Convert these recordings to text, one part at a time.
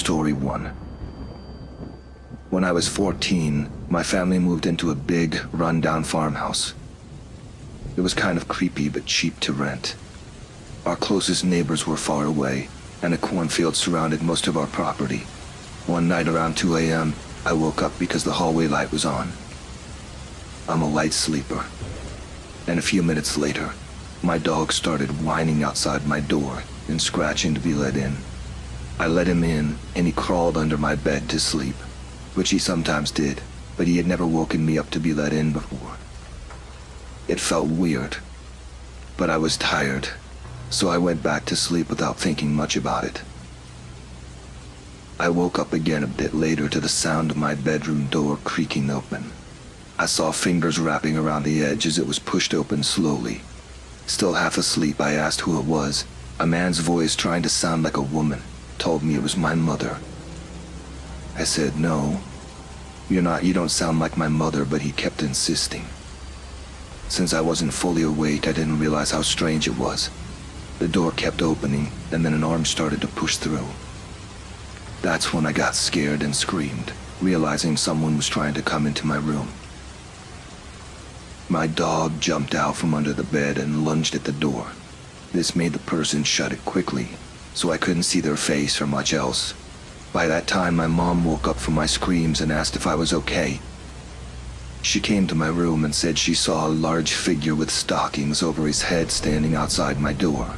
Story 1. When I was 14, my family moved into a big, run-down farmhouse. It was kind of creepy but cheap to rent. Our closest neighbors were far away, and a cornfield surrounded most of our property. One night around 2 a.m., I woke up because the hallway light was on. I'm a light sleeper. And a few minutes later, my dog started whining outside my door and scratching to be let in. I let him in, and he crawled under my bed to sleep, which he sometimes did, but he had never woken me up to be let in before. It felt weird, but I was tired, so I went back to sleep without thinking much about it. I woke up again a bit later to the sound of my bedroom door creaking open. I saw fingers wrapping around the edge as it was pushed open slowly. Still half asleep, I asked who it was. A man's voice, trying to sound like a woman, told me it was my mother. I said, "No, you don't sound like my mother," but he kept insisting. Since I wasn't fully awake, I didn't realize how strange it was. The door kept opening, and then an arm started to push through. That's when I got scared and screamed, realizing someone was trying to come into my room. My dog jumped out from under the bed and lunged at the door. This made the person shut it quickly, so I couldn't see their face or much else. By that time, my mom woke up from my screams and asked if I was okay. She came to my room and said she saw a large figure with stockings over his head standing outside my door.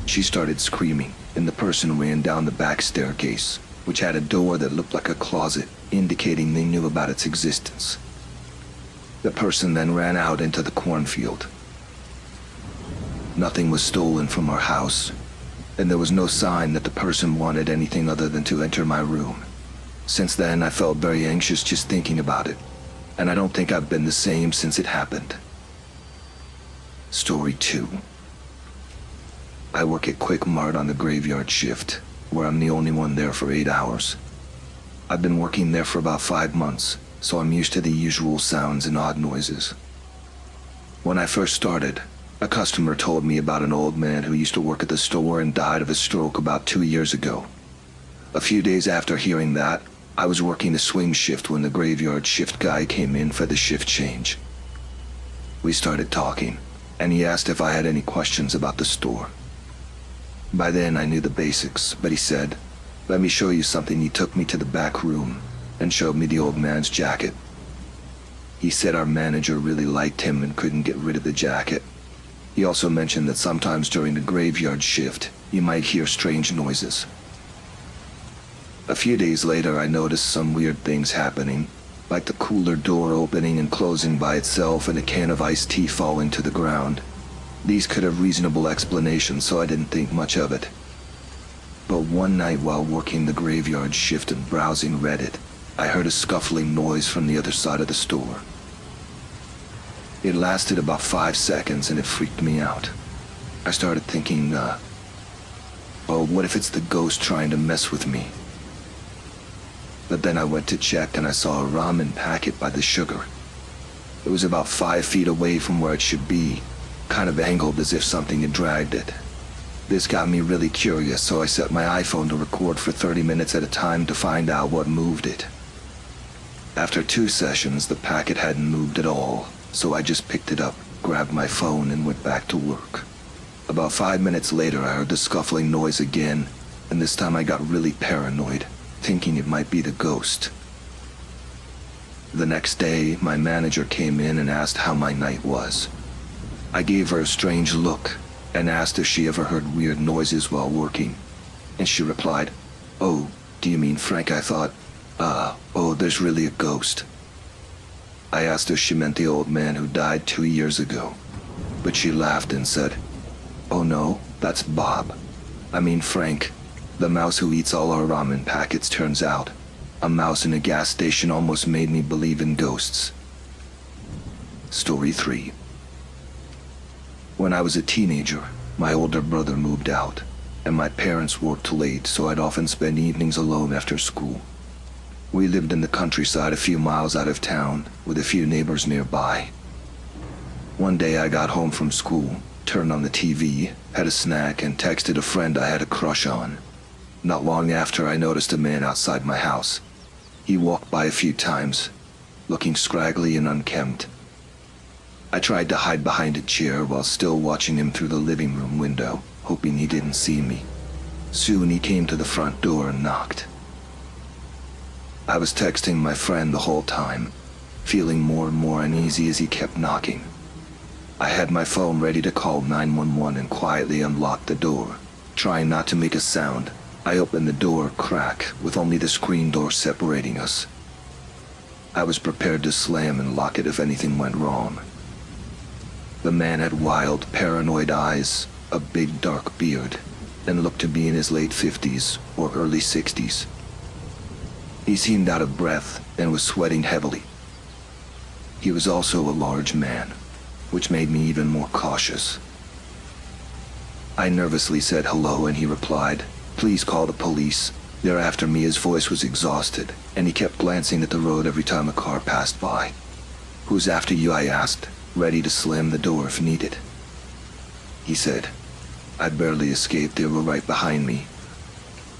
She started screaming, and the person ran down the back staircase, which had a door that looked like a closet, indicating they knew about its existence. The person then ran out into the cornfield. Nothing was stolen from our house, and there was no sign that the person wanted anything other than to enter my room. Since then, I felt very anxious just thinking about it, and I don't think I've been the same since it happened. Story 2. I work at Quick Mart on the graveyard shift, where I'm the only one there for 8 hours. I've been working there for about 5 months, so I'm used to the usual sounds and odd noises. When I first started, a customer told me about an old man who used to work at the store and died of a stroke about 2 years ago. A few days after hearing that, I was working the swing shift when the graveyard shift guy came in for the shift change. We started talking, and he asked if I had any questions about the store. By then I knew the basics, but he said, "Let me show you something." He took me to the back room and showed me the old man's jacket. He said our manager really liked him and couldn't get rid of the jacket. He also mentioned that sometimes during the graveyard shift, you might hear strange noises. A few days later, I noticed some weird things happening, like the cooler door opening and closing by itself and a can of iced tea falling to the ground. These could have reasonable explanations, so I didn't think much of it. But one night while working the graveyard shift and browsing Reddit, I heard a scuffling noise from the other side of the store. It lasted about 5 seconds and it freaked me out. I started thinking, oh, what if it's the ghost trying to mess with me? But then I went to check and I saw a ramen packet by the sugar. It was about 5 feet away from where it should be, kind of angled as if something had dragged it. This got me really curious, so I set my iPhone to record for 30 minutes at a time to find out what moved it. After 2 sessions, the packet hadn't moved at all, so I just picked it up, grabbed my phone, and went back to work. About 5 minutes later, I heard the scuffling noise again, and this time I got really paranoid, thinking it might be the ghost. The next day, my manager came in and asked how my night was. I gave her a strange look and asked if she ever heard weird noises while working, and she replied, "Oh, do you mean Frank?" I thought, oh, there's really a ghost. I asked if she meant the old man who died 2 years ago, but she laughed and said, "Oh no, that's Bob. I mean Frank, the mouse who eats all our ramen packets." Turns out, a mouse in a gas station almost made me believe in ghosts. Story 3. When I was a teenager, my older brother moved out, and my parents worked late, so I'd often spend evenings alone after school. We lived in the countryside a few miles out of town, with a few neighbors nearby. One day I got home from school, turned on the TV, had a snack, and texted a friend I had a crush on. Not long after, I noticed a man outside my house. He walked by a few times, looking scraggly and unkempt. I tried to hide behind a chair while still watching him through the living room window, hoping he didn't see me. Soon he came to the front door and knocked. I was texting my friend the whole time, feeling more and more uneasy as he kept knocking. I had my phone ready to call 911 and quietly unlocked the door. Trying not to make a sound, I opened the door a crack with only the screen door separating us. I was prepared to slam and lock it if anything went wrong. The man had wild, paranoid eyes, a big dark beard, and looked to be in his late 50s or early 60s. He seemed out of breath and was sweating heavily. He was also a large man, which made me even more cautious. I nervously said hello and he replied, "Please call the police. They're after me." His voice was exhausted, and he kept glancing at the road every time a car passed by. "Who's after you?" I asked, ready to slam the door if needed. He said, "I'd barely escaped. They were right behind me.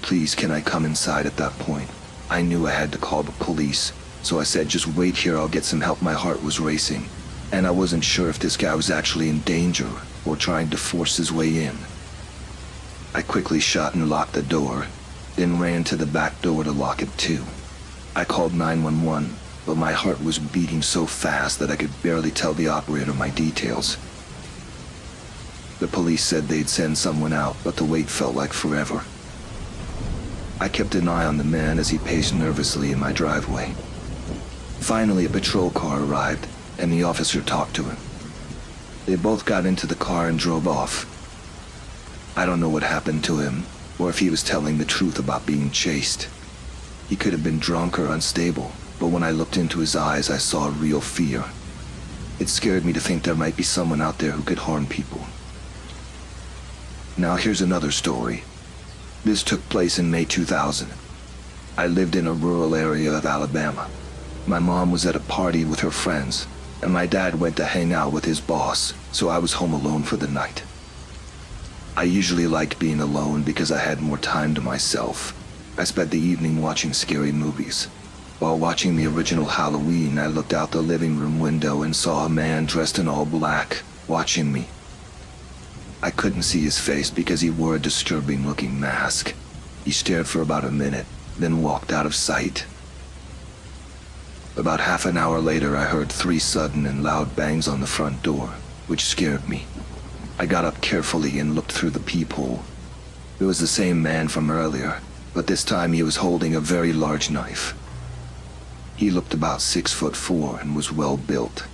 Please, can I come inside?" At that point, I knew I had to call the police, so I said, "Just wait here, I'll get some help." My heart was racing, and I wasn't sure if this guy was actually in danger or trying to force his way in. I quickly shut and locked the door, then ran to the back door to lock it too. I called 911, but my heart was beating so fast that I could barely tell the operator my details. The police said they'd send someone out, but the wait felt like forever. I kept an eye on the man as he paced nervously in my driveway. Finally, a patrol car arrived, and the officer talked to him. They both got into the car and drove off. I don't know what happened to him, or if he was telling the truth about being chased. He could have been drunk or unstable, but when I looked into his eyes, I saw real fear. It scared me to think there might be someone out there who could harm people. Now here's another story. This took place in May 2000. I lived in a rural area of Alabama. My mom was at a party with her friends, and my dad went to hang out with his boss, so I was home alone for the night. I usually liked being alone because I had more time to myself. I spent the evening watching scary movies. While watching the original Halloween, I looked out the living room window and saw a man dressed in all black, watching me. I couldn't see his face because he wore a disturbing-looking mask. He stared for about a minute, then walked out of sight. About half an hour later, I heard 3 sudden and loud bangs on the front door, which scared me. I got up carefully and looked through the peephole. It was the same man from earlier, but this time he was holding a very large knife. He looked about 6'4" and was well built.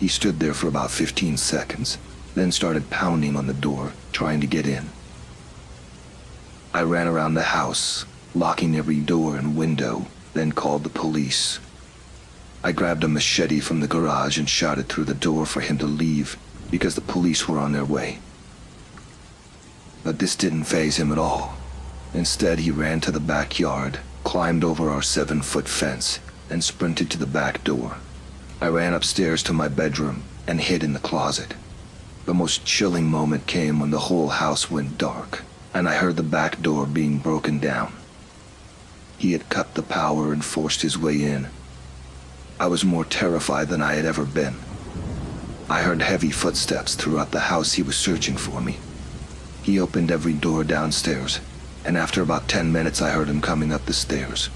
He stood there for about 15 seconds, then started pounding on the door, trying to get in. I ran around the house, locking every door and window, then called the police. I grabbed a machete from the garage and shot it through the door for him to leave, because the police were on their way. But this didn't faze him at all. Instead, he ran to the backyard, climbed over our 7-foot fence, and sprinted to the back door. I ran upstairs to my bedroom and hid in the closet. The most chilling moment came when the whole house went dark, and I heard the back door being broken down. He had cut the power and forced his way in. I was more terrified than I had ever been. I heard heavy footsteps throughout the house. He was searching for me. He opened every door downstairs, and after about 10 minutes I heard him coming up the stairs.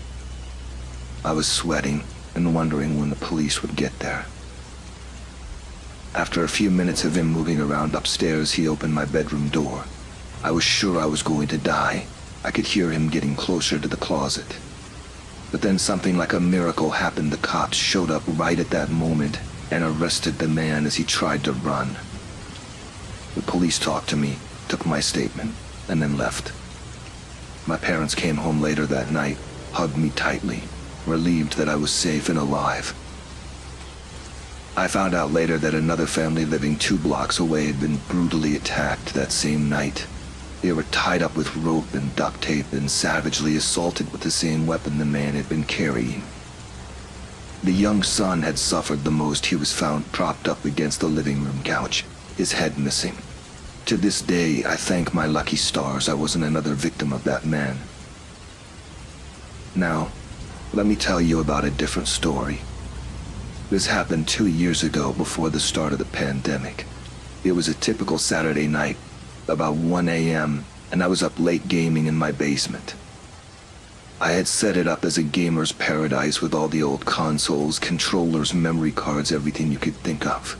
I was sweating and wondering when the police would get there. After a few minutes of him moving around upstairs, he opened my bedroom door. I was sure I was going to die. I could hear him getting closer to the closet. But then something like a miracle happened. The cops showed up right at that moment and arrested the man as he tried to run. The police talked to me, took my statement, and then left. My parents came home later that night, hugged me tightly, relieved that I was safe and alive. I found out later that another family living 2 blocks away had been brutally attacked that same night. They were tied up with rope and duct tape and savagely assaulted with the same weapon the man had been carrying. The young son had suffered the most. He was found propped up against the living room couch, his head missing. To this day, I thank my lucky stars I wasn't another victim of that man. Now, let me tell you about a different story. This happened 2 years ago before the start of the pandemic. It was a typical Saturday night, about 1 a.m., and I was up late gaming in my basement. I had set it up as a gamer's paradise with all the old consoles, controllers, memory cards, everything you could think of.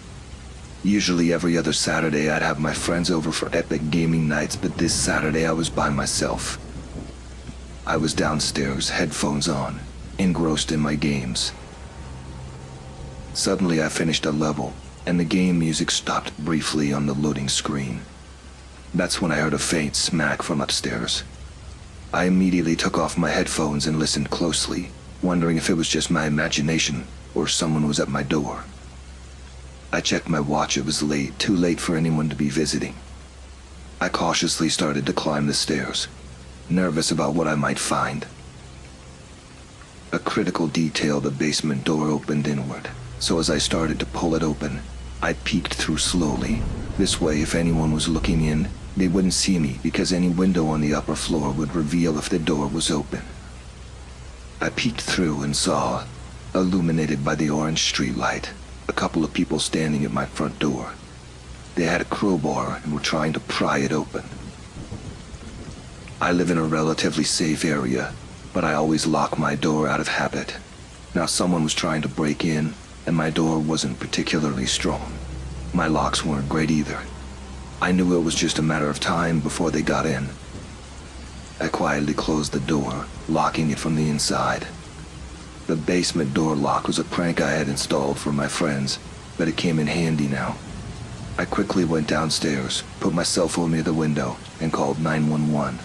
Usually every other Saturday I'd have my friends over for epic gaming nights, but this Saturday I was by myself. I was downstairs, headphones on, engrossed in my games. Suddenly I finished a level, and the game music stopped briefly on the loading screen. That's when I heard a faint smack from upstairs. I immediately took off my headphones and listened closely, wondering if it was just my imagination or someone was at my door. I checked my watch. It was late, too late for anyone to be visiting. I cautiously started to climb the stairs, nervous about what I might find. A critical detail: the basement door opened inward, so as I started to pull it open, I peeked through slowly. This way, if anyone was looking in, they wouldn't see me because any window on the upper floor would reveal if the door was open. I peeked through and saw, illuminated by the orange streetlight, a couple of people standing at my front door. They had a crowbar and were trying to pry it open. I live in a relatively safe area, but I always lock my door out of habit. Now someone was trying to break in, and my door wasn't particularly strong. My locks weren't great either. I knew it was just a matter of time before they got in. I quietly closed the door, locking it from the inside. The basement door lock was a prank I had installed for my friends, but it came in handy now. I quickly went downstairs, put my cell phone near the window, and called 911.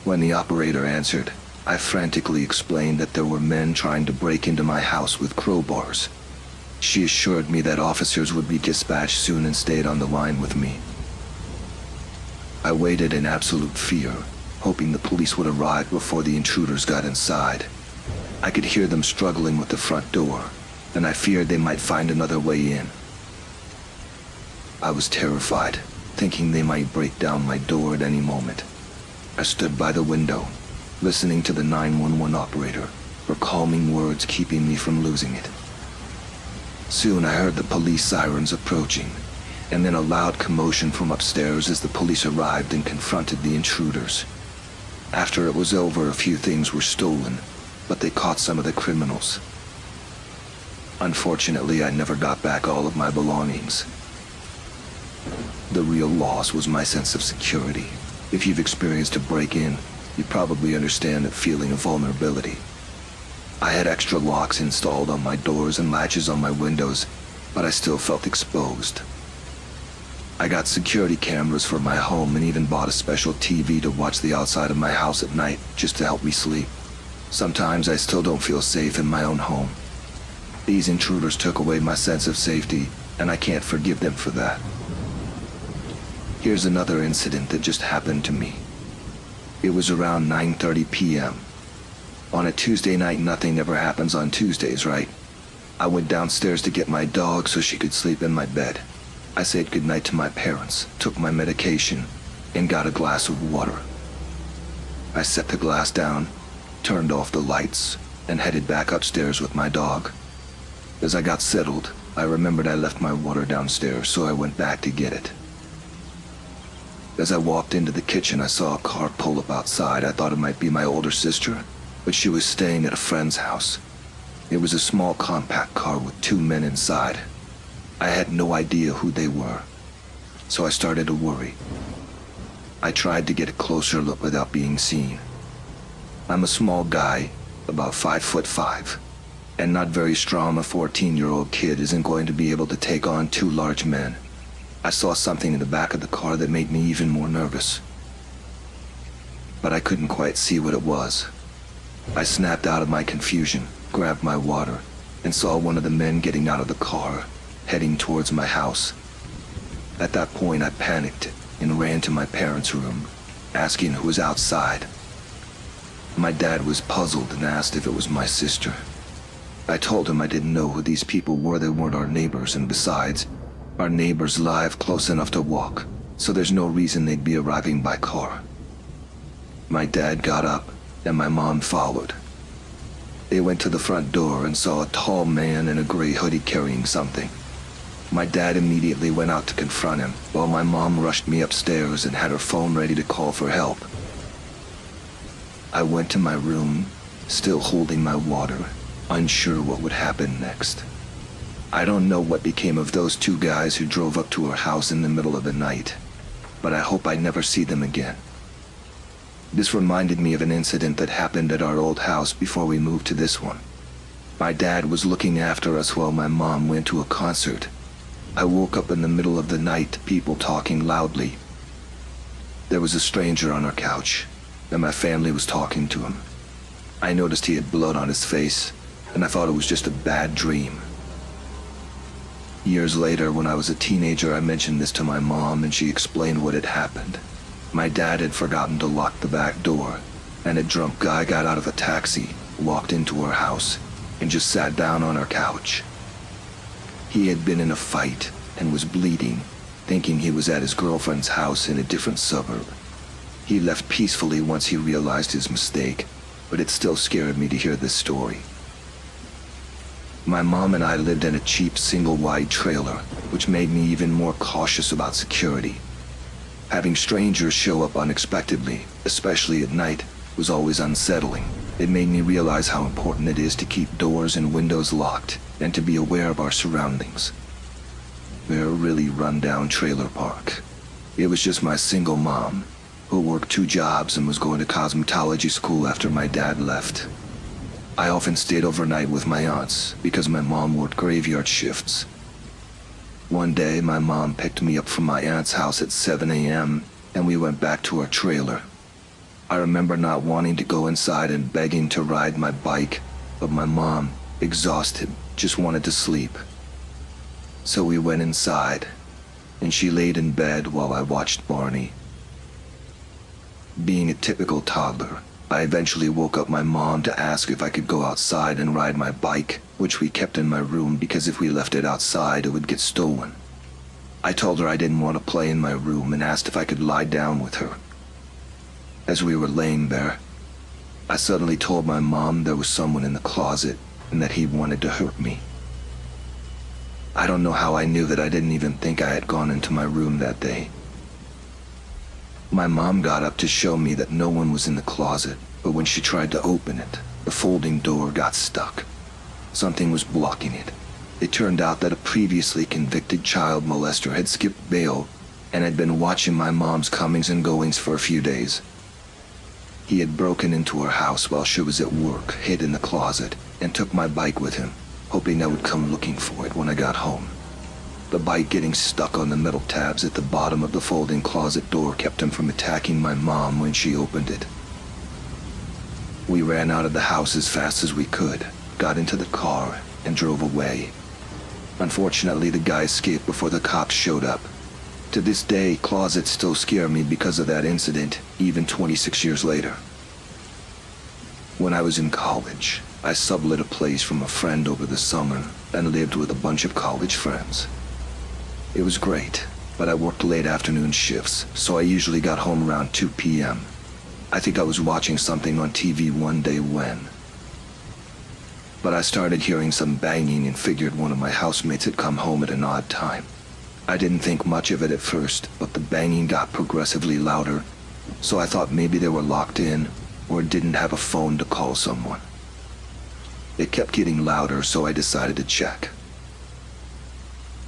When the operator answered, I frantically explained that there were men trying to break into my house with crowbars. She assured me that officers would be dispatched soon and stayed on the line with me. I waited in absolute fear, hoping the police would arrive before the intruders got inside. I could hear them struggling with the front door, and I feared they might find another way in. I was terrified, thinking they might break down my door at any moment. I stood by the window, listening to the 911 operator, her calming words keeping me from losing it. Soon I heard the police sirens approaching, and then a loud commotion from upstairs as the police arrived and confronted the intruders. After it was over, a few things were stolen, but they caught some of the criminals. Unfortunately, I never got back all of my belongings. The real loss was my sense of security. If you've experienced a break-in, you probably understand that feeling of vulnerability. I had extra locks installed on my doors and latches on my windows, but I still felt exposed. I got security cameras for my home and even bought a special TV to watch the outside of my house at night, just to help me sleep. Sometimes I still don't feel safe in my own home. These intruders took away my sense of safety, and I can't forgive them for that. Here's another incident that just happened to me. It was around 9:30 p.m. On a Tuesday night. Nothing ever happens on Tuesdays, right? I went downstairs to get my dog so she could sleep in my bed. I said goodnight to my parents, took my medication, and got a glass of water. I set the glass down, turned off the lights, and headed back upstairs with my dog. As I got settled, I remembered I left my water downstairs, so I went back to get it. As I walked into the kitchen, I saw a car pull up outside. I thought it might be my older sister, but she was staying at a friend's house. It was a small compact car with 2 men inside. I had no idea who they were, so I started to worry. I tried to get a closer look without being seen. I'm a small guy, about 5'5", and not very strong. A 14-year-old kid isn't going to be able to take on 2 large men. I saw something in the back of the car that made me even more nervous, but I couldn't quite see what it was. I snapped out of my confusion, grabbed my water, and saw one of the men getting out of the car, heading towards my house. At that point, I panicked and ran to my parents' room, asking who was outside. My dad was puzzled and asked if it was my sister. I told him I didn't know who these people were. They weren't our neighbors, and besides, our neighbors live close enough to walk, so there's no reason they'd be arriving by car. My dad got up, and my mom followed. They went to the front door and saw a tall man in a gray hoodie carrying something. My dad immediately went out to confront him, while my mom rushed me upstairs and had her phone ready to call for help. I went to my room, still holding my water, unsure what would happen next. I don't know what became of those two guys who drove up to our house in the middle of the night, but I hope I never see them again. This reminded me of an incident that happened at our old house before we moved to this one. My dad was looking after us while my mom went to a concert. I woke up in the middle of the night to people talking loudly. There was a stranger on our couch, and my family was talking to him. I noticed he had blood on his face, and I thought it was just a bad dream. Years later, when I was a teenager, I mentioned this to my mom, and she explained what had happened. My dad had forgotten to lock the back door, and a drunk guy got out of a taxi, walked into our house, and just sat down on our couch. He had been in a fight and was bleeding, thinking he was at his girlfriend's house in a different suburb. He left peacefully once he realized his mistake, but it still scared me to hear this story. My mom and I lived in a cheap single-wide trailer, which made me even more cautious about security. Having strangers show up unexpectedly, especially at night, was always unsettling. It made me realize how important it is to keep doors and windows locked and to be aware of our surroundings. We're a really run-down trailer park. It was just my single mom, who worked 2 jobs and was going to cosmetology school after my dad left. I often stayed overnight with my aunts because my mom worked graveyard shifts. One day, my mom picked me up from my aunt's house at 7 a.m. and we went back to our trailer. I remember not wanting to go inside and begging to ride my bike, but my mom, exhausted, just wanted to sleep. So we went inside, and she laid in bed while I watched Barney. Being a typical toddler, I eventually woke up my mom to ask if I could go outside and ride my bike, which we kept in my room because if we left it outside, it would get stolen. I told her I didn't want to play in my room and asked if I could lie down with her. As we were laying there, I suddenly told my mom there was someone in the closet and that he wanted to hurt me. I don't know how I knew that. I didn't even think I had gone into my room that day. My mom got up to show me that no one was in the closet, but when she tried to open it, the folding door got stuck. Something was blocking it. It turned out that a previously convicted child molester had skipped bail and had been watching my mom's comings and goings for a few days. He had broken into her house while she was at work, hid in the closet, and took my bike with him, hoping I would come looking for it when I got home. The bike getting stuck on the metal tabs at the bottom of the folding closet door kept him from attacking my mom when she opened it. We ran out of the house as fast as we could, got into the car, and drove away. Unfortunately, the guy escaped before the cops showed up. To this day, closets still scare me because of that incident, even 26 years later. When I was in college, I sublet a place from a friend over the summer and lived with a bunch of college friends. It was great, but I worked late afternoon shifts, so I usually got home around 2 p.m. I think I was watching something on TV one day when. But I started hearing some banging and figured one of my housemates had come home at an odd time. I didn't think much of it at first, but the banging got progressively louder, so I thought maybe they were locked in or didn't have a phone to call someone. It kept getting louder, so I decided to check.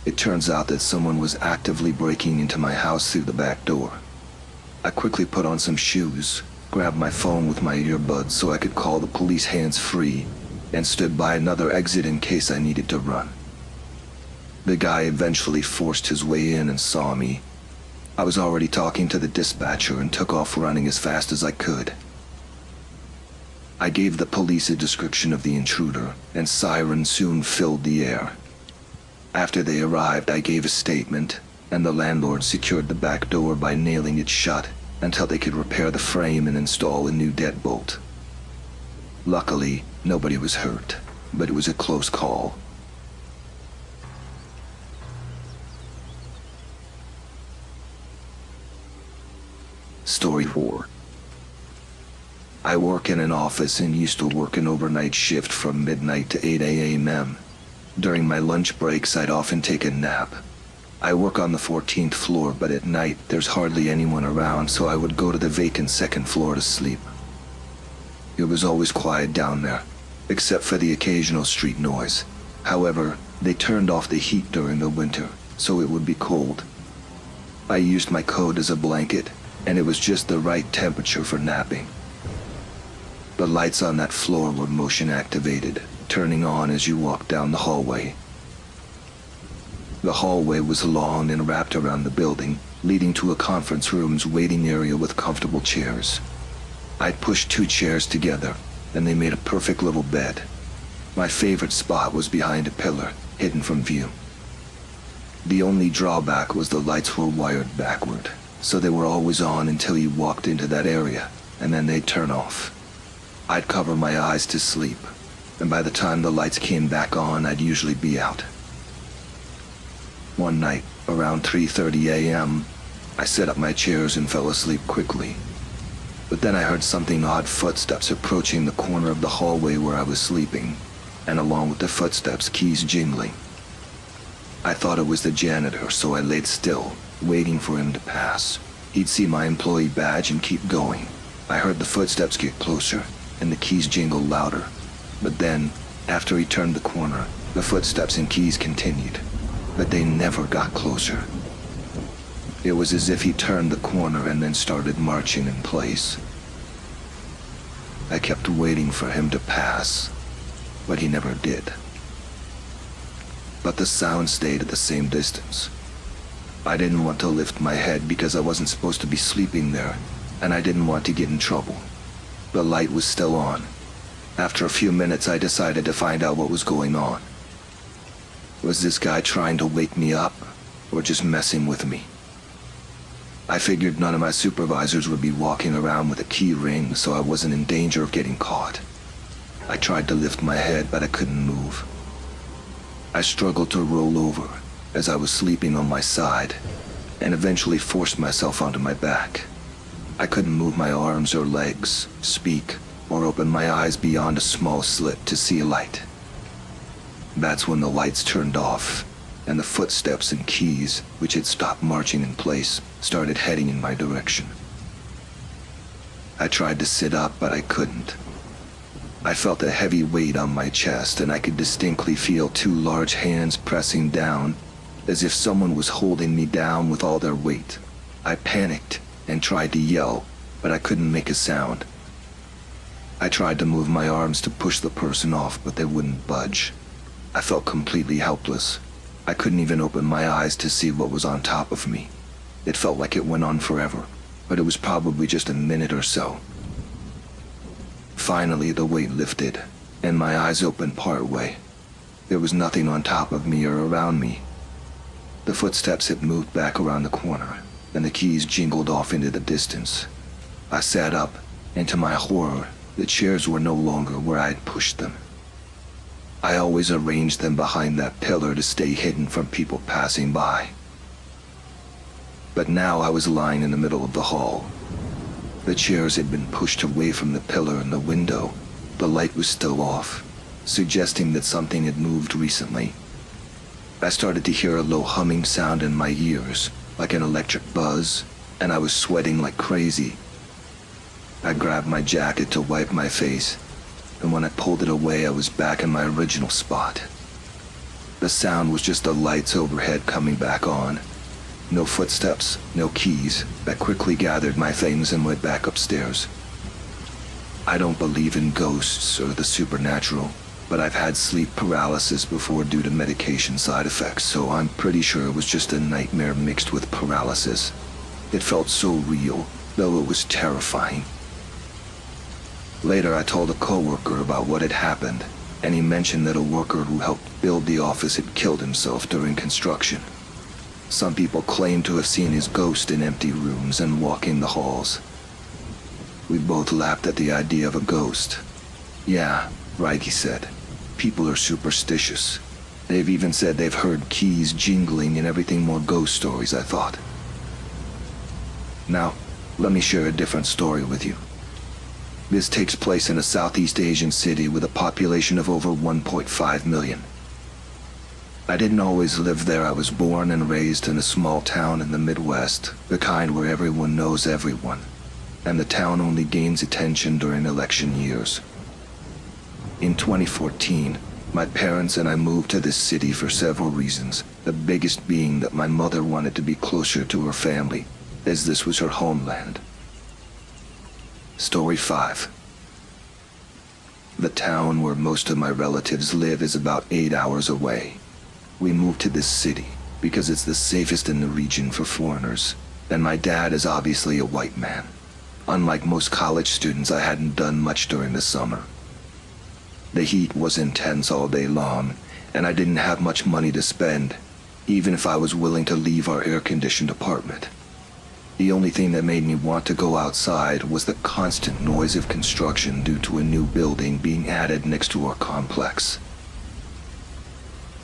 It turns out that someone was actively breaking into my house through the back door. I quickly put on some shoes, grabbed my phone with my earbuds so I could call the police hands-free, and stood by another exit in case I needed to run. The guy eventually forced his way in and saw me. I was already talking to the dispatcher and took off running as fast as I could. I gave the police a description of the intruder, and sirens soon filled the air. After they arrived, I gave a statement, and the landlord secured the back door by nailing it shut until they could repair the frame and install a new deadbolt. Luckily, nobody was hurt, but it was a close call. Story 4. I work in an office and used to work an overnight shift from midnight to 8 a.m. During my lunch breaks, I'd often take a nap. I work on the 14th floor, but at night, there's hardly anyone around, so I would go to the vacant second floor to sleep. It was always quiet down there, except for the occasional street noise. However, they turned off the heat during the winter, so it would be cold. I used my coat as a blanket, and it was just the right temperature for napping. The lights on that floor were motion activated, turning on as you walked down the hallway. The hallway was long and wrapped around the building, leading to a conference room's waiting area with comfortable chairs. I'd pushed 2 chairs together, and they made a perfect little bed. My favorite spot was behind a pillar, hidden from view. The only drawback was the lights were wired backward, so they were always on until you walked into that area, and then they'd turn off. I'd cover my eyes to sleep, and by the time the lights came back on, I'd usually be out. One night, around 3:30 a.m., I set up my chairs and fell asleep quickly. But then I heard something odd footsteps approaching the corner of the hallway where I was sleeping, and along with the footsteps, keys jingling. I thought it was the janitor, so I laid still, waiting for him to pass. He'd see my employee badge and keep going. I heard the footsteps get closer, and the keys jingle louder. But then, after he turned the corner, the footsteps and keys continued, but they never got closer. It was as if he turned the corner and then started marching in place. I kept waiting for him to pass, but he never did. But the sound stayed at the same distance. I didn't want to lift my head because I wasn't supposed to be sleeping there, and I didn't want to get in trouble. The light was still on. After a few minutes, I decided to find out what was going on. Was this guy trying to wake me up, or just messing with me? I figured none of my supervisors would be walking around with a key ring, so I wasn't in danger of getting caught. I tried to lift my head, but I couldn't move. I struggled to roll over as I was sleeping on my side, and eventually forced myself onto my back. I couldn't move my arms or legs, speak, or open my eyes beyond a small slit to see a light. That's when the lights turned off, and the footsteps and keys, which had stopped marching in place, started heading in my direction. I tried to sit up, but I couldn't. I felt a heavy weight on my chest, and I could distinctly feel 2 large hands pressing down, as if someone was holding me down with all their weight. I panicked and tried to yell, but I couldn't make a sound. I tried to move my arms to push the person off, but they wouldn't budge. I felt completely helpless. I couldn't even open my eyes to see what was on top of me. It felt like it went on forever, but it was probably just a minute or so. Finally, the weight lifted, and my eyes opened partway. There was nothing on top of me or around me. The footsteps had moved back around the corner, and the keys jingled off into the distance. I sat up, and to my horror, the chairs were no longer where I had pushed them. I always arranged them behind that pillar to stay hidden from people passing by. But now I was lying in the middle of the hall. The chairs had been pushed away from the pillar and the window. The light was still off, suggesting that something had moved recently. I started to hear a low humming sound in my ears, like an electric buzz, and I was sweating like crazy. I grabbed my jacket to wipe my face, and when I pulled it away, I was back in my original spot. The sound was just the lights overhead coming back on. No footsteps, no keys. I quickly gathered my things and went back upstairs. I don't believe in ghosts or the supernatural, but I've had sleep paralysis before due to medication side effects, so I'm pretty sure it was just a nightmare mixed with paralysis. It felt so real, though it was terrifying. Later, I told a coworker about what had happened, and he mentioned that a worker who helped build the office had killed himself during construction. Some people claim to have seen his ghost in empty rooms and walking the halls. We both laughed at the idea of a ghost. Yeah, right, he said. People are superstitious. They've even said they've heard keys jingling and everything more ghost stories, I thought. Now, let me share a different story with you. This takes place in a Southeast Asian city with a population of over 1.5 million. I didn't always live there. I was born and raised in a small town in the Midwest, the kind where everyone knows everyone, and the town only gains attention during election years. In 2014, my parents and I moved to this city for several reasons, the biggest being that my mother wanted to be closer to her family, as this was her homeland. Story 5. The town where most of my relatives live is about 8 hours away. We moved to this city because it's the safest in the region for foreigners, and my dad is obviously a white man. Unlike most college students, I hadn't done much during the summer. The heat was intense all day long, and I didn't have much money to spend, even if I was willing to leave our air-conditioned apartment. The only thing that made me want to go outside was the constant noise of construction due to a new building being added next to our complex.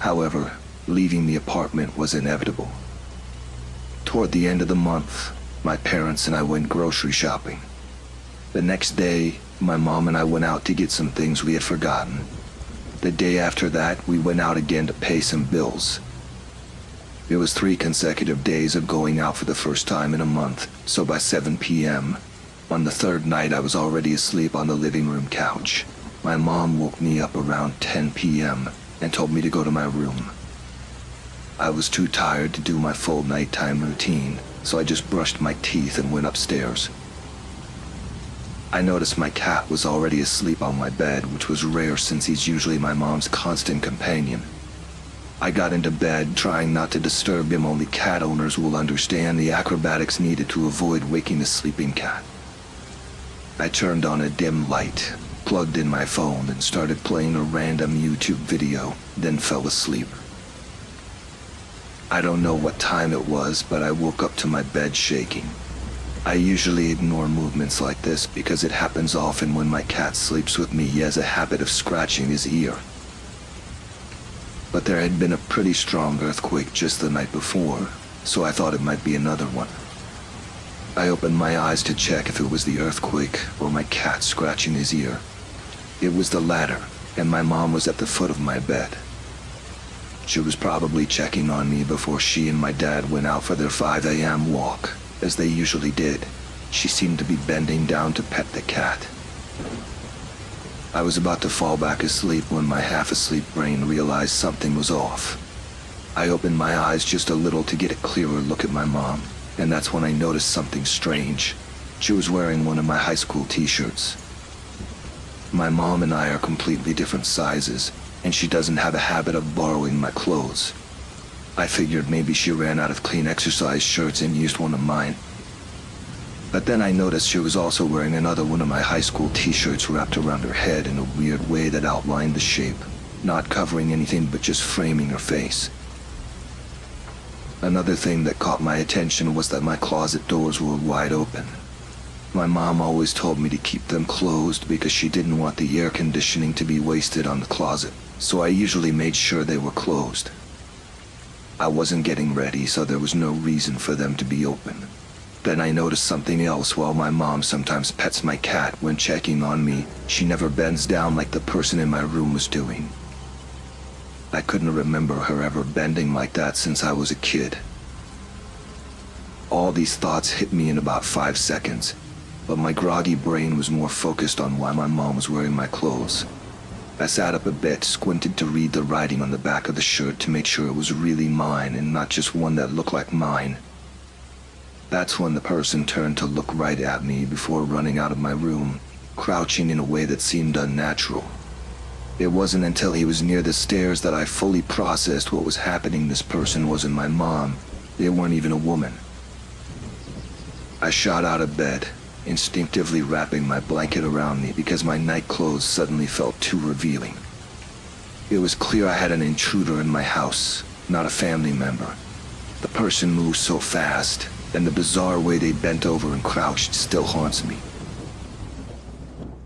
However, leaving the apartment was inevitable. Toward the end of the month, my parents and I went grocery shopping. The next day, my mom and I went out to get some things we had forgotten. The day after that, we went out again to pay some bills. It was 3 consecutive days of going out for the first time in a month, so by 7 p.m., on the third night I was already asleep on the living room couch. My mom woke me up around 10 p.m. and told me to go to my room. I was too tired to do my full nighttime routine, so I just brushed my teeth and went upstairs. I noticed my cat was already asleep on my bed, which was rare since he's usually my mom's constant companion. I got into bed, trying not to disturb him. Only cat owners will understand the acrobatics needed to avoid waking a sleeping cat. I turned on a dim light, plugged in my phone, and started playing a random YouTube video, then fell asleep. I don't know what time it was, but I woke up to my bed shaking. I usually ignore movements like this because it happens often when my cat sleeps with me. He has a habit of scratching his ear. But there had been a pretty strong earthquake just the night before, so I thought it might be another one. I opened my eyes to check if it was the earthquake or my cat scratching his ear. It was the latter, and my mom was at the foot of my bed. She was probably checking on me before she and my dad went out for their 5 a.m. walk, as they usually did. She seemed to be bending down to pet the cat. I was about to fall back asleep when my half-asleep brain realized something was off. I opened my eyes just a little to get a clearer look at my mom, and that's when I noticed something strange. She was wearing one of my high school t-shirts. My mom and I are completely different sizes, and she doesn't have a habit of borrowing my clothes. I figured maybe she ran out of clean exercise shirts and used one of mine. But then I noticed she was also wearing another one of my high school t-shirts wrapped around her head in a weird way that outlined the shape, not covering anything but just framing her face. Another thing that caught my attention was that my closet doors were wide open. My mom always told me to keep them closed because she didn't want the air conditioning to be wasted on the closet, so I usually made sure they were closed. I wasn't getting ready, so there was no reason for them to be open. Then I noticed something else. While my mom sometimes pets my cat when checking on me, she never bends down like the person in my room was doing. I couldn't remember her ever bending like that since I was a kid. All these thoughts hit me in about 5 seconds, but my groggy brain was more focused on why my mom was wearing my clothes. I sat up a bit, squinted to read the writing on the back of the shirt to make sure it was really mine and not just one that looked like mine. That's when the person turned to look right at me before running out of my room, crouching in a way that seemed unnatural. It wasn't until he was near the stairs that I fully processed what was happening. This person wasn't my mom. They weren't even a woman. I shot out of bed, instinctively wrapping my blanket around me because my night clothes suddenly felt too revealing. It was clear I had an intruder in my house, not a family member. The person moved so fast, and the bizarre way they bent over and crouched still haunts me.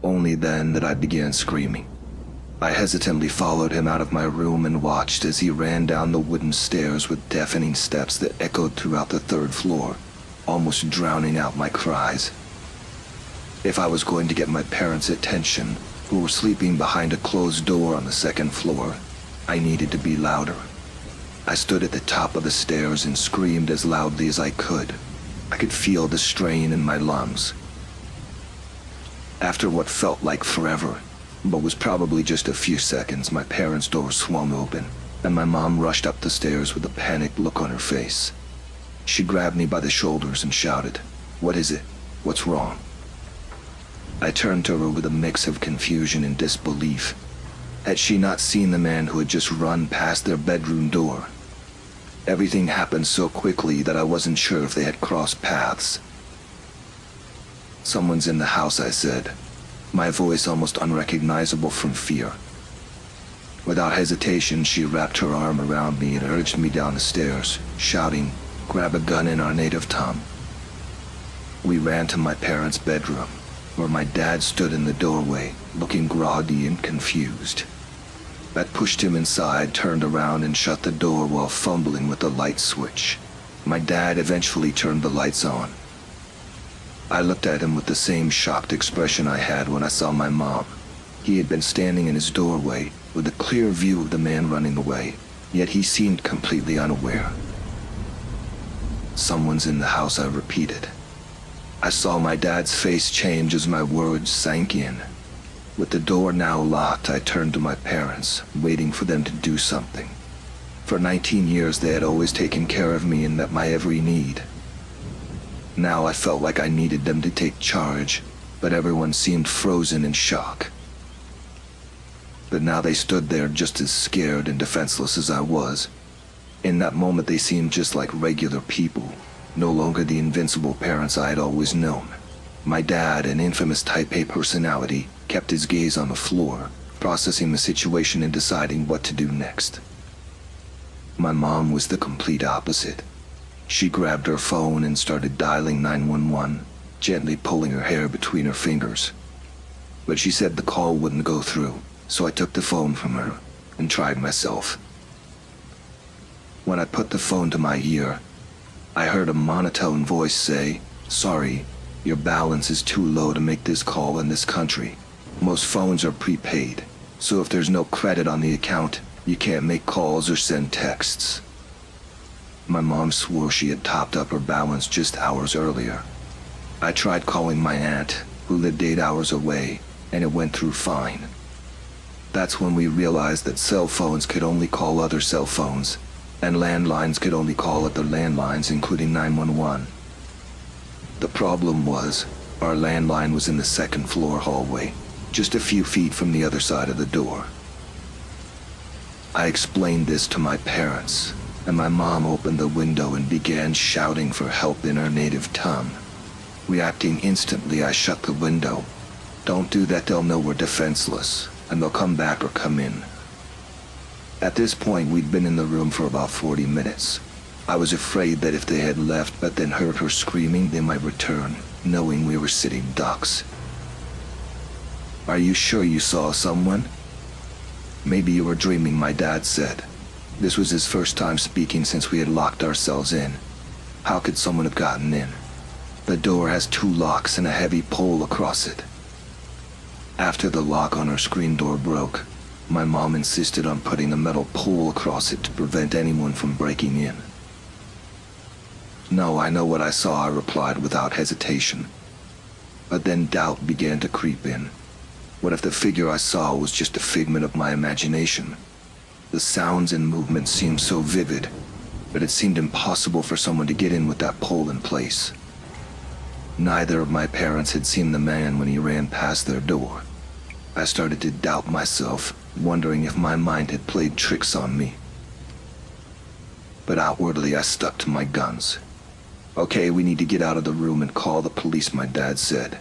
Only then that I began screaming. I hesitantly followed him out of my room and watched as he ran down the wooden stairs with deafening steps that echoed throughout the 3rd floor, almost drowning out my cries. If I was going to get my parents' attention, who were sleeping behind a closed door on the second floor, I needed to be louder. I stood at the top of the stairs and screamed as loudly as I could. I could feel the strain in my lungs. After what felt like forever, but was probably just a few seconds, my parents' door swung open, and my mom rushed up the stairs with a panicked look on her face. She grabbed me by the shoulders and shouted, "What is it? What's wrong?" I turned to her with a mix of confusion and disbelief. Had she not seen the man who had just run past their bedroom door? Everything happened so quickly that I wasn't sure if they had crossed paths. "Someone's in the house," I said, my voice almost unrecognizable from fear. Without hesitation, she wrapped her arm around me and urged me down the stairs, shouting, "Grab a gun," in our native tongue. We ran to my parents' bedroom, where my dad stood in the doorway, looking groggy and confused. I pushed him inside, turned around, and shut the door while fumbling with the light switch. My dad eventually turned the lights on. I looked at him with the same shocked expression I had when I saw my mom. He had been standing in his doorway, with a clear view of the man running away, yet he seemed completely unaware. "Someone's in the house," I repeated. I saw my dad's face change as my words sank in. With the door now locked, I turned to my parents, waiting for them to do something. For 19 years, they had always taken care of me and met my every need. Now I felt like I needed them to take charge, but everyone seemed frozen in shock. But now they stood there just as scared and defenseless as I was. In that moment, they seemed just like regular people, no longer the invincible parents I had always known. My dad, an infamous Type A personality, kept his gaze on the floor, processing the situation and deciding what to do next. My mom was the complete opposite. She grabbed her phone and started dialing 911, gently pulling her hair between her fingers. But she said the call wouldn't go through, so I took the phone from her and tried myself. When I put the phone to my ear, I heard a monotone voice say, "Sorry, your balance is too low to make this call in this country. Most phones are prepaid, so if there's no credit on the account, you can't make calls or send texts." My mom swore she had topped up her balance just hours earlier. I tried calling my aunt, who lived 8 hours away, and it went through fine. That's when we realized that cell phones could only call other cell phones, and landlines could only call other landlines, including 911. The problem was, our landline was in the second floor hallway, just a few feet from the other side of the door. I explained this to my parents, and my mom opened the window and began shouting for help in her native tongue. Reacting instantly, I shut the window. "Don't do that, they'll know we're defenseless, and they'll come back or come in." At this point, we'd been in the room for about 40 minutes. I was afraid that if they had left but then heard her screaming, they might return, knowing we were sitting ducks. "Are you sure you saw someone?" "Maybe you were dreaming," my dad said. This was his first time speaking since we had locked ourselves in. "How could someone have gotten in? The door has 2 locks and a heavy pole across it." After the lock on our screen door broke, my mom insisted on putting a metal pole across it to prevent anyone from breaking in. "No, I know what I saw," I replied without hesitation. But then doubt began to creep in. What if the figure I saw was just a figment of my imagination? The sounds and movements seemed so vivid, but it seemed impossible for someone to get in with that pole in place. Neither of my parents had seen the man when he ran past their door. I started to doubt myself, wondering if my mind had played tricks on me. But outwardly, I stuck to my guns. "Okay, we need to get out of the room and call the police," my dad said.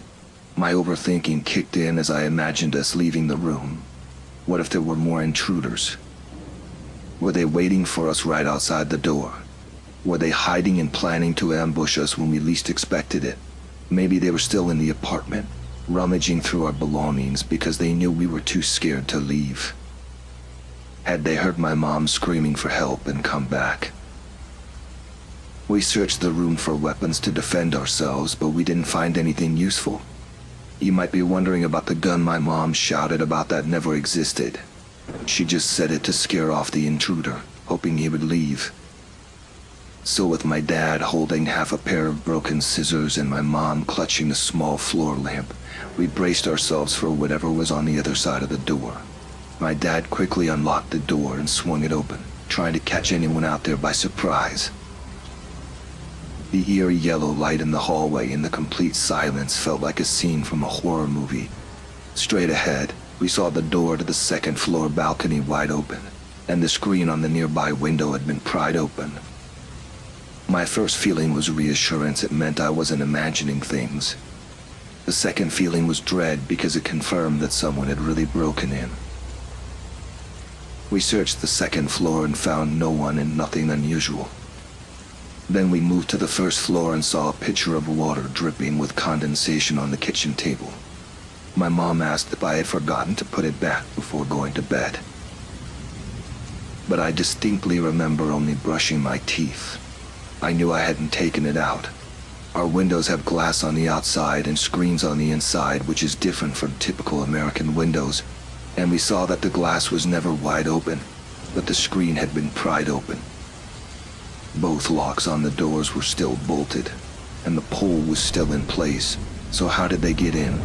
My overthinking kicked in as I imagined us leaving the room. What if there were more intruders? Were they waiting for us right outside the door? Were they hiding and planning to ambush us when we least expected it? Maybe they were still in the apartment, rummaging through our belongings because they knew we were too scared to leave. Had they heard my mom screaming for help and come back? We searched the room for weapons to defend ourselves, but we didn't find anything useful. You might be wondering about the gun my mom shouted about that never existed. She just said it to scare off the intruder, hoping he would leave. So with my dad holding half a pair of broken scissors and my mom clutching a small floor lamp, we braced ourselves for whatever was on the other side of the door. My dad quickly unlocked the door and swung it open, trying to catch anyone out there by surprise. The eerie yellow light in the hallway and the complete silence felt like a scene from a horror movie. Straight ahead, we saw the door to the second floor balcony wide open, and the screen on the nearby window had been pried open. My first feeling was reassurance. It meant I wasn't imagining things. The second feeling was dread because it confirmed that someone had really broken in. We searched the second floor and found no one and nothing unusual. Then we moved to the first floor and saw a pitcher of water dripping with condensation on the kitchen table. My mom asked if I had forgotten to put it back before going to bed. But I distinctly remember only brushing my teeth. I knew I hadn't taken it out. Our windows have glass on the outside and screens on the inside, which is different from typical American windows, and we saw that the glass was never wide open, but the screen had been pried open. Both locks on the doors were still bolted, and the pole was still in place, so how did they get in?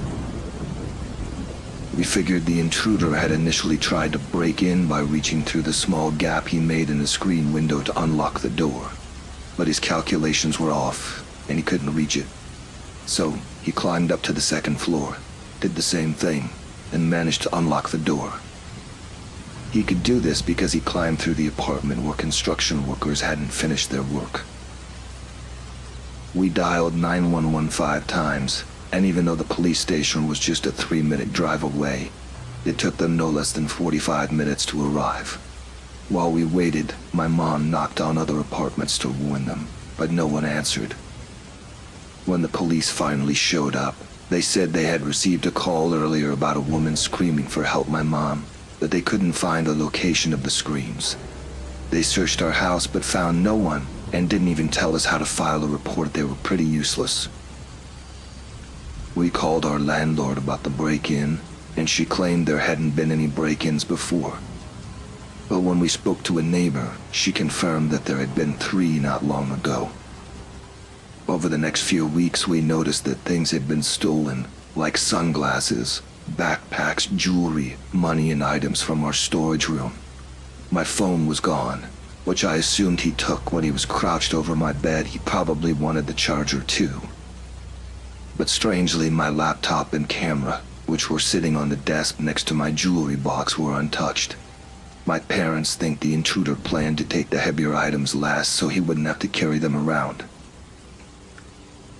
We figured the intruder had initially tried to break in by reaching through the small gap he made in the screen window to unlock the door. But his calculations were off, and he couldn't reach it. So, he climbed up to the second floor, did the same thing, and managed to unlock the door. He could do this because he climbed through the apartment where construction workers hadn't finished their work. We dialed 911 5 times, and even though the police station was just a 3-minute drive away, it took them no less than 45 minutes to arrive. While we waited, my mom knocked on other apartments to warn them, but no one answered. When the police finally showed up, they said they had received a call earlier about a woman screaming for help my mom, but they couldn't find the location of the screams. They searched our house but found no one, and didn't even tell us how to file a report. They were pretty useless. We called our landlord about the break-in, and she claimed there hadn't been any break-ins before. But when we spoke to a neighbor, she confirmed that there had been 3 not long ago. Over the next few weeks, we noticed that things had been stolen, like sunglasses, backpacks, jewelry, money, and items from our storage room. My phone was gone, which I assumed he took when he was crouched over my bed. He probably wanted the charger too. But strangely, my laptop and camera, which were sitting on the desk next to my jewelry box, were untouched. My parents think the intruder planned to take the heavier items last so he wouldn't have to carry them around.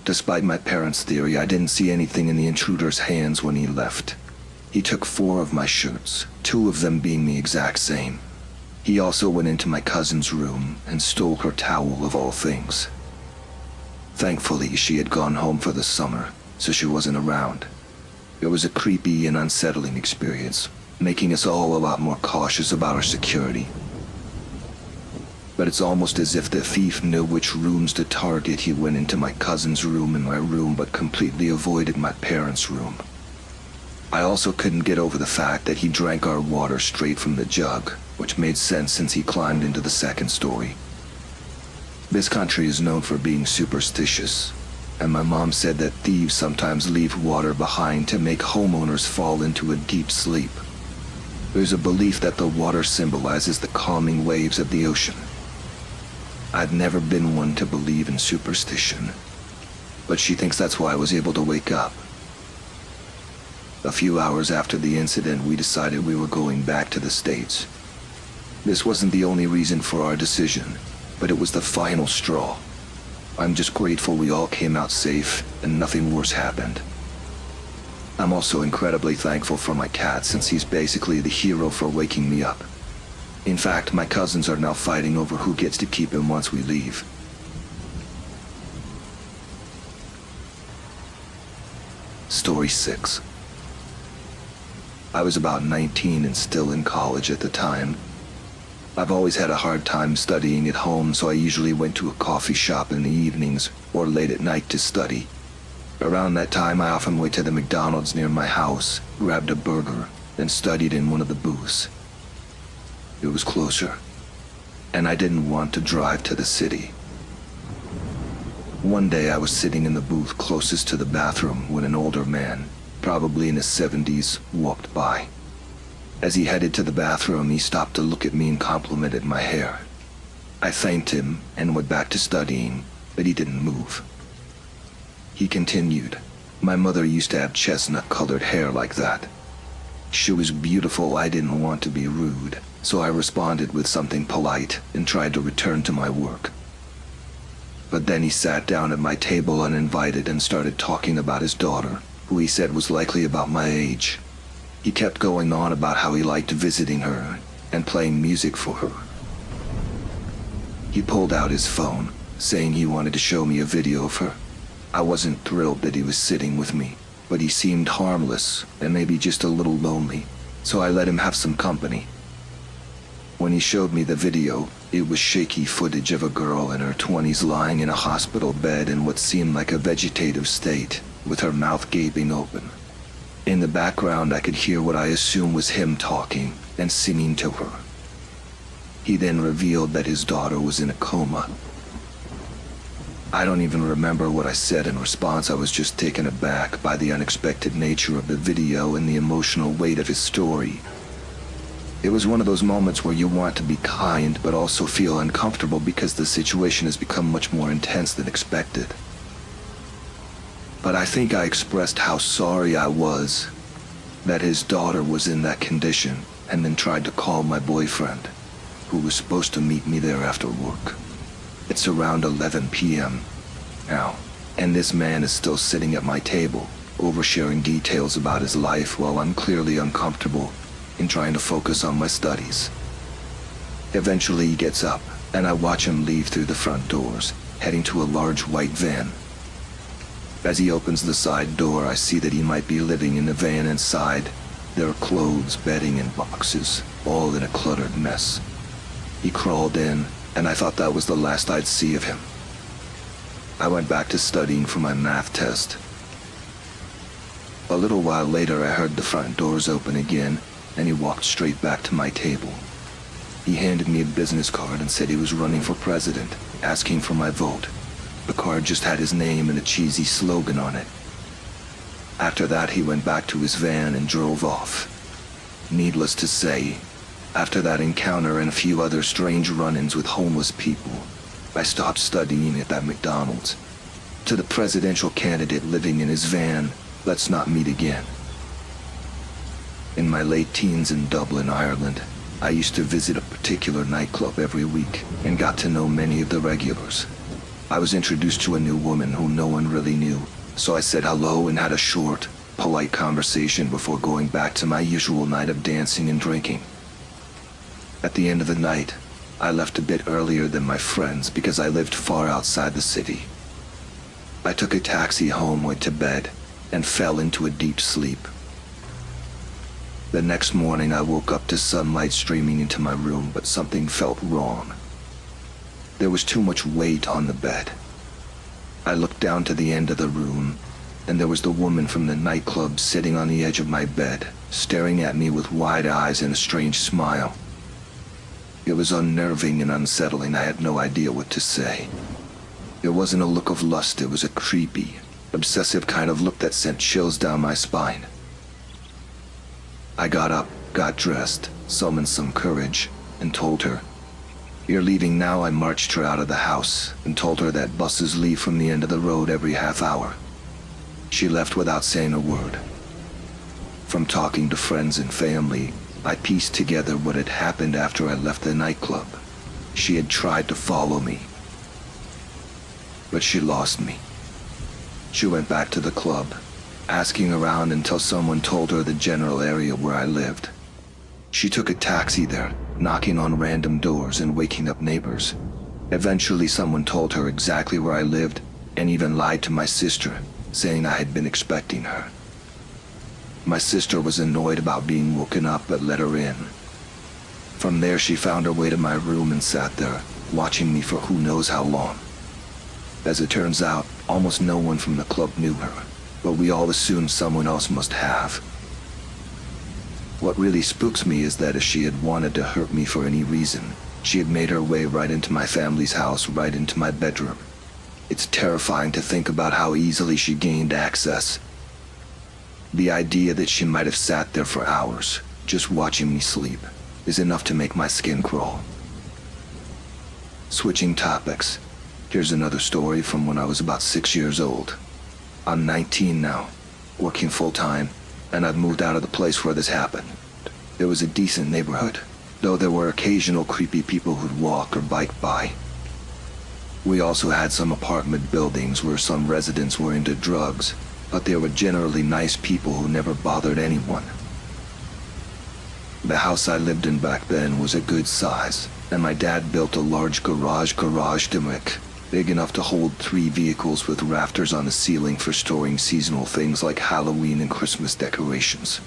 Despite my parents' theory, I didn't see anything in the intruder's hands when he left. He took 4 of my shirts, 2 of them being the exact same. He also went into my cousin's room and stole her towel of all things. Thankfully, she had gone home for the summer, so she wasn't around. It was a creepy and unsettling experience, making us all a lot more cautious about our security. But it's almost as if the thief knew which rooms to target. He went into my cousin's room and my room, but completely avoided my parents' room. I also couldn't get over the fact that he drank our water straight from the jug, which made sense since he climbed into the second story. This country is known for being superstitious, and my mom said that thieves sometimes leave water behind to make homeowners fall into a deep sleep. There's a belief that the water symbolizes the calming waves of the ocean. I'd never been one to believe in superstition, but she thinks that's why I was able to wake up. A few hours after the incident, we decided we were going back to the States. This wasn't the only reason for our decision, but it was the final straw. I'm just grateful we all came out safe and nothing worse happened. I'm also incredibly thankful for my cat, since he's basically the hero for waking me up. In fact, my cousins are now fighting over who gets to keep him once we leave. Story 6. I was about 19 and still in college at the time. I've always had a hard time studying at home, so I usually went to a coffee shop in the evenings or late at night to study. Around that time, I often went to the McDonald's near my house, grabbed a burger, and studied in one of the booths. It was closer, and I didn't want to drive to the city. One day I was sitting in the booth closest to the bathroom when an older man, probably in his 70s, walked by. As he headed to the bathroom, he stopped to look at me and complimented my hair. I thanked him and went back to studying, but he didn't move. He continued, "My mother used to have chestnut-colored hair like that. She was beautiful. I didn't want to be rude, so I responded with something polite and tried to return to my work. But then he sat down at my table uninvited and started talking about his daughter, who he said was likely about my age. He kept going on about how he liked visiting her and playing music for her. He pulled out his phone, saying he wanted to show me a video of her. I wasn't thrilled that he was sitting with me, but he seemed harmless and maybe just a little lonely, so I let him have some company. When he showed me the video, it was shaky footage of a girl in her 20s lying in a hospital bed in what seemed like a vegetative state, with her mouth gaping open. In the background, I could hear what I assumed was him talking and singing to her. He then revealed that his daughter was in a coma. I don't even remember what I said in response. I was just taken aback by the unexpected nature of the video and the emotional weight of his story. It was one of those moments where you want to be kind but also feel uncomfortable because the situation has become much more intense than expected. But I think I expressed how sorry I was that his daughter was in that condition, and then tried to call my boyfriend, who was supposed to meet me there after work. It's around 11 p.m. now, and this man is still sitting at my table, oversharing details about his life while I'm clearly uncomfortable in trying to focus on my studies. Eventually he gets up, and I watch him leave through the front doors, heading to a large white van. As he opens the side door, I see that he might be living in the van inside. There are clothes, bedding, and boxes, all in a cluttered mess. He crawled in, and I thought that was the last I'd see of him. I went back to studying for my math test. A little while later, I heard the front doors open again, and he walked straight back to my table. He handed me a business card and said he was running for president, asking for my vote. The card just had his name and a cheesy slogan on it. After that, he went back to his van and drove off. Needless to say, after that encounter and a few other strange run-ins with homeless people, I stopped studying at that McDonald's. To the presidential candidate living in his van, let's not meet again. In my late teens in Dublin, Ireland, I used to visit a particular nightclub every week and got to know many of the regulars. I was introduced to a new woman whom no one really knew, so I said hello and had a short, polite conversation before going back to my usual night of dancing and drinking. At the end of the night, I left a bit earlier than my friends because I lived far outside the city. I took a taxi home, went to bed, and fell into a deep sleep. The next morning I woke up to sunlight streaming into my room, but something felt wrong. There was too much weight on the bed. I looked down to the end of the room, and there was the woman from the nightclub sitting on the edge of my bed, staring at me with wide eyes and a strange smile. It was unnerving and unsettling. I had no idea what to say. It wasn't a look of lust, it was a creepy, obsessive kind of look that sent chills down my spine. I got up, got dressed, summoned some courage, and told her, "You're leaving now." I marched her out of the house and told her that buses leave from the end of the road every half hour. She left without saying a word. From talking to friends and family, I pieced together what had happened after I left the nightclub. She had tried to follow me, but she lost me. She went back to the club, asking around until someone told her the general area where I lived. She took a taxi there, knocking on random doors and waking up neighbors. Eventually someone told her exactly where I lived and even lied to my sister, saying I had been expecting her. My sister was annoyed about being woken up but let her in. From there she found her way to my room and sat there, watching me for who knows how long. As it turns out, almost no one from the club knew her. but we all assumed someone else must have. What really spooks me is that if she had wanted to hurt me for any reason, she had made her way right into my family's house, right into my bedroom. It's terrifying to think about how easily she gained access. The idea that she might have sat there for hours, just watching me sleep, is enough to make my skin crawl. Switching topics, here's another story from when I was about 6 years old. I'm 19 now, working full-time, and I've moved out of the place where this happened. It was a decent neighborhood, though there were occasional creepy people who'd walk or bike by. We also had some apartment buildings where some residents were into drugs, but they were generally nice people who never bothered anyone. The house I lived in back then was a good size, and my dad built a large garage gimmick, big enough to hold 3 vehicles with rafters on the ceiling for storing seasonal things like Halloween and Christmas decorations.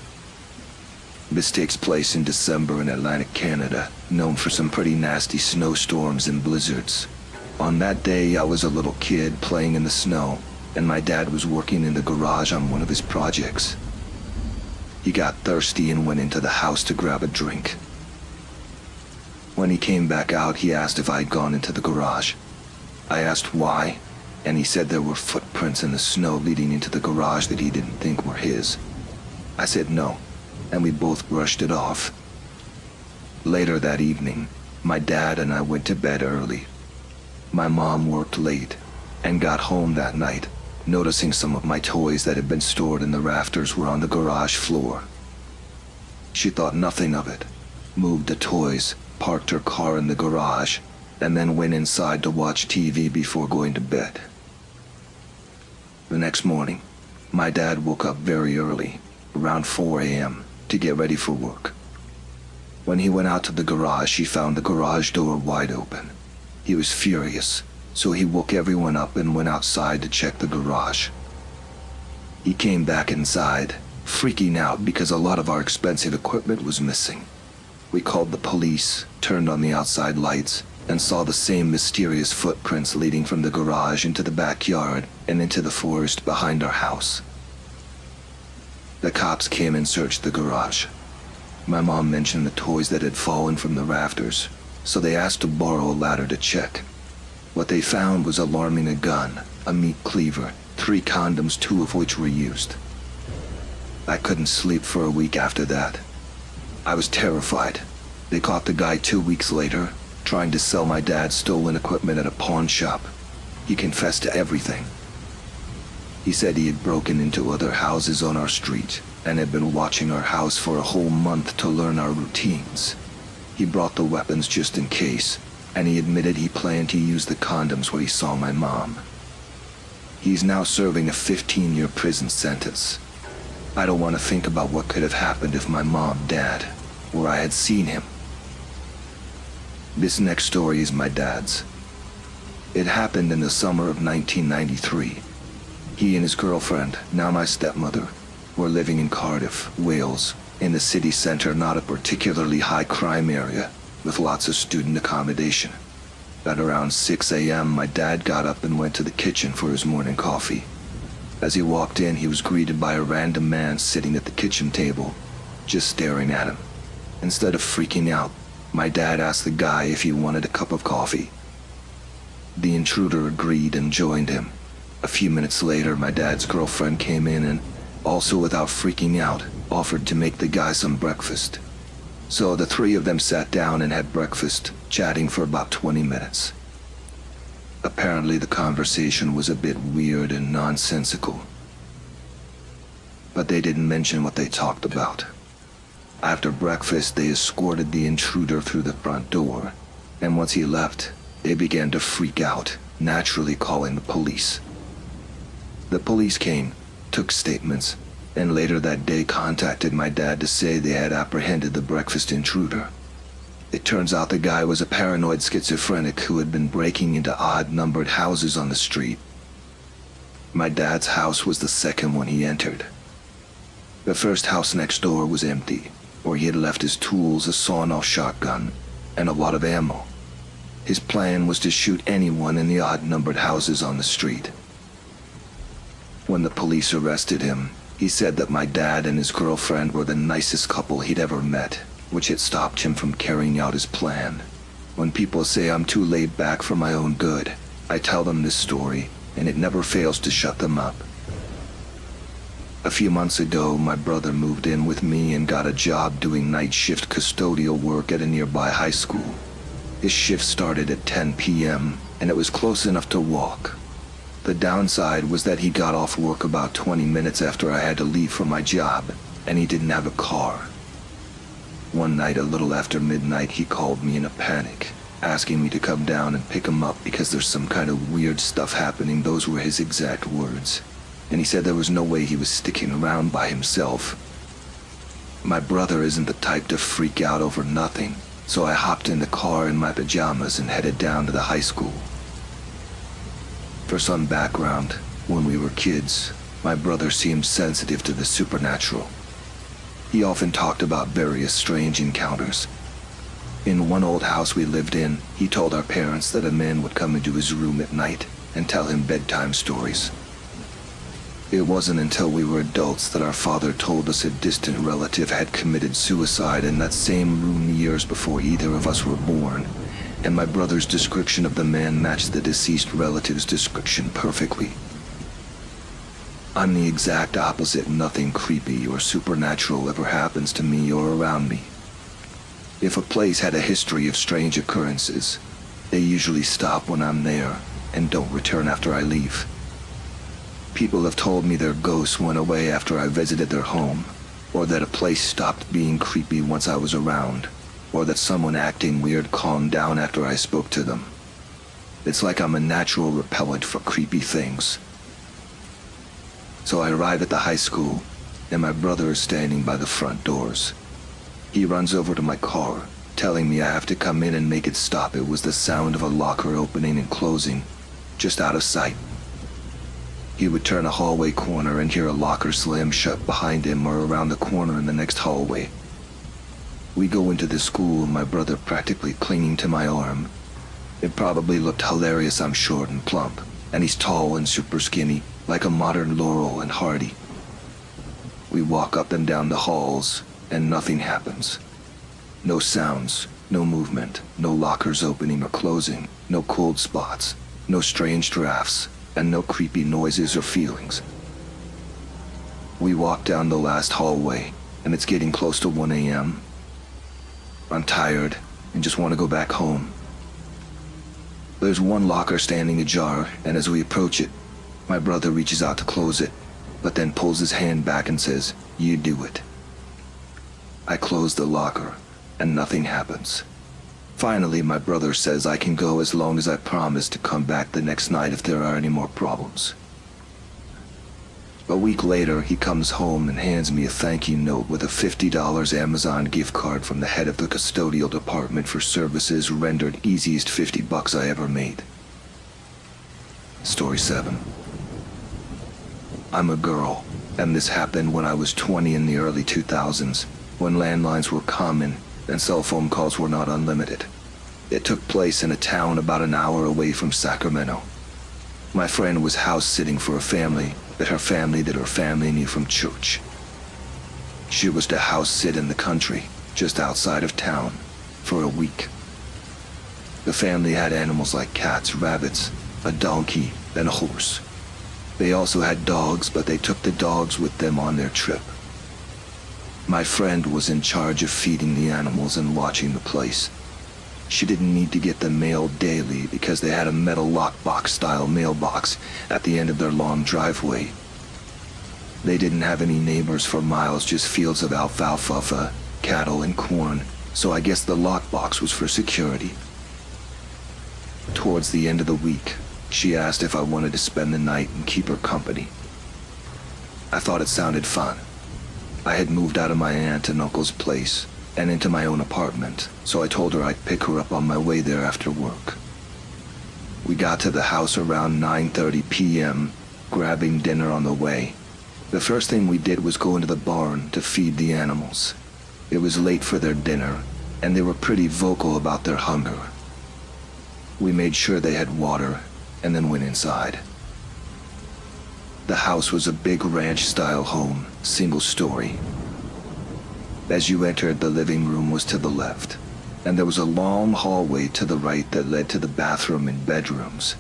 This takes place in December in Atlantic Canada, known for some pretty nasty snowstorms and blizzards. On that day, I was a little kid playing in the snow, and my dad was working in the garage on one of his projects. He got thirsty and went into the house to grab a drink. When he came back out, he asked if I had gone into the garage. I asked why, and he said there were footprints in the snow leading into the garage that he didn't think were his. I said no, and we both brushed it off. Later that evening, my dad and I went to bed early. My mom worked late and got home that night, noticing some of my toys that had been stored in the rafters were on the garage floor. She thought nothing of it, moved the toys, parked her car in the garage, and then went inside to watch TV before going to bed. The next morning, my dad woke up very early, around 4 a.m., to get ready for work. When he went out to the garage, he found the garage door wide open. He was furious, so he woke everyone up and went outside to check the garage. He came back inside, freaking out because a lot of our expensive equipment was missing. We called the police, turned on the outside lights, and saw the same mysterious footprints leading from the garage into the backyard and into the forest behind our house. The cops came and searched the garage. My mom mentioned the toys that had fallen from the rafters, so they asked to borrow a ladder to check. What they found was alarming: a gun, a meat cleaver, 3 condoms, 2 of which were used. I couldn't sleep for a week after that. I was terrified. They caught the guy 2 weeks later, trying to sell my dad's stolen equipment at a pawn shop. He confessed to everything. He said he had broken into other houses on our street and had been watching our house for a whole month to learn our routines. He brought the weapons just in case, and he admitted he planned to use the condoms where he saw my mom. He's now serving a 15-year prison sentence. I don't want to think about what could have happened if my mom, dad, or I had seen him. This next story is my dad's. It happened in the summer of 1993. He and his girlfriend, now my stepmother, were living in Cardiff, Wales, in the city center, not a particularly high crime area, with lots of student accommodation. At around 6 a.m., my dad got up and went to the kitchen for his morning coffee. As he walked in, he was greeted by a random man sitting at the kitchen table, just staring at him. Instead of freaking out, my dad asked the guy if he wanted a cup of coffee. The intruder agreed and joined him. A few minutes later, my dad's girlfriend came in and, also without freaking out, offered to make the guy some breakfast. So the 3 of them sat down and had breakfast, chatting for about 20 minutes. Apparently the conversation was a bit weird and nonsensical, but they didn't mention what they talked about. After breakfast, they escorted the intruder through the front door, and once he left, they began to freak out, naturally calling the police. The police came, took statements, and later that day contacted my dad to say they had apprehended the breakfast intruder. It turns out the guy was a paranoid schizophrenic who had been breaking into odd-numbered houses on the street. My dad's house was the second one he entered. The first house next door was empty, where he had left his tools, a sawn-off shotgun, and a lot of ammo. His plan was to shoot anyone in the odd-numbered houses on the street. When the police arrested him, he said that my dad and his girlfriend were the nicest couple he'd ever met, which had stopped him from carrying out his plan. When people say I'm too laid back for my own good, I tell them this story, and it never fails to shut them up. A few months ago, my brother moved in with me and got a job doing night shift custodial work at a nearby high school. His shift started at 10 p.m., and it was close enough to walk. The downside was that he got off work about 20 minutes after I had to leave for my job, and he didn't have a car. One night, a little after midnight, he called me in a panic, asking me to come down and pick him up because there's some kind of weird stuff happening. Those were his exact words. And he said there was no way he was sticking around by himself. My brother isn't the type to freak out over nothing, so I hopped in the car in my pajamas and headed down to the high school. For some background, when we were kids, my brother seemed sensitive to the supernatural. He often talked about various strange encounters. In one old house we lived in, he told our parents that a man would come into his room at night and tell him bedtime stories. It wasn't until we were adults that our father told us a distant relative had committed suicide in that same room years before either of us were born, and my brother's description of the man matched the deceased relative's description perfectly. I'm the exact opposite. Nothing creepy or supernatural ever happens to me or around me. If a place had a history of strange occurrences, they usually stop when I'm there and don't return after I leave. People have told me their ghosts went away after I visited their home, or that a place stopped being creepy once I was around, or that someone acting weird calmed down after I spoke to them. It's like I'm a natural repellent for creepy things. So I arrive at the high school, and my brother is standing by the front doors. He runs over to my car, telling me I have to come in and make it stop. It was the sound of a locker opening and closing, just out of sight. He would turn a hallway corner and hear a locker slam shut behind him or around the corner in the next hallway. We go into the school, my brother practically clinging to my arm. It probably looked hilarious. I'm short and plump, and he's tall and super skinny, like a modern Laurel and Hardy. We walk up and down the halls, and nothing happens. No sounds, no movement, no lockers opening or closing, no cold spots, no strange drafts, and no creepy noises or feelings. We walk down the last hallway, and it's getting close to 1 a.m. I'm tired and just want to go back home. There's one locker standing ajar, and as we approach it, my brother reaches out to close it, but then pulls his hand back and says, "You do it." I close the locker, and nothing happens. Finally, my brother says I can go as long as I promise to come back the next night if there are any more problems. A week later, he comes home and hands me a thank you note with a $50 Amazon gift card from the head of the custodial department for services rendered. Easiest $50 I ever made. Story 7. I'm a girl, and this happened when I was 20 in the early 2000s, when landlines were common and cell phone calls were not unlimited. It took place in a town about an hour away from Sacramento. My friend was house sitting for a family that her family knew from church. She was to house sit in the country, just outside of town, for a week. The family had animals like cats, rabbits, a donkey, and a horse. They also had dogs, but they took the dogs with them on their trip. My friend was in charge of feeding the animals and watching the place. She didn't need to get the mail daily because they had a metal lockbox-style mailbox at the end of their long driveway. They didn't have any neighbors for miles, just fields of alfalfa, cattle, and corn, so I guess the lockbox was for security. Towards the end of the week, she asked if I wanted to spend the night and keep her company. I thought it sounded fun. I had moved out of my aunt and uncle's place and into my own apartment, so I told her I'd pick her up on my way there after work. We got to the house around 9:30 p.m., grabbing dinner on the way. The first thing we did was go into the barn to feed the animals. It was late for their dinner, and they were pretty vocal about their hunger. We made sure they had water, and then went inside. The house was a big ranch-style home, single-story. As you entered, the living room was to the left, and there was a long hallway to the right that led to the bathroom and bedrooms.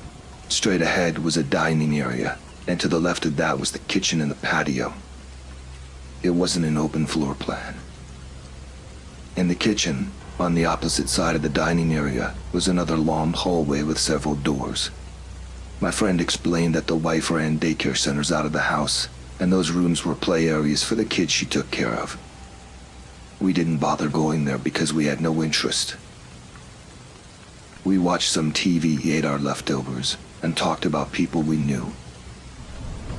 Straight ahead was a dining area, and to the left of that was the kitchen and the patio. It wasn't an open floor plan. In the kitchen, on the opposite side of the dining area, was another long hallway with several doors. My friend explained that the wife ran daycare centers out of the house, and those rooms were play areas for the kids she took care of. We didn't bother going there because we had no interest. We watched some TV, ate our leftovers, and talked about people we knew.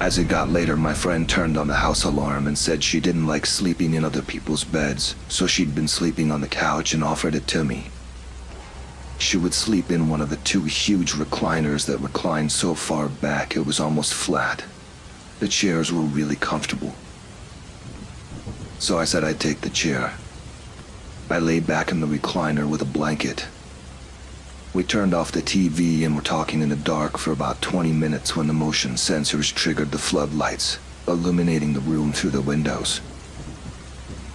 As it got later, my friend turned on the house alarm and said she didn't like sleeping in other people's beds, so she'd been sleeping on the couch and offered it to me. She would sleep in one of the two huge recliners that reclined so far back it was almost flat. The chairs were really comfortable. So I said I'd take the chair. I lay back in the recliner with a blanket. We turned off the TV and were talking in the dark for about 20 minutes when the motion sensors triggered the floodlights, illuminating the room through the windows.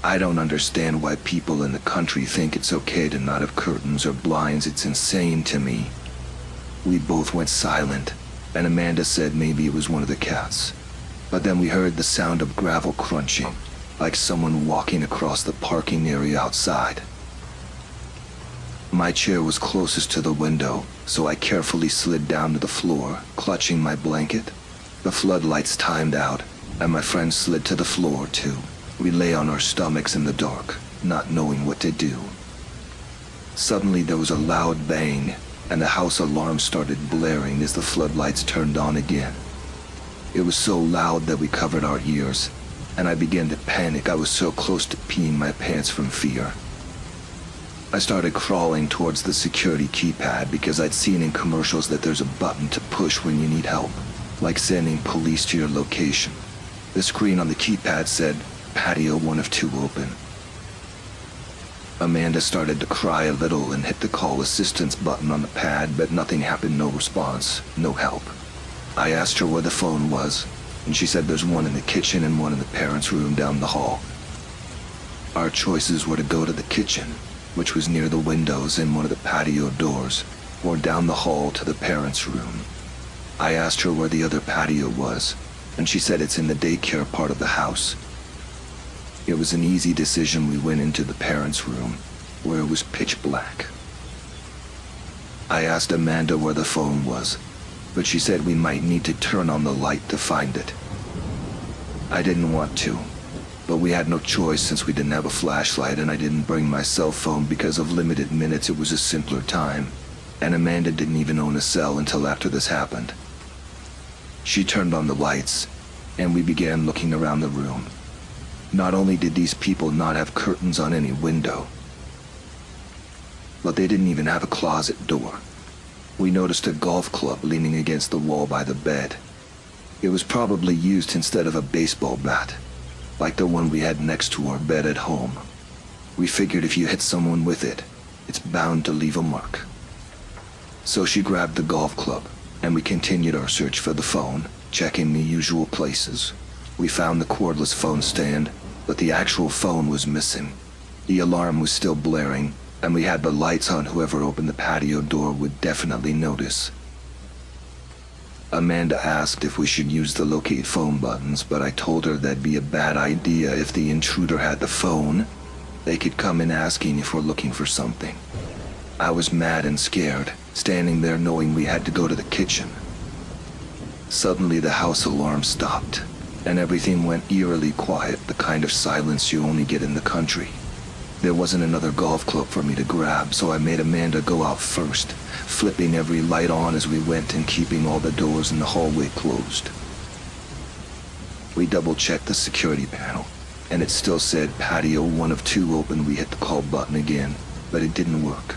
I don't understand why people in the country think it's okay to not have curtains or blinds. It's insane to me. We both went silent, and Amanda said maybe it was one of the cats. But then we heard the sound of gravel crunching, like someone walking across the parking area outside. My chair was closest to the window, so I carefully slid down to the floor, clutching my blanket. The floodlights timed out, and my friend slid to the floor too. We lay on our stomachs in the dark, not knowing what to do. Suddenly there was a loud bang, and the house alarm started blaring as the floodlights turned on again. It was so loud that we covered our ears, and I began to panic. I was so close to peeing my pants from fear. I started crawling towards the security keypad because I'd seen in commercials that there's a button to push when you need help, like sending police to your location. The screen on the keypad said, "Patio 1 of 2 open." Amanda started to cry a little and hit the call assistance button on the pad, but nothing happened, no response, no help. I asked her where the phone was, and she said there's one in the kitchen and one in the parents' room down the hall. Our choices were to go to the kitchen, which was near the windows and one of the patio doors, or down the hall to the parents' room. I asked her where the other patio was, and she said it's in the daycare part of the house. It was an easy decision. We went into the parents' room, where it was pitch black. I asked Amanda where the phone was, but she said we might need to turn on the light to find it. I didn't want to, but we had no choice since we didn't have a flashlight, and I didn't bring my cell phone because of limited minutes. It was a simpler time, and Amanda didn't even own a cell until after this happened. She turned on the lights, and we began looking around the room. Not only did these people not have curtains on any window, but they didn't even have a closet door. We noticed a golf club leaning against the wall by the bed. It was probably used instead of a baseball bat, like the one we had next to our bed at home. We figured if you hit someone with it, it's bound to leave a mark. So she grabbed the golf club, and we continued our search for the phone, checking the usual places. We found the cordless phone stand, but the actual phone was missing. The alarm was still blaring, and we had the lights on. Whoever opened the patio door would definitely notice. Amanda asked if we should use the locate phone buttons, but I told her that'd be a bad idea. If the intruder had the phone, they could come in asking if we're looking for something. I was mad and scared, standing there knowing we had to go to the kitchen. Suddenly the house alarm stopped, and everything went eerily quiet, the kind of silence you only get in the country. There wasn't another golf club for me to grab, so I made Amanda go out first, flipping every light on as we went and keeping all the doors in the hallway closed. We double-checked the security panel, and it still said patio 1 of 2 open. We hit the call button again, but it didn't work.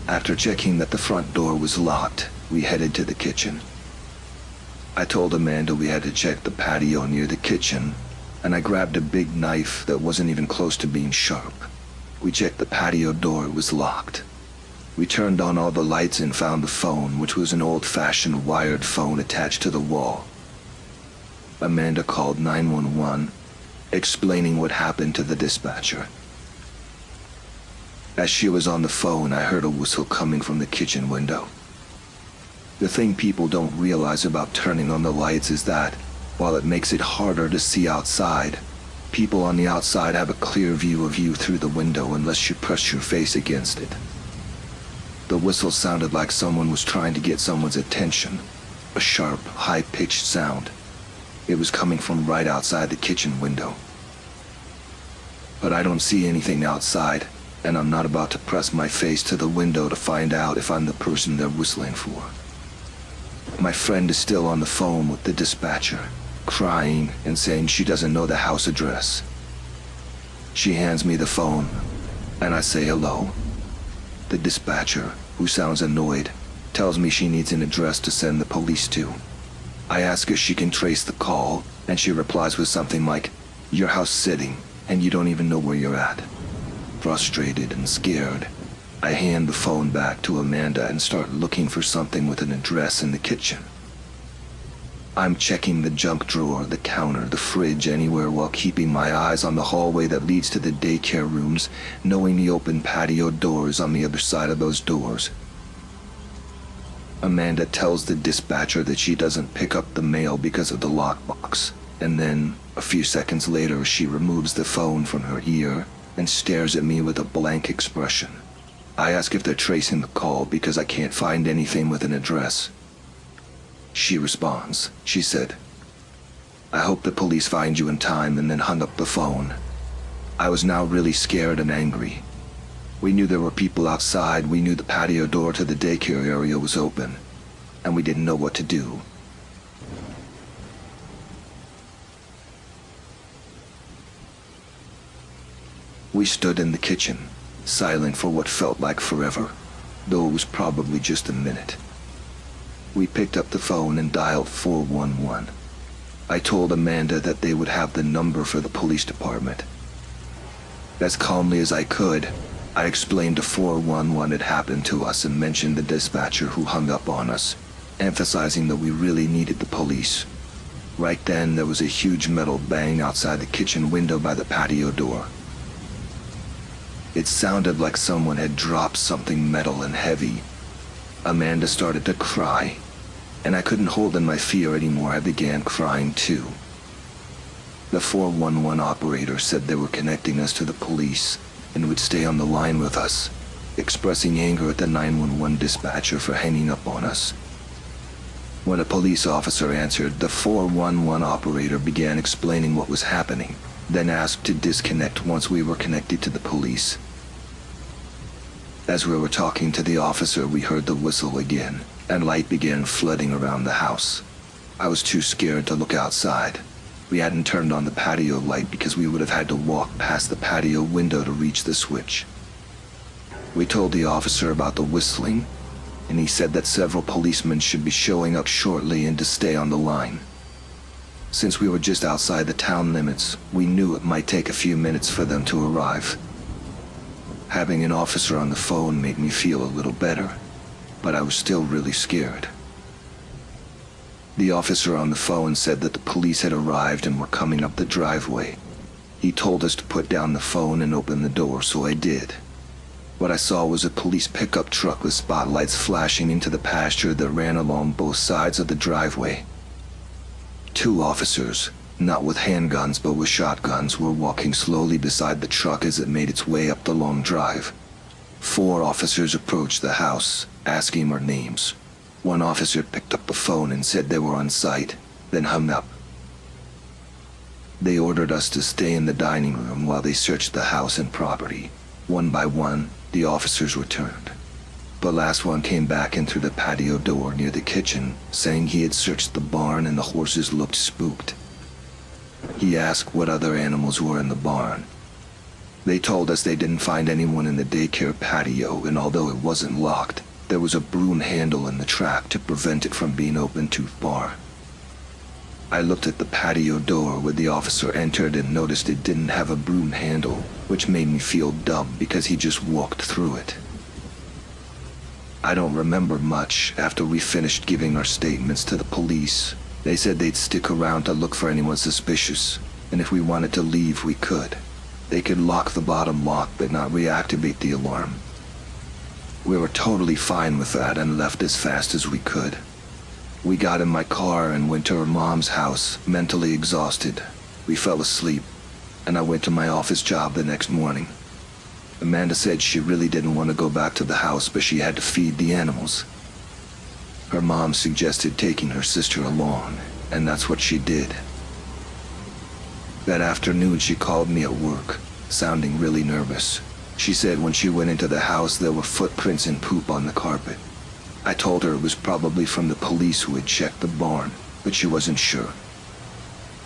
After checking that the front door was locked, we headed to the kitchen. I told Amanda we had to check the patio near the kitchen, and I grabbed a big knife that wasn't even close to being sharp. We checked the patio door. It was locked. We turned on all the lights and found the phone, which was an old-fashioned wired phone attached to the wall. Amanda called 911, explaining what happened to the dispatcher. As she was on the phone, I heard a whistle coming from the kitchen window. The thing people don't realize about turning on the lights is that, while it makes it harder to see outside, people on the outside have a clear view of you through the window unless you press your face against it. The whistle sounded like someone was trying to get someone's attention, a sharp, high-pitched sound. It was coming from right outside the kitchen window. But I don't see anything outside, and I'm not about to press my face to the window to find out if I'm the person they're whistling for. My friend is still on the phone with the dispatcher, crying and saying she doesn't know the house address. She hands me the phone, and I say hello. The dispatcher, who sounds annoyed, tells me she needs an address to send the police to. I ask if she can trace the call, and she replies with something like, "Your house sitting, and you don't even know where you're at." Frustrated and scared, I hand the phone back to Amanda and start looking for something with an address in the kitchen. I'm checking the junk drawer, the counter, the fridge, anywhere while keeping my eyes on the hallway that leads to the daycare rooms, knowing the open patio doors on the other side of those doors. Amanda tells the dispatcher that she doesn't pick up the mail because of the lockbox, and then, a few seconds later, she removes the phone from her ear and stares at me with a blank expression. I ask if they're tracing the call because I can't find anything with an address. She responds. She said, "I hope the police find you in time," and then hung up the phone. I was now really scared and angry. We knew there were people outside, we knew the patio door to the daycare area was open, and we didn't know what to do. We stood in the kitchen, silent for what felt like forever, though it was probably just a minute. We picked up the phone and dialed 411. I told Amanda that they would have the number for the police department. As calmly as I could, I explained to 411 it happened to us and mentioned the dispatcher who hung up on us, emphasizing that we really needed the police. Right then, there was a huge metal bang outside the kitchen window by the patio door. It sounded like someone had dropped something metal and heavy. Amanda started to cry, and I couldn't hold in my fear anymore. I began crying too. The 411 operator said they were connecting us to the police and would stay on the line with us, expressing anger at the 911 dispatcher for hanging up on us. When a police officer answered, the 411 operator began explaining what was happening, then asked to disconnect once we were connected to the police. As we were talking to the officer, we heard the whistle again, and light began flooding around the house. I was too scared to look outside. We hadn't turned on the patio light because we would have had to walk past the patio window to reach the switch. We told the officer about the whistling, and he said that several policemen should be showing up shortly and to stay on the line. Since we were just outside the town limits, we knew it might take a few minutes for them to arrive. Having an officer on the phone made me feel a little better, but I was still really scared. The officer on the phone said that the police had arrived and were coming up the driveway. He told us to put down the phone and open the door, so I did. What I saw was a police pickup truck with spotlights flashing into the pasture that ran along both sides of the driveway. 2 officers, not with handguns but with shotguns, were walking slowly beside the truck as it made its way up the long drive. 4 officers approached the house, asking our names. 1 officer picked up the phone and said they were on site, then hung up. They ordered us to stay in the dining room while they searched the house and property. One by one, the officers returned. The last one came back in through the patio door near the kitchen, saying he had searched the barn and the horses looked spooked. He asked what other animals were in the barn. They told us they didn't find anyone in the daycare patio, and although it wasn't locked, there was a broom handle in the trap to prevent it from being opened too far. I looked at the patio door where the officer entered and noticed it didn't have a broom handle, which made me feel dumb because he just walked through it. I don't remember much after we finished giving our statements to the police, They said they'd stick around to look for anyone suspicious, and if we wanted to leave, we could. They could lock the bottom lock but not reactivate the alarm. We were totally fine with that and left as fast as we could. We got in my car and went to her mom's house, mentally exhausted. We fell asleep, and I went to my office job the next morning. Amanda said she really didn't want to go back to the house, but she had to feed the animals. Her mom suggested taking her sister along, and that's what she did. That afternoon she called me at work, sounding really nervous. She said when she went into the house there were footprints and poop on the carpet. I told her it was probably from the police who had checked the barn, but she wasn't sure.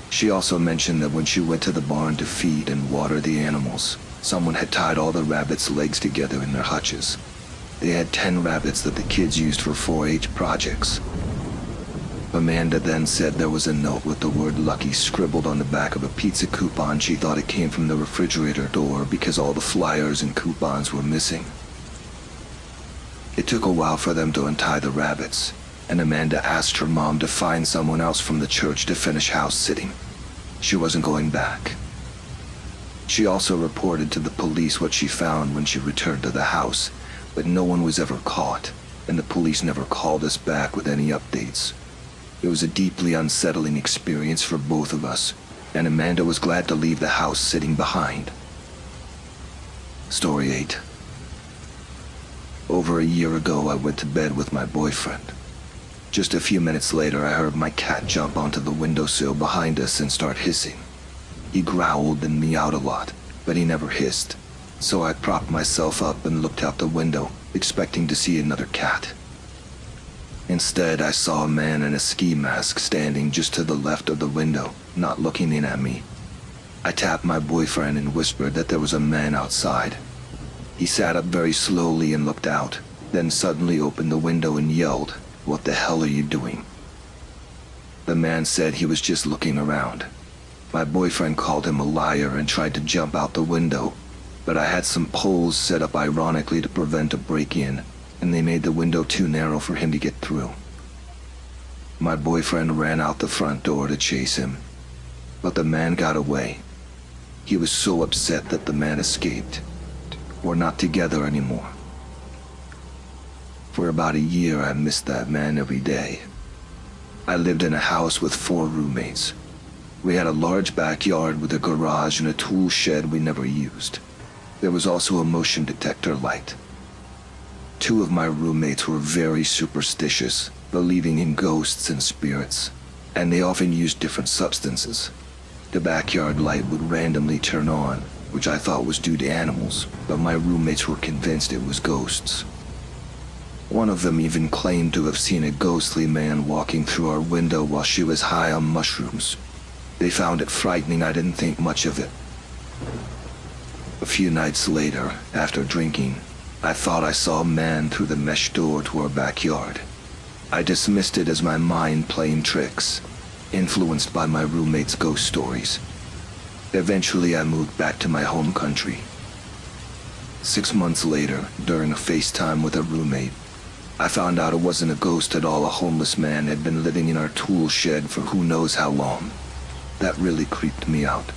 She also mentioned that when she went to the barn to feed and water the animals, someone had tied all the rabbits' legs together in their hutches. They had 10 rabbits that the kids used for 4-H projects. Amanda then said there was a note with the word Lucky scribbled on the back of a pizza coupon. She thought it came from the refrigerator door because all the flyers and coupons were missing. It took a while for them to untie the rabbits, and Amanda asked her mom to find someone else from the church to finish house sitting. She wasn't going back. She also reported to the police what she found when she returned to the house, but no one was ever caught, and the police never called us back with any updates. It was a deeply unsettling experience for both of us, and Amanda was glad to leave the house sitting behind. Story 8. Over a year ago, I went to bed with my boyfriend. Just a few minutes later, I heard my cat jump onto the windowsill behind us and start hissing. He growled and meowed a lot, but he never hissed, so I propped myself up and looked out the window, expecting to see another cat. Instead, I saw a man in a ski mask standing just to the left of the window, not looking in at me. I tapped my boyfriend and whispered that there was a man outside. He sat up very slowly and looked out, then suddenly opened the window and yelled, "What the hell are you doing?" The man said he was just looking around. My boyfriend called him a liar and tried to jump out the window, but I had some poles set up ironically to prevent a break-in, and they made the window too narrow for him to get through. My boyfriend ran out the front door to chase him, but the man got away. He was so upset that the man escaped. We're not together anymore. For about a year, I missed that man every day. I lived in a house with 4 roommates. We had a large backyard with a garage and a tool shed we never used. There was also a motion detector light. 2 of my roommates were very superstitious, believing in ghosts and spirits, and they often used different substances. The backyard light would randomly turn on, which I thought was due to animals, but my roommates were convinced it was ghosts. One of them even claimed to have seen a ghostly man walking through our window while she was high on mushrooms. They found it frightening. I didn't think much of it. A few nights later, after drinking, I thought I saw a man through the mesh door to our backyard. I dismissed it as my mind playing tricks, influenced by my roommate's ghost stories. Eventually, I moved back to my home country. 6 months later, during a FaceTime with a roommate, I found out it wasn't a ghost at all. A homeless man had been living in our tool shed for who knows how long. That really creeped me out.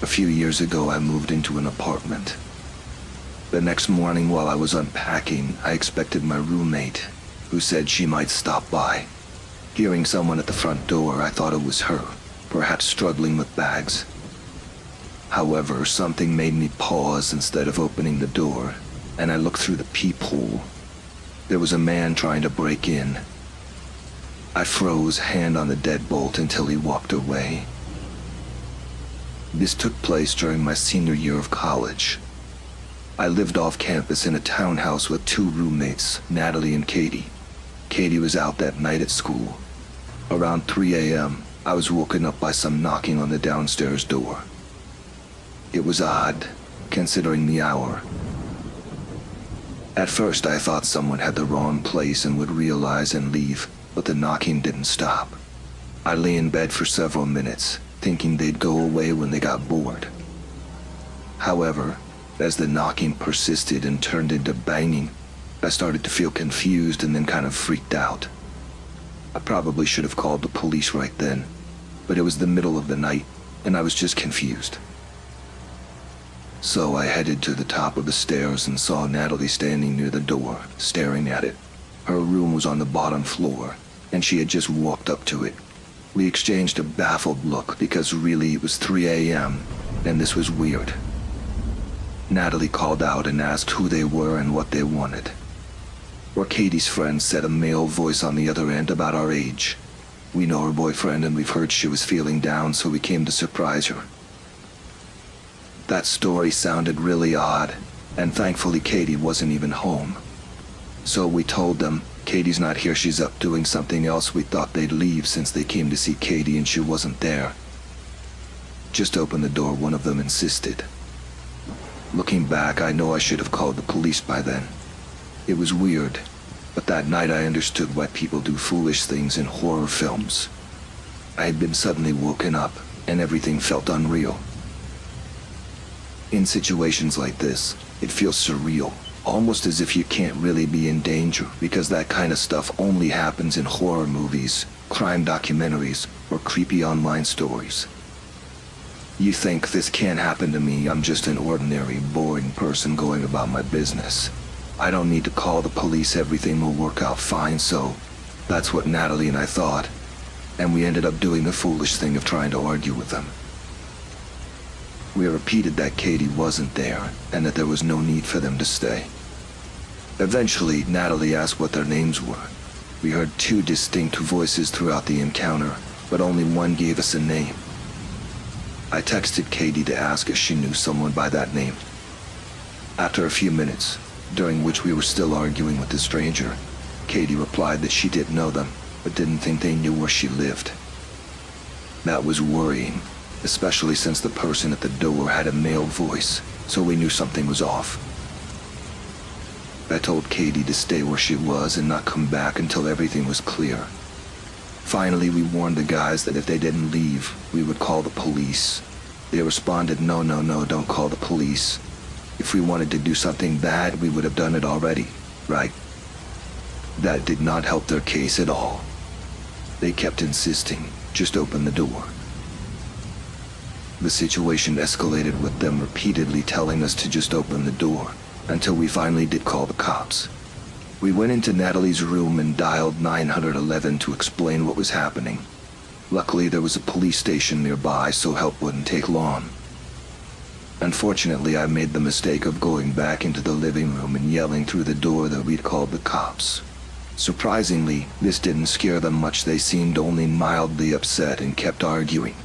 A few years ago, I moved into an apartment. The next morning while I was unpacking, I expected my roommate, who said she might stop by. Hearing someone at the front door, I thought it was her, perhaps struggling with bags. However, something made me pause instead of opening the door, and I looked through the peephole. There was a man trying to break in. I froze, hand on the deadbolt, until he walked away. This took place during my senior year of college. I lived off campus in a townhouse with 2 roommates, Natalie and Katie. Katie was out that night at school. Around 3 a.m., I was woken up by some knocking on the downstairs door. It was odd, considering the hour. At first, I thought someone had the wrong place and would realize and leave, but the knocking didn't stop. I lay in bed for several minutes, thinking they'd go away when they got bored. However, as the knocking persisted and turned into banging, I started to feel confused and then kind of freaked out. I probably should have called the police right then, but it was the middle of the night, and I was just confused. So I headed to the top of the stairs and saw Natalie standing near the door, staring at it. Her room was on the bottom floor, and she had just walked up to it. We exchanged a baffled look because really it was 3 a.m., and this was weird. Natalie called out and asked who they were and what they wanted. Or Katie's friend said a male voice on the other end about our age. We know her boyfriend and we've heard she was feeling down, so we came to surprise her. That story sounded really odd, and thankfully Katie wasn't even home. So we told them, Katie's not here, she's up doing something else. We thought they'd leave since they came to see Katie and she wasn't there. Just open the door, one of them insisted. Looking back, I know I should have called the police by then. It was weird, but that night I understood why people do foolish things in horror films. I had been suddenly woken up, and everything felt unreal. In situations like this, it feels surreal, almost as if you can't really be in danger, because that kind of stuff only happens in horror movies, crime documentaries, or creepy online stories. You think this can't happen to me, I'm just an ordinary, boring person going about my business. I don't need to call the police, everything will work out fine, so that's what Natalie and I thought, and we ended up doing the foolish thing of trying to argue with them. We repeated that Katie wasn't there, and that there was no need for them to stay. Eventually, Natalie asked what their names were. We heard 2 distinct voices throughout the encounter, but only one gave us a name. I texted Katie to ask if she knew someone by that name. After a few minutes, during which we were still arguing with the stranger, Katie replied that she didn't know them, but didn't think they knew where she lived. That was worrying, especially since the person at the door had a male voice, so we knew something was off. I told Katie to stay where she was and not come back until everything was clear. Finally, we warned the guys that if they didn't leave, we would call the police. They responded, no, don't call the police. If we wanted to do something bad, we would have done it already, right? That did not help their case at all. They kept insisting, just open the door. The situation escalated with them repeatedly telling us to just open the door, until we finally did call the cops. We went into Natalie's room and dialed 911 to explain what was happening. Luckily, there was a police station nearby, so help wouldn't take long. Unfortunately, I made the mistake of going back into the living room and yelling through the door that we'd called the cops. Surprisingly, this didn't scare them much. They seemed only mildly upset and kept arguing.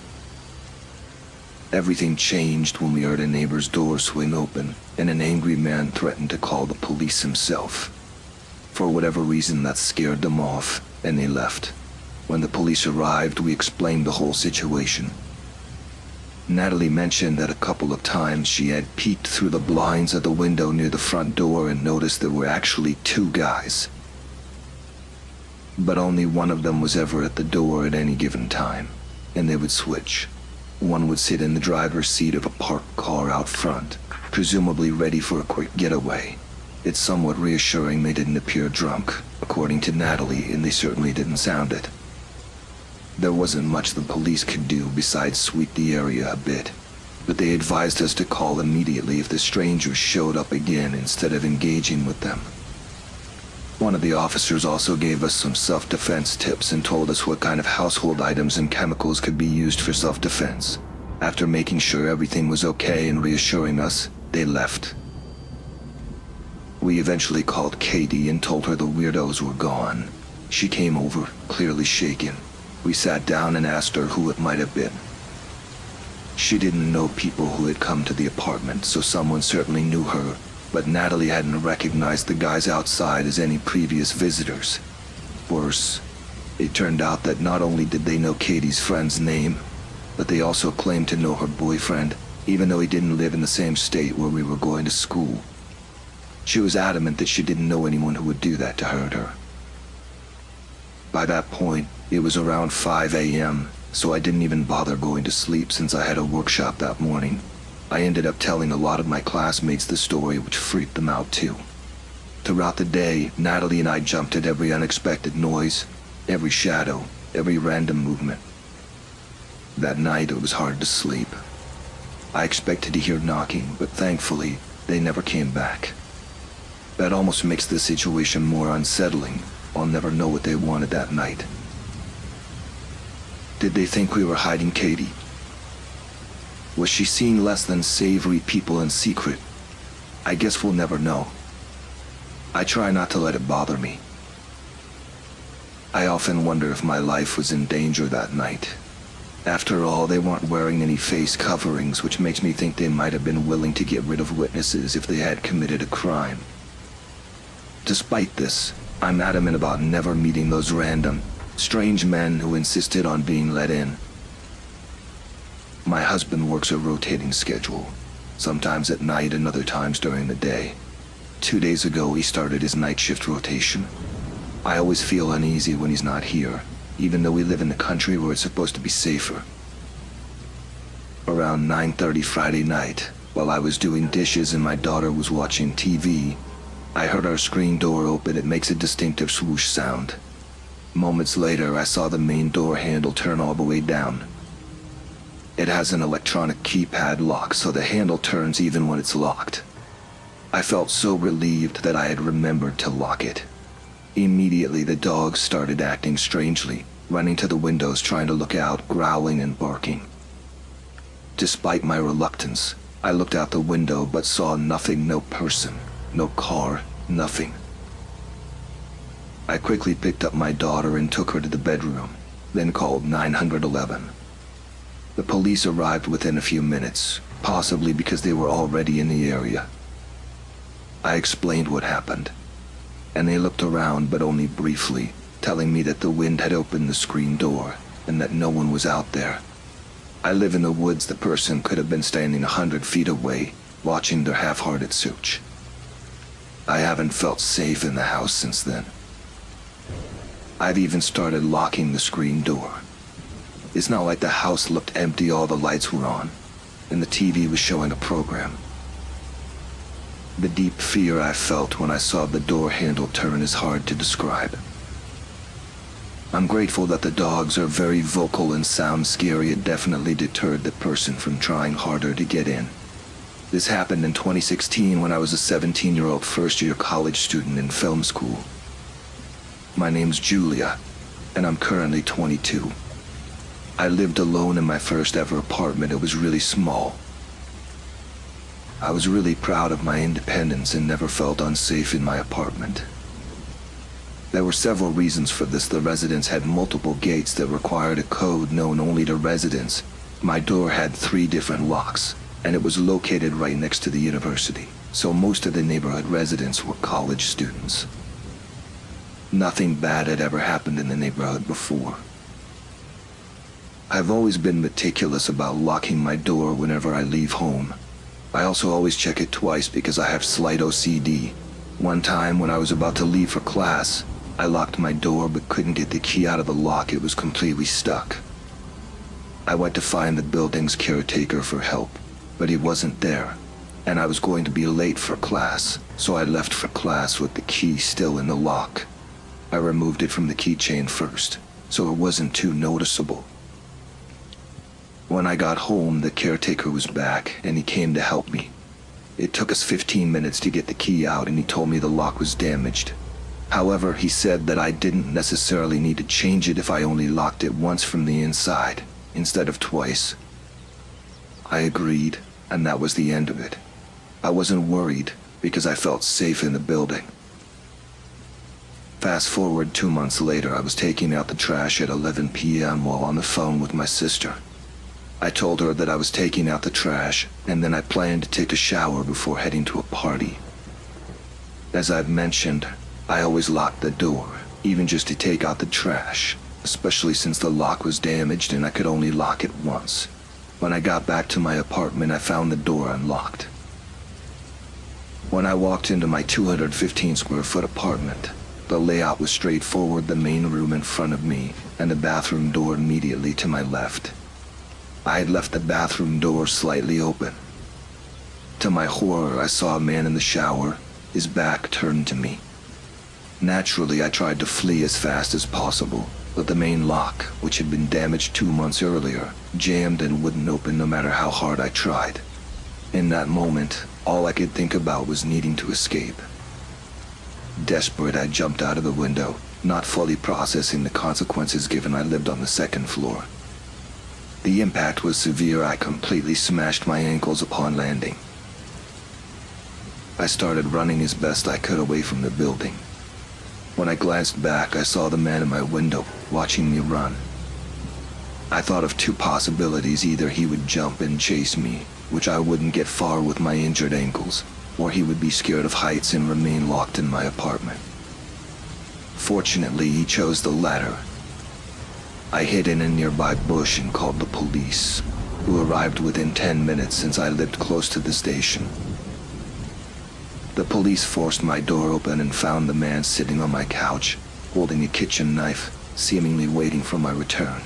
Everything changed when we heard a neighbor's door swing open, and an angry man threatened to call the police himself. For whatever reason, that scared them off, and they left. When the police arrived, we explained the whole situation. Natalie mentioned that a couple of times she had peeked through the blinds of the window near the front door and noticed there were actually 2 guys. But only one of them was ever at the door at any given time, and they would switch. One would sit in the driver's seat of a parked car out front, presumably ready for a quick getaway. It's somewhat reassuring they didn't appear drunk, according to Natalie, and they certainly didn't sound it. There wasn't much the police could do besides sweep the area a bit, but they advised us to call immediately if the strangers showed up again instead of engaging with them. One of the officers also gave us some self-defense tips and told us what kind of household items and chemicals could be used for self-defense. After making sure everything was okay and reassuring us, they left. We eventually called Katie and told her the weirdos were gone. She came over, clearly shaken. We sat down and asked her who it might have been. She didn't know people who had come to the apartment, so someone certainly knew her, but Natalie hadn't recognized the guys outside as any previous visitors. Worse, it turned out that not only did they know Katie's friend's name, but they also claimed to know her boyfriend, even though he didn't live in the same state where we were going to school. She was adamant that she didn't know anyone who would do that to hurt her. By that point, it was around 5 a.m., so I didn't even bother going to sleep since I had a workshop that morning. I ended up telling a lot of my classmates the story, which freaked them out too. Throughout the day, Natalie and I jumped at every unexpected noise, every shadow, every random movement. That night it was hard to sleep. I expected to hear knocking, but thankfully, they never came back. That almost makes the situation more unsettling. I'll never know what they wanted that night. Did they think we were hiding Katie? Was she seeing less than savory people in secret? I guess we'll never know. I try not to let it bother me. I often wonder if my life was in danger that night. After all, they weren't wearing any face coverings, which makes me think they might have been willing to get rid of witnesses if they had committed a crime. Despite this, I'm adamant about never meeting those random, strange men who insisted on being let in. My husband works a rotating schedule, sometimes at night and other times during the day. 2 days ago, he started his night shift rotation. I always feel uneasy when he's not here, even though we live in the country where it's supposed to be safer. Around 9:30 Friday night, while I was doing dishes and my daughter was watching TV, I heard our screen door open. It makes a distinctive swoosh sound. Moments later, I saw the main door handle turn all the way down. It has an electronic keypad lock, so the handle turns even when it's locked. I felt so relieved that I had remembered to lock it. Immediately, the dogs started acting strangely, running to the windows trying to look out, growling and barking. Despite my reluctance, I looked out the window but saw nothing, no person, no car, nothing. I quickly picked up my daughter and took her to the bedroom, then called 911. The police arrived within a few minutes, possibly because they were already in the area. I explained what happened, and they looked around but only briefly, telling me that the wind had opened the screen door and that no one was out there. I live in the woods. The person could have been standing 100 feet away, watching their half-hearted search. I haven't felt safe in the house since then. I've even started locking the screen door. It's not like the house looked empty. All the lights were on, and the TV was showing a program. The deep fear I felt when I saw the door handle turn is hard to describe. I'm grateful that the dogs are very vocal and sound scary. It definitely deterred the person from trying harder to get in. This happened in 2016 when I was a 17-year-old first-year college student in film school. My name's Julia, and I'm currently 22. I lived alone in my first ever apartment. It was really small. I was really proud of my independence and never felt unsafe in my apartment. There were several reasons for this. The residence had multiple gates that required a code known only to residents. My door had 3 different locks, and it was located right next to the university, so most of the neighborhood residents were college students. Nothing bad had ever happened in the neighborhood before. I've always been meticulous about locking my door whenever I leave home. I also always check it twice because I have slight OCD. One time when I was about to leave for class, I locked my door but couldn't get the key out of the lock. It was completely stuck. I went to find the building's caretaker for help, but he wasn't there, and I was going to be late for class, so I left for class with the key still in the lock. I removed it from the keychain first, so it wasn't too noticeable. When I got home, the caretaker was back, and he came to help me. It took us 15 minutes to get the key out, and he told me the lock was damaged. However, he said that I didn't necessarily need to change it if I only locked it once from the inside, instead of twice. I agreed, and that was the end of it. I wasn't worried, because I felt safe in the building. Fast forward 2 months later, I was taking out the trash at 11 p.m. while on the phone with my sister. I told her that I was taking out the trash, and then I planned to take a shower before heading to a party. As I've mentioned, I always locked the door, even just to take out the trash, especially since the lock was damaged and I could only lock it once. When I got back to my apartment, I found the door unlocked. When I walked into my 215 square foot apartment, the layout was straightforward: the main room in front of me and the bathroom door immediately to my left. I had left the bathroom door slightly open. To my horror, I saw a man in the shower, his back turned to me. Naturally, I tried to flee as fast as possible, but the main lock, which had been damaged 2 months earlier, jammed and wouldn't open no matter how hard I tried. In that moment, all I could think about was needing to escape. Desperate, I jumped out of the window, not fully processing the consequences given I lived on the second floor. The impact was severe. I completely smashed my ankles upon landing. I started running as best I could away from the building. When I glanced back, I saw the man in my window, watching me run. I thought of 2 possibilities. Either he would jump and chase me, which I wouldn't get far with my injured ankles, or he would be scared of heights and remain locked in my apartment. Fortunately, he chose the latter. I hid in a nearby bush and called the police, who arrived within 10 minutes since I lived close to the station. The police forced my door open and found the man sitting on my couch, holding a kitchen knife, seemingly waiting for my return.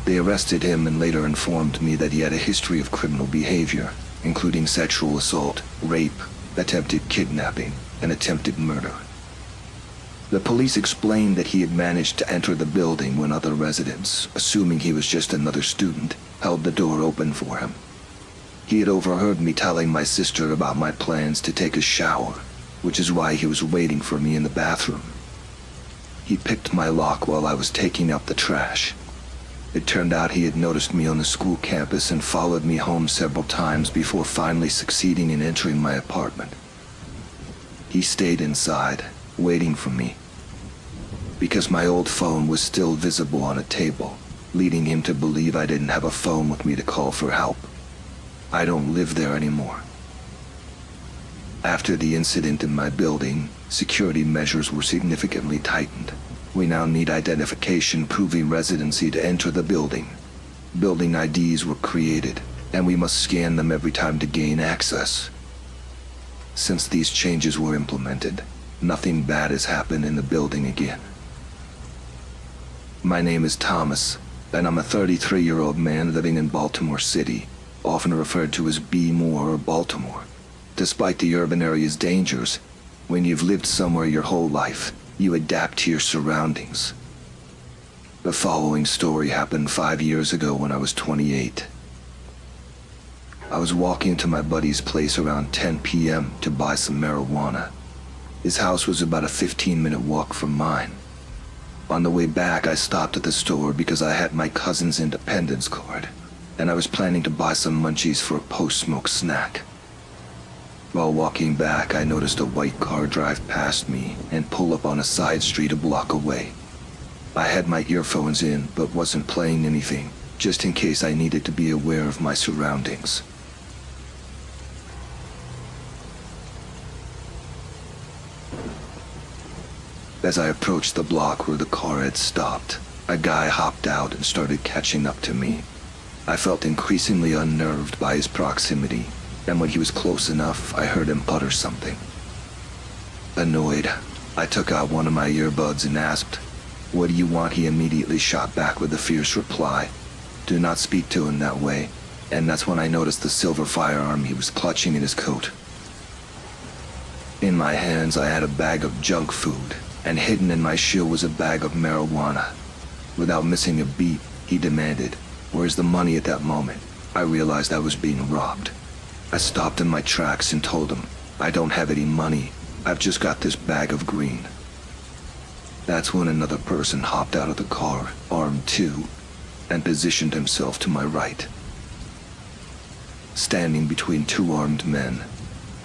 They arrested him and later informed me that he had a history of criminal behavior, including sexual assault, rape, attempted kidnapping, and attempted murder. The police explained that he had managed to enter the building when other residents, assuming he was just another student, held the door open for him. He had overheard me telling my sister about my plans to take a shower, which is why he was waiting for me in the bathroom. He picked my lock while I was taking out the trash. It turned out he had noticed me on the school campus and followed me home several times before finally succeeding in entering my apartment. He stayed inside, waiting for me, because my old phone was still visible on a table, leading him to believe I didn't have a phone with me to call for help. I don't live there anymore. After the incident in my building, security measures were significantly tightened. We now need identification proving residency to enter the building. Building IDs were created, and we must scan them every time to gain access. Since these changes were implemented, nothing bad has happened in the building again. My name is Thomas, and I'm a 33-year-old man living in Baltimore City, often referred to as B-More or Baltimore. Despite the urban area's dangers, when you've lived somewhere your whole life, you adapt to your surroundings. The following story happened 5 years ago when I was 28. I was walking to my buddy's place around 10 p.m. to buy some marijuana. His house was about a 15-minute walk from mine. On the way back, I stopped at the store because I had my cousin's Independence card, and I was planning to buy some munchies for a post-smoke snack. While walking back, I noticed a white car drive past me and pull up on a side street a block away. I had my earphones in, but wasn't playing anything, just in case I needed to be aware of my surroundings. As I approached the block where the car had stopped, a guy hopped out and started catching up to me. I felt increasingly unnerved by his proximity, and when he was close enough, I heard him mutter something. Annoyed, I took out one of my earbuds and asked, "What do you want?" He immediately shot back with a fierce reply, "Do not speak to him that way," and that's when I noticed the silver firearm he was clutching in his coat. In my hands, I had a bag of junk food, and hidden in my shoe was a bag of marijuana. Without missing a beat, he demanded, "Where's the money?" At that moment, I realized I was being robbed. I stopped in my tracks and told him, "I don't have any money. I've just got this bag of green." That's when another person hopped out of the car, armed too, and positioned himself to my right. Standing between 2 armed men,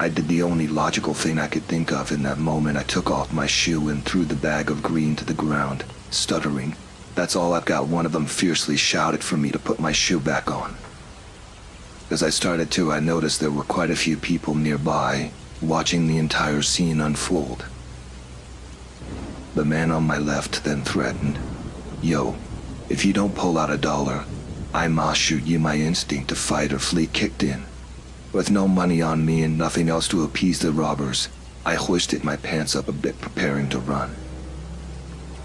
I did the only logical thing I could think of in that moment. I took off my shoe and threw the bag of green to the ground, stuttering, "That's all I've got." One of them fiercely shouted for me to put my shoe back on. As I started to, I noticed there were quite a few people nearby, watching the entire scene unfold. The man on my left then threatened, "Yo, if you don't pull out $1, I'ma shoot you." My instinct to fight or flee kicked in. With no money on me and nothing else to appease the robbers, I hoisted my pants up a bit, preparing to run.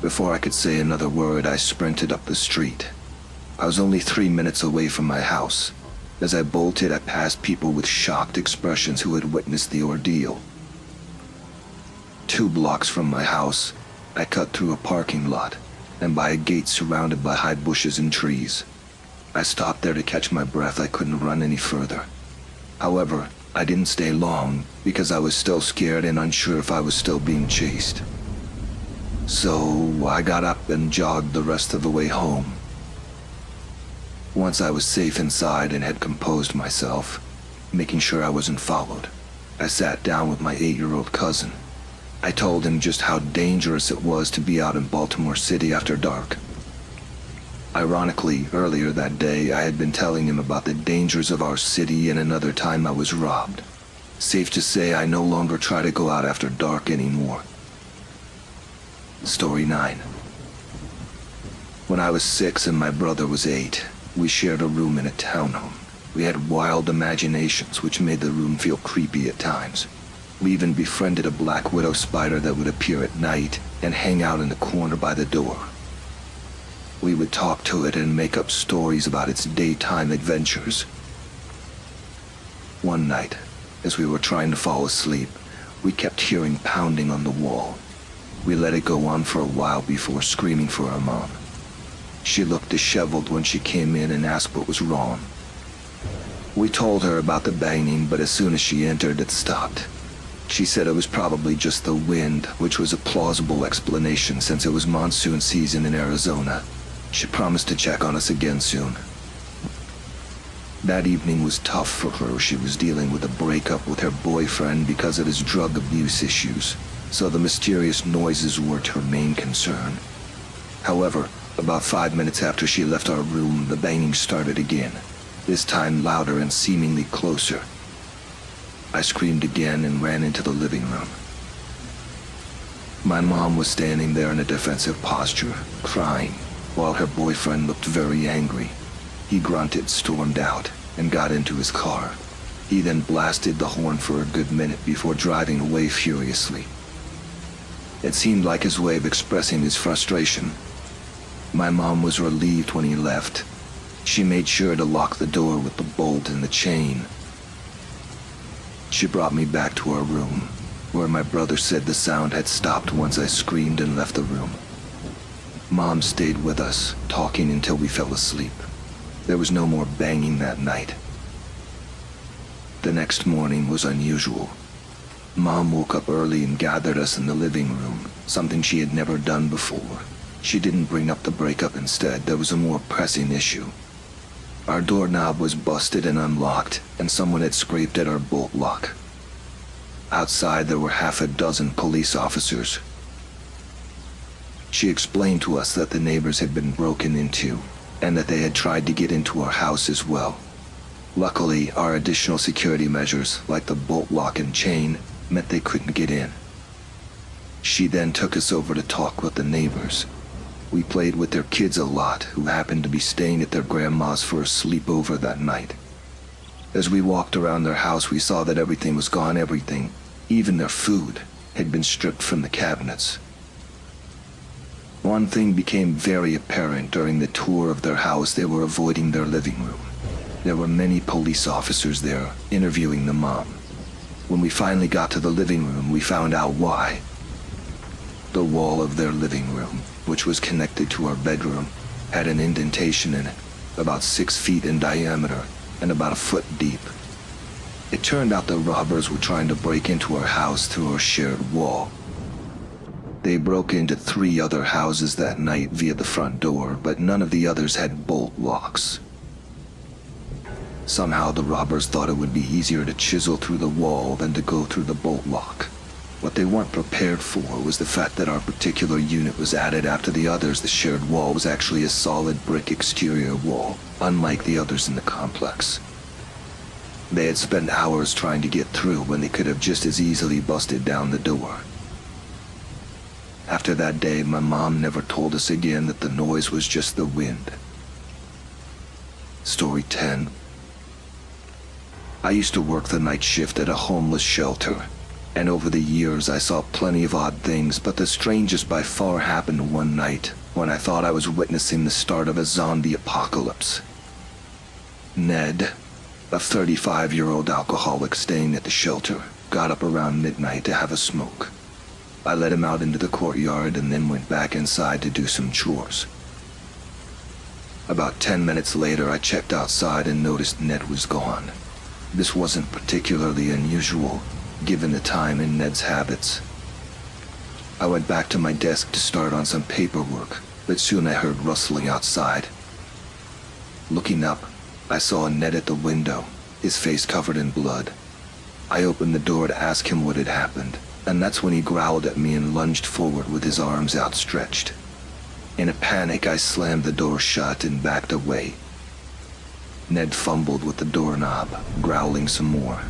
Before I could say another word, I sprinted up the street. I was only 3 minutes away from my house. As I bolted, I passed people with shocked expressions who had witnessed the ordeal. 2 blocks from my house, I cut through a parking lot and by a gate surrounded by high bushes and trees. I stopped there to catch my breath. I couldn't run any further. However, I didn't stay long because I was still scared and unsure if I was still being chased. So I got up and jogged the rest of the way home. Once I was safe inside and had composed myself, making sure I wasn't followed, I sat down with my 8-year-old cousin. I told him just how dangerous it was to be out in Baltimore City after dark. Ironically, earlier that day, I had been telling him about the dangers of our city, and another time I was robbed. Safe to say, I no longer try to go out after dark anymore. Story 9. When I was 6 and my brother was 8, we shared a room in a townhome. We had wild imaginations which made the room feel creepy at times. We even befriended a black widow spider that would appear at night and hang out in the corner by the door. We would talk to it and make up stories about its daytime adventures. One night, as we were trying to fall asleep, we kept hearing pounding on the wall. We let it go on for a while before screaming for our mom. She looked disheveled when she came in and asked what was wrong. We told her about the banging, but as soon as she entered, it stopped. She said it was probably just the wind, which was a plausible explanation since it was monsoon season in Arizona. She promised to check on us again soon. That evening was tough for her. She was dealing with a breakup with her boyfriend because of his drug abuse issues, so the mysterious noises weren't her main concern. However, about 5 minutes after she left our room, the banging started again, this time louder and seemingly closer. I screamed again and ran into the living room. My mom was standing there in a defensive posture, crying, while her boyfriend looked very angry. He grunted, stormed out, and got into his car. He then blasted the horn for a good minute before driving away furiously. It seemed like his way of expressing his frustration. My mom was relieved when he left. She made sure to lock the door with the bolt and the chain. She brought me back to our room, where my brother said the sound had stopped once I screamed and left the room. Mom stayed with us, talking until we fell asleep. There was no more banging that night. The next morning was unusual. Mom woke up early and gathered us in the living room, something she had never done before. She didn't bring up the breakup instead. There was a more pressing issue. Our doorknob was busted and unlocked, and someone had scraped at our bolt lock. Outside there were half a dozen police officers. She explained to us that the neighbors had been broken into, and that they had tried to get into our house as well. Luckily, our additional security measures, like the bolt lock and chain, meant they couldn't get in. She then took us over to talk with the neighbors. We played with their kids a lot, who happened to be staying at their grandma's for a sleepover that night. As we walked around their house, we saw that everything was gone. Everything, even their food, had been stripped from the cabinets. One thing became very apparent during the tour of their house. They were avoiding their living room. There were many police officers there, interviewing the mom. When we finally got to the living room, we found out why. The wall of their living room, which was connected to our bedroom, had an indentation in it, about 6 feet in diameter and about a foot deep. It turned out the robbers were trying to break into our house through our shared wall. They broke into 3 other houses that night via the front door, but none of the others had bolt locks. Somehow the robbers thought it would be easier to chisel through the wall than to go through the bolt lock. What they weren't prepared for was the fact that our particular unit was added after the others. The shared wall was actually a solid brick exterior wall, unlike the others in the complex. They had spent hours trying to get through when they could have just as easily busted down the door. After that day, my mom never told us again that the noise was just the wind. Story 10. I used to work the night shift at a homeless shelter, and over the years I saw plenty of odd things, but the strangest by far happened one night when I thought I was witnessing the start of a zombie apocalypse. Ned, a 35-year-old alcoholic staying at the shelter, got up around midnight to have a smoke. I let him out into the courtyard and then went back inside to do some chores. About 10 minutes later, I checked outside and noticed Ned was gone. This wasn't particularly unusual, given the time and Ned's habits. I went back to my desk to start on some paperwork, but soon I heard rustling outside. Looking up, I saw Ned at the window, his face covered in blood. I opened the door to ask him what had happened, and that's when he growled at me and lunged forward with his arms outstretched. In a panic, I slammed the door shut and backed away. Ned fumbled with the doorknob, growling some more.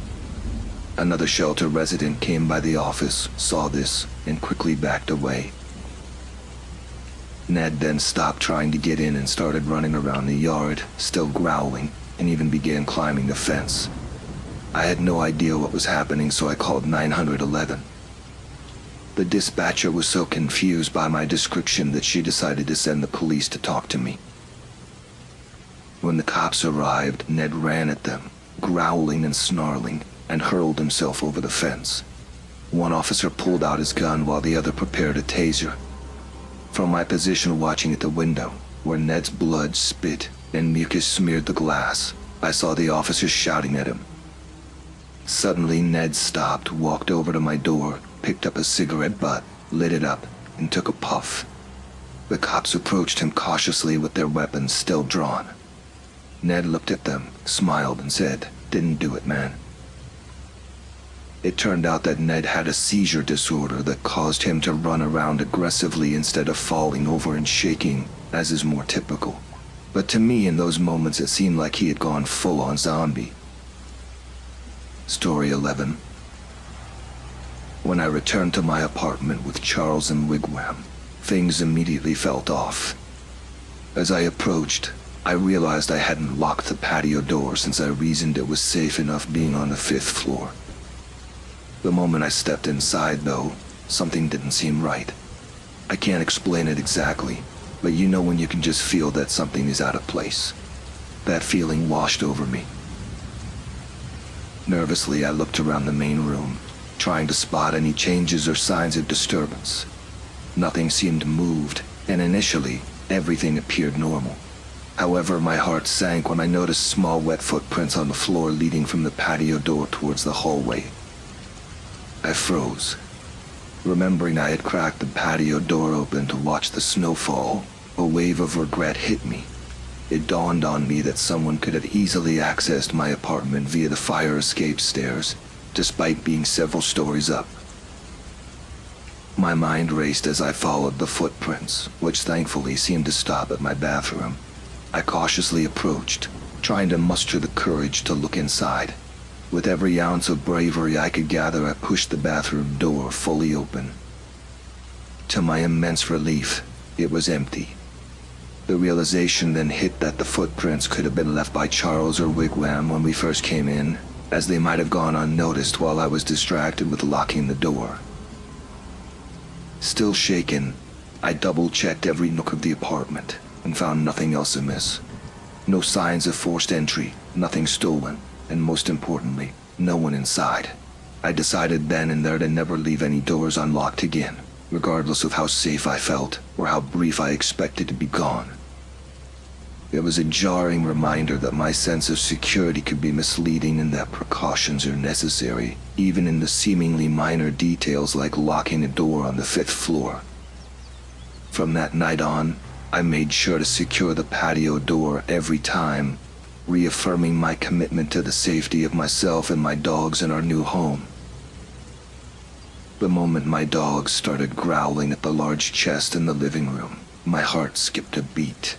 Another shelter resident came by the office, saw this, and quickly backed away. Ned then stopped trying to get in and started running around the yard, still growling, and even began climbing the fence. I had no idea what was happening, so I called 911. The dispatcher was so confused by my description that she decided to send the police to talk to me. When the cops arrived, Ned ran at them, growling and snarling, and hurled himself over the fence. One officer pulled out his gun while the other prepared a taser. From my position watching at the window, where Ned's blood, spit, and mucus smeared the glass, I saw the officers shouting at him. Suddenly, Ned stopped, walked over to my door, picked up a cigarette butt, lit it up, and took a puff. The cops approached him cautiously with their weapons still drawn. Ned looked at them, smiled, and said, "Didn't do it, man." It turned out that Ned had a seizure disorder that caused him to run around aggressively instead of falling over and shaking, as is more typical. But to me, in those moments, it seemed like he had gone full-on zombie. Story 11. When I returned to my apartment with Charles and Wigwam, things immediately felt off. As I approached, I realized I hadn't locked the patio door since I reasoned it was safe enough being on the 5th floor. The moment I stepped inside, though, something didn't seem right. I can't explain it exactly, but you know when you can just feel that something is out of place. That feeling washed over me. Nervously, I looked around the main room, trying to spot any changes or signs of disturbance. Nothing seemed moved, and initially, everything appeared normal. However, my heart sank when I noticed small wet footprints on the floor leading from the patio door towards the hallway. I froze. Remembering I had cracked the patio door open to watch the snow fall, a wave of regret hit me. It dawned on me that someone could have easily accessed my apartment via the fire escape stairs, despite being several stories up. My mind raced as I followed the footprints, which thankfully seemed to stop at my bathroom. I cautiously approached, trying to muster the courage to look inside. With every ounce of bravery I could gather, I pushed the bathroom door fully open. To my immense relief, it was empty. The realization then hit that the footprints could have been left by Charles or Wigwam when we first came in, as they might have gone unnoticed while I was distracted with locking the door. Still shaken, I double-checked every nook of the apartment and found nothing else amiss. No signs of forced entry, nothing stolen, and most importantly, no one inside. I decided then and there to never leave any doors unlocked again, regardless of how safe I felt or how brief I expected to be gone. It was a jarring reminder that my sense of security could be misleading and that precautions are necessary, even in the seemingly minor details like locking a door on the 5th floor. From that night on, I made sure to secure the patio door every time, reaffirming my commitment to the safety of myself and my dogs in our new home. The moment my dogs started growling at the large chest in the living room, my heart skipped a beat.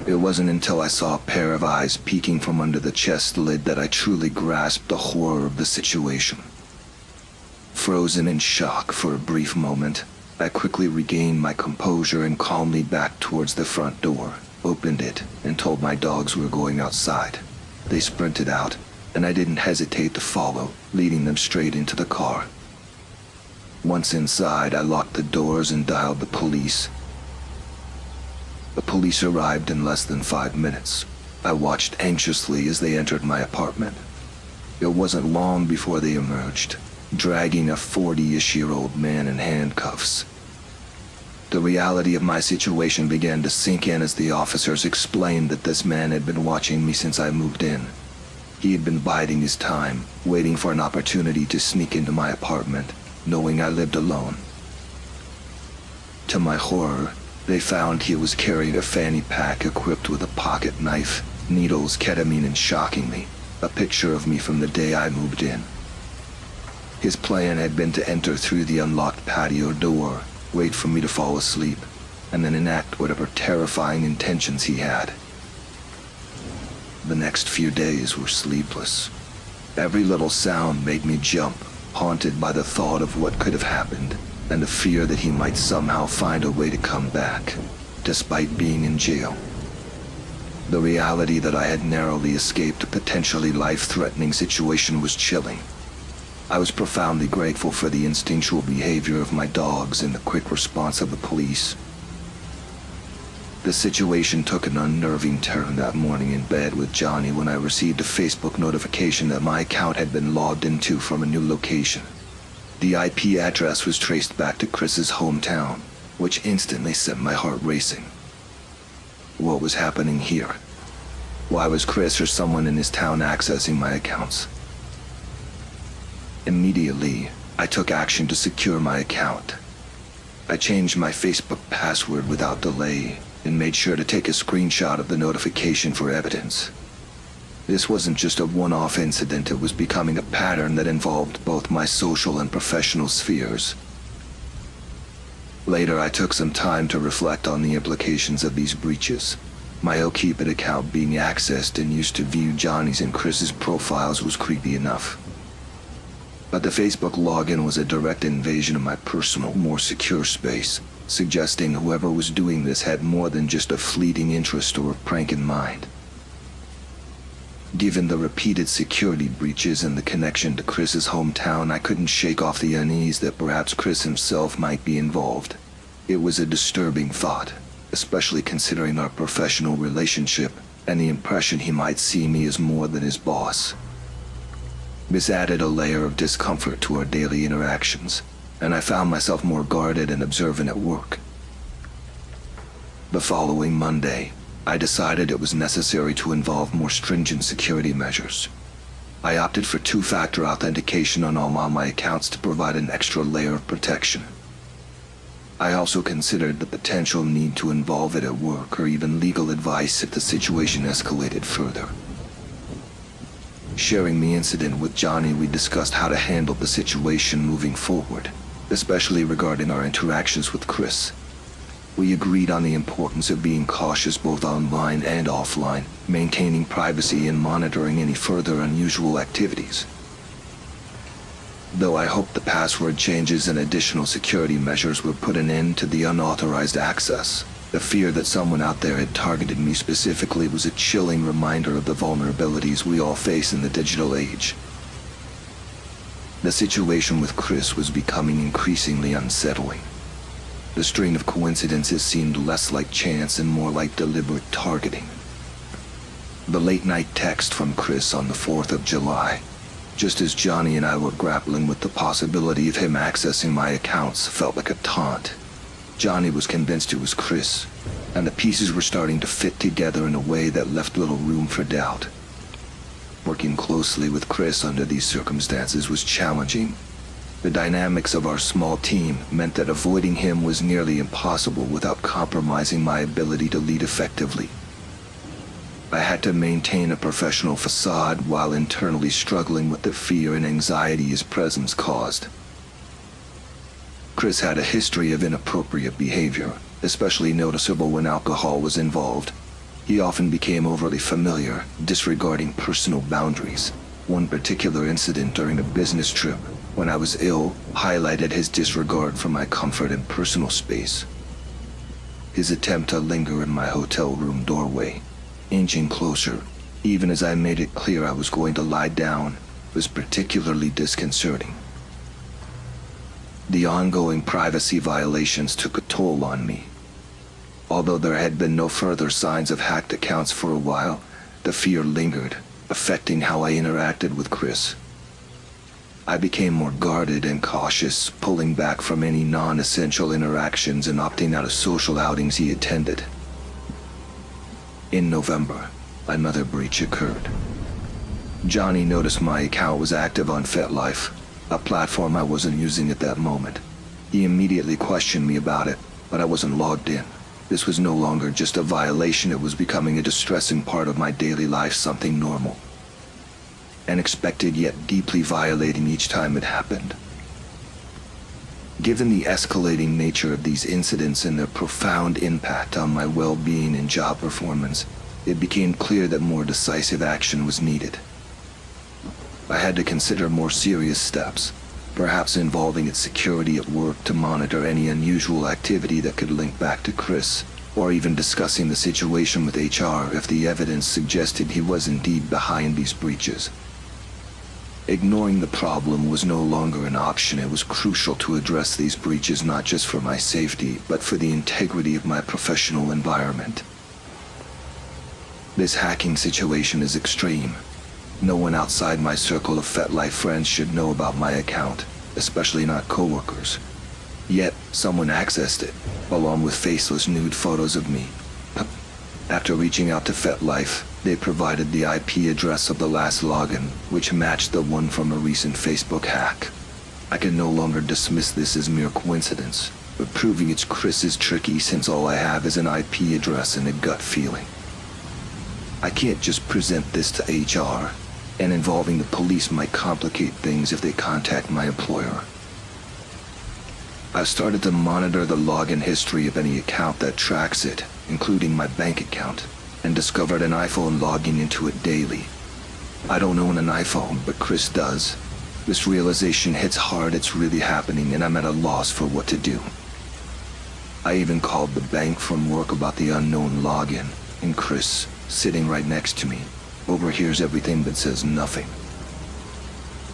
It wasn't until I saw a pair of eyes peeking from under the chest lid that I truly grasped the horror of the situation. Frozen in shock for a brief moment, I quickly regained my composure and calmly backed towards the front door, opened it, and told my dogs we were going outside. They sprinted out, and I didn't hesitate to follow, leading them straight into the car. Once inside, I locked the doors and dialed the police. The police arrived in less than 5 minutes. I watched anxiously as they entered my apartment. It wasn't long before they emerged, dragging a 40-ish-year-old man in handcuffs. The reality of my situation began to sink in as the officers explained that this man had been watching me since I moved in. He had been biding his time, waiting for an opportunity to sneak into my apartment, knowing I lived alone. To my horror, they found he was carrying a fanny pack equipped with a pocket knife, needles, ketamine, and shockingly, a picture of me from the day I moved in. His plan had been to enter through the unlocked patio door, wait for me to fall asleep, and then enact whatever terrifying intentions he had. The next few days were sleepless. Every little sound made me jump, haunted by the thought of what could have happened, and the fear that he might somehow find a way to come back, despite being in jail. The reality that I had narrowly escaped a potentially life-threatening situation was chilling. I was profoundly grateful for the instinctual behavior of my dogs and the quick response of the police. The situation took an unnerving turn that morning in bed with Johnny when I received a Facebook notification that my account had been logged into from a new location. The IP address was traced back to Chris's hometown, which instantly sent my heart racing. What was happening here? Why was Chris or someone in his town accessing my accounts? Immediately, I took action to secure my account. I changed my Facebook password without delay and made sure to take a screenshot of the notification for evidence. This wasn't just a one-off incident, it was becoming a pattern that involved both my social and professional spheres. Later, I took some time to reflect on the implications of these breaches. My OKeep-It account being accessed and used to view Johnny's and Chris's profiles was creepy enough. But the Facebook login was a direct invasion of my personal, more secure space, suggesting whoever was doing this had more than just a fleeting interest or a prank in mind. Given the repeated security breaches and the connection to Chris's hometown, I couldn't shake off the unease that perhaps Chris himself might be involved. It was a disturbing thought, especially considering our professional relationship and the impression he might see me as more than his boss. This added a layer of discomfort to our daily interactions, and I found myself more guarded and observant at work. The following Monday, I decided it was necessary to involve more stringent security measures. I opted for two-factor authentication on all my accounts to provide an extra layer of protection. I also considered the potential need to involve it at work or even legal advice if the situation escalated further. Sharing the incident with Johnny, we discussed how to handle the situation moving forward, especially regarding our interactions with Chris. We agreed on the importance of being cautious both online and offline, maintaining privacy and monitoring any further unusual activities. Though I hoped the password changes and additional security measures would put an end to the unauthorized access, the fear that someone out there had targeted me specifically was a chilling reminder of the vulnerabilities we all face in the digital age. The situation with Chris was becoming increasingly unsettling. The string of coincidences seemed less like chance and more like deliberate targeting. The late-night text from Chris on the 4th of July, just as Johnny and I were grappling with the possibility of him accessing my accounts, felt like a taunt. Johnny was convinced it was Chris, and the pieces were starting to fit together in a way that left little room for doubt. Working closely with Chris under these circumstances was challenging. The dynamics of our small team meant that avoiding him was nearly impossible without compromising my ability to lead effectively. I had to maintain a professional facade while internally struggling with the fear and anxiety his presence caused. Chris had a history of inappropriate behavior, especially noticeable when alcohol was involved. He often became overly familiar, disregarding personal boundaries. One particular incident during a business trip, when I was ill, highlighted his disregard for my comfort and personal space. His attempt to linger in my hotel room doorway, inching closer, even as I made it clear I was going to lie down, was particularly disconcerting. The ongoing privacy violations took a toll on me. Although there had been no further signs of hacked accounts for a while, the fear lingered, affecting how I interacted with Chris. I became more guarded and cautious, pulling back from any non-essential interactions and opting out of social outings he attended. In November, another breach occurred. Johnny noticed my account was active on FetLife, a platform I wasn't using at that moment. He immediately questioned me about it, but I wasn't logged in. This was no longer just a violation, it was becoming a distressing part of my daily life, something normal. Unexpected yet deeply violating each time it happened. Given the escalating nature of these incidents and their profound impact on my well-being and job performance, it became clear that more decisive action was needed. I had to consider more serious steps, perhaps involving its security at work to monitor any unusual activity that could link back to Chris, or even discussing the situation with HR if the evidence suggested he was indeed behind these breaches. Ignoring the problem was no longer an option. It was crucial to address these breaches not just for my safety, but for the integrity of my professional environment. This hacking situation is extreme. No one outside my circle of FetLife friends should know about my account, especially not coworkers. Yet, someone accessed it, along with faceless nude photos of me. After reaching out to FetLife, they provided the IP address of the last login, which matched the one from a recent Facebook hack. I can no longer dismiss this as mere coincidence, but proving it's Chris is tricky since all I have is an IP address and a gut feeling. I can't just present this to HR, and involving the police might complicate things if they contact my employer. I've started to monitor the login history of any account that tracks it, including my bank account, and discovered an iPhone logging into it daily. I don't own an iPhone, but Chris does. This realization hits hard, it's really happening, and I'm at a loss for what to do. I even called the bank from work about the unknown login, and Chris, sitting right next to me, overhears everything but says nothing.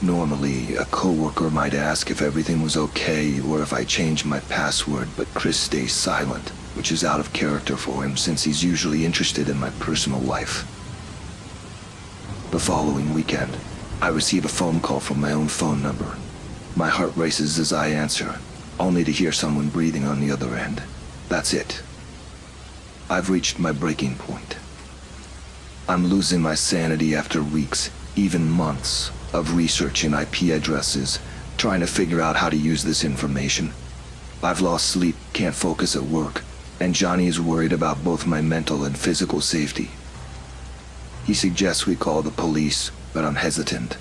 Normally, a coworker might ask if everything was okay or if I changed my password, but Chris stays silent, which is out of character for him since he's usually interested in my personal life. The following weekend, I receive a phone call from my own phone number. My heart races as I answer, only to hear someone breathing on the other end. That's it. I've reached my breaking point. I'm losing my sanity after weeks, even months, of researching IP addresses, trying to figure out how to use this information. I've lost sleep, can't focus at work, and Johnny is worried about both my mental and physical safety. He suggests we call the police, but I'm hesitant.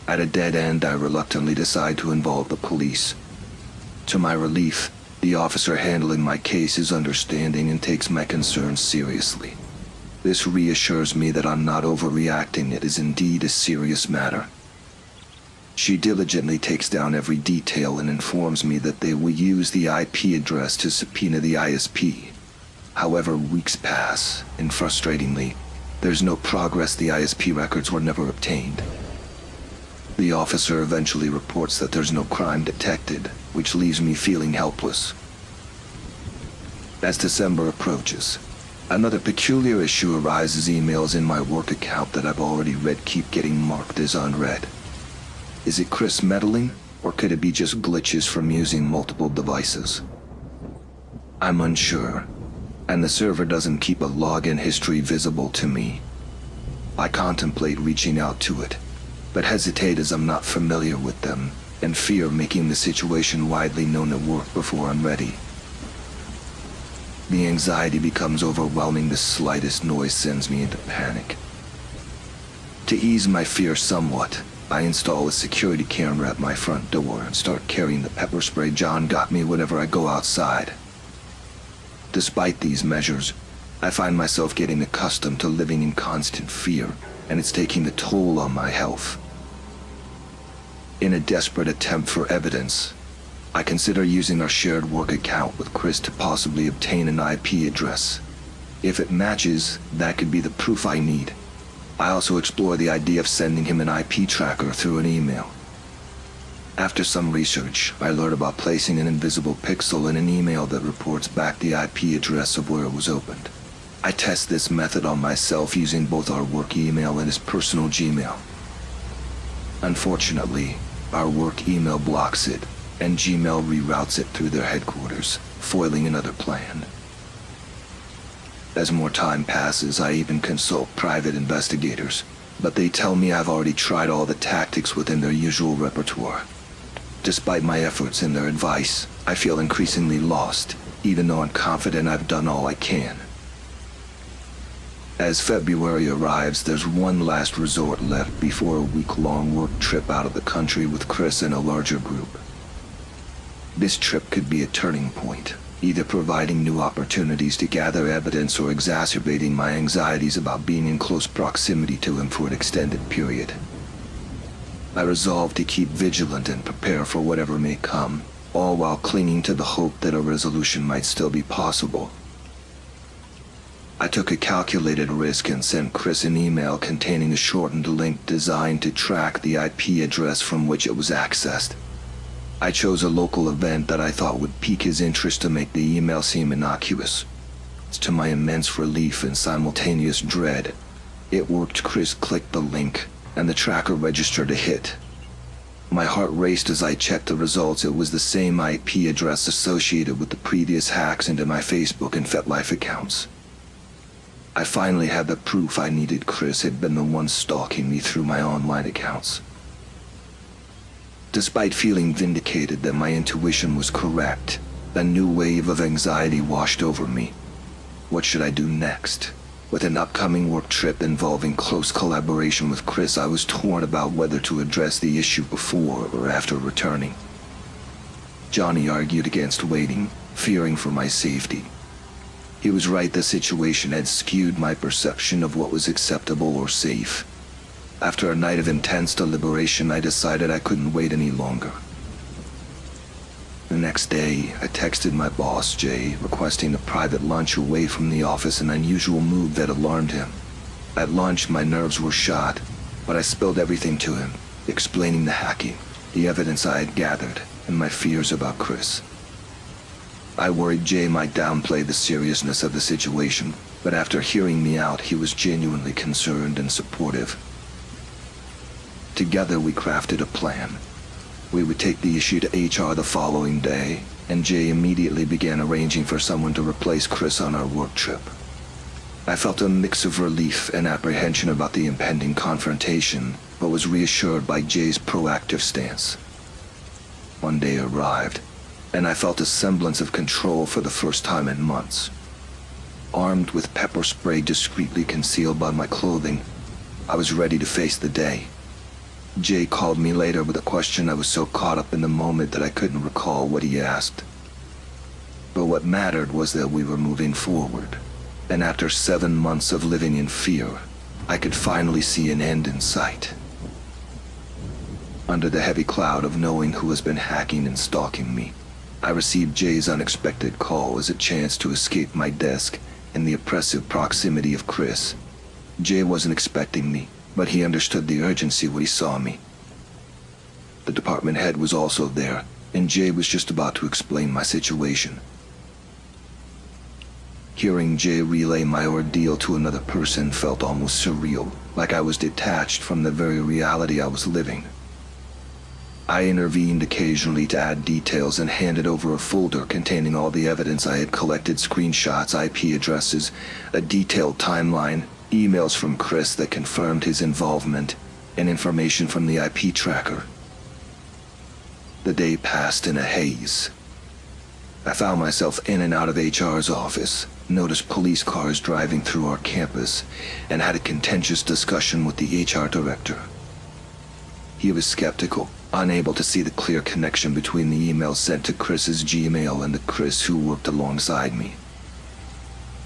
At a dead end, I reluctantly decide to involve the police. To my relief, the officer handling my case is understanding and takes my concerns seriously. This reassures me that I'm not overreacting. It is indeed a serious matter. She diligently takes down every detail and informs me that they will use the IP address to subpoena the ISP. However, weeks pass, and frustratingly, there's no progress. The ISP records were never obtained. The officer eventually reports that there's no crime detected, which leaves me feeling helpless. As December approaches, another peculiar issue arises. Emails in my work account that I've already read keep getting marked as unread. Is it Chris meddling, or could it be just glitches from using multiple devices? I'm unsure, and the server doesn't keep a login history visible to me. I contemplate reaching out to it, but hesitate as I'm not familiar with them, and fear making the situation widely known at work before I'm ready. The anxiety becomes overwhelming. The slightest noise sends me into panic. To ease my fear somewhat, I install a security camera at my front door and start carrying the pepper spray John got me whenever I go outside. Despite these measures, I find myself getting accustomed to living in constant fear, and it's taking a toll on my health. In a desperate attempt for evidence, I consider using our shared work account with Chris to possibly obtain an IP address. If it matches, that could be the proof I need. I also explore the idea of sending him an IP tracker through an email. After some research, I learn about placing an invisible pixel in an email that reports back the IP address of where it was opened. I test this method on myself using both our work email and his personal Gmail. Unfortunately, our work email blocks it, and Gmail reroutes it through their headquarters, foiling another plan. As more time passes, I even consult private investigators, but they tell me I've already tried all the tactics within their usual repertoire. Despite my efforts and their advice, I feel increasingly lost, even though I'm confident I've done all I can. As February arrives, there's one last resort left before a week-long work trip out of the country with Chris and a larger group. This trip could be a turning point, either providing new opportunities to gather evidence or exacerbating my anxieties about being in close proximity to him for an extended period. I resolve to keep vigilant and prepare for whatever may come, all while clinging to the hope that a resolution might still be possible. I took a calculated risk and sent Chris an email containing a shortened link designed to track the IP address from which it was accessed. I chose a local event that I thought would pique his interest to make the email seem innocuous. To my immense relief and simultaneous dread, it worked. Chris clicked the link, and the tracker registered a hit. My heart raced as I checked the results. It was the same IP address associated with the previous hacks into my Facebook and FetLife accounts. I finally had the proof I needed. Chris had been the one stalking me through my online accounts. Despite feeling vindicated that my intuition was correct, a new wave of anxiety washed over me. What should I do next? With an upcoming work trip involving close collaboration with Chris, I was torn about whether to address the issue before or after returning. Johnny argued against waiting, fearing for my safety. He was right. The situation had skewed my perception of what was acceptable or safe. After a night of intense deliberation, I decided I couldn't wait any longer. The next day, I texted my boss, Jay, requesting a private lunch away from the office, an unusual move that alarmed him. At lunch, my nerves were shot, but I spilled everything to him, explaining the hacking, the evidence I had gathered, and my fears about Chris. I worried Jay might downplay the seriousness of the situation, but after hearing me out, he was genuinely concerned and supportive. Together, we crafted a plan. We would take the issue to HR the following day, and Jay immediately began arranging for someone to replace Chris on our work trip. I felt a mix of relief and apprehension about the impending confrontation, but was reassured by Jay's proactive stance. One day arrived, and I felt a semblance of control for the first time in months. Armed with pepper spray discreetly concealed by my clothing, I was ready to face the day. Jay called me later with a question. I was so caught up in the moment that I couldn't recall what he asked. But what mattered was that we were moving forward, and after 7 months of living in fear, I could finally see an end in sight. Under the heavy cloud of knowing who has been hacking and stalking me, I received Jay's unexpected call as a chance to escape my desk in the oppressive proximity of Chris. Jay wasn't expecting me, but he understood the urgency when he saw me. The department head was also there, and Jay was just about to explain my situation. Hearing Jay relay my ordeal to another person felt almost surreal, like I was detached from the very reality I was living. I intervened occasionally to add details and handed over a folder containing all the evidence I had collected: screenshots, IP addresses, a detailed timeline, emails from Chris that confirmed his involvement, and information from the IP tracker. The day passed in a haze. I found myself in and out of HR's office, noticed police cars driving through our campus, and had a contentious discussion with the HR director. He was skeptical, unable to see the clear connection between the emails sent to Chris's Gmail and the Chris who worked alongside me.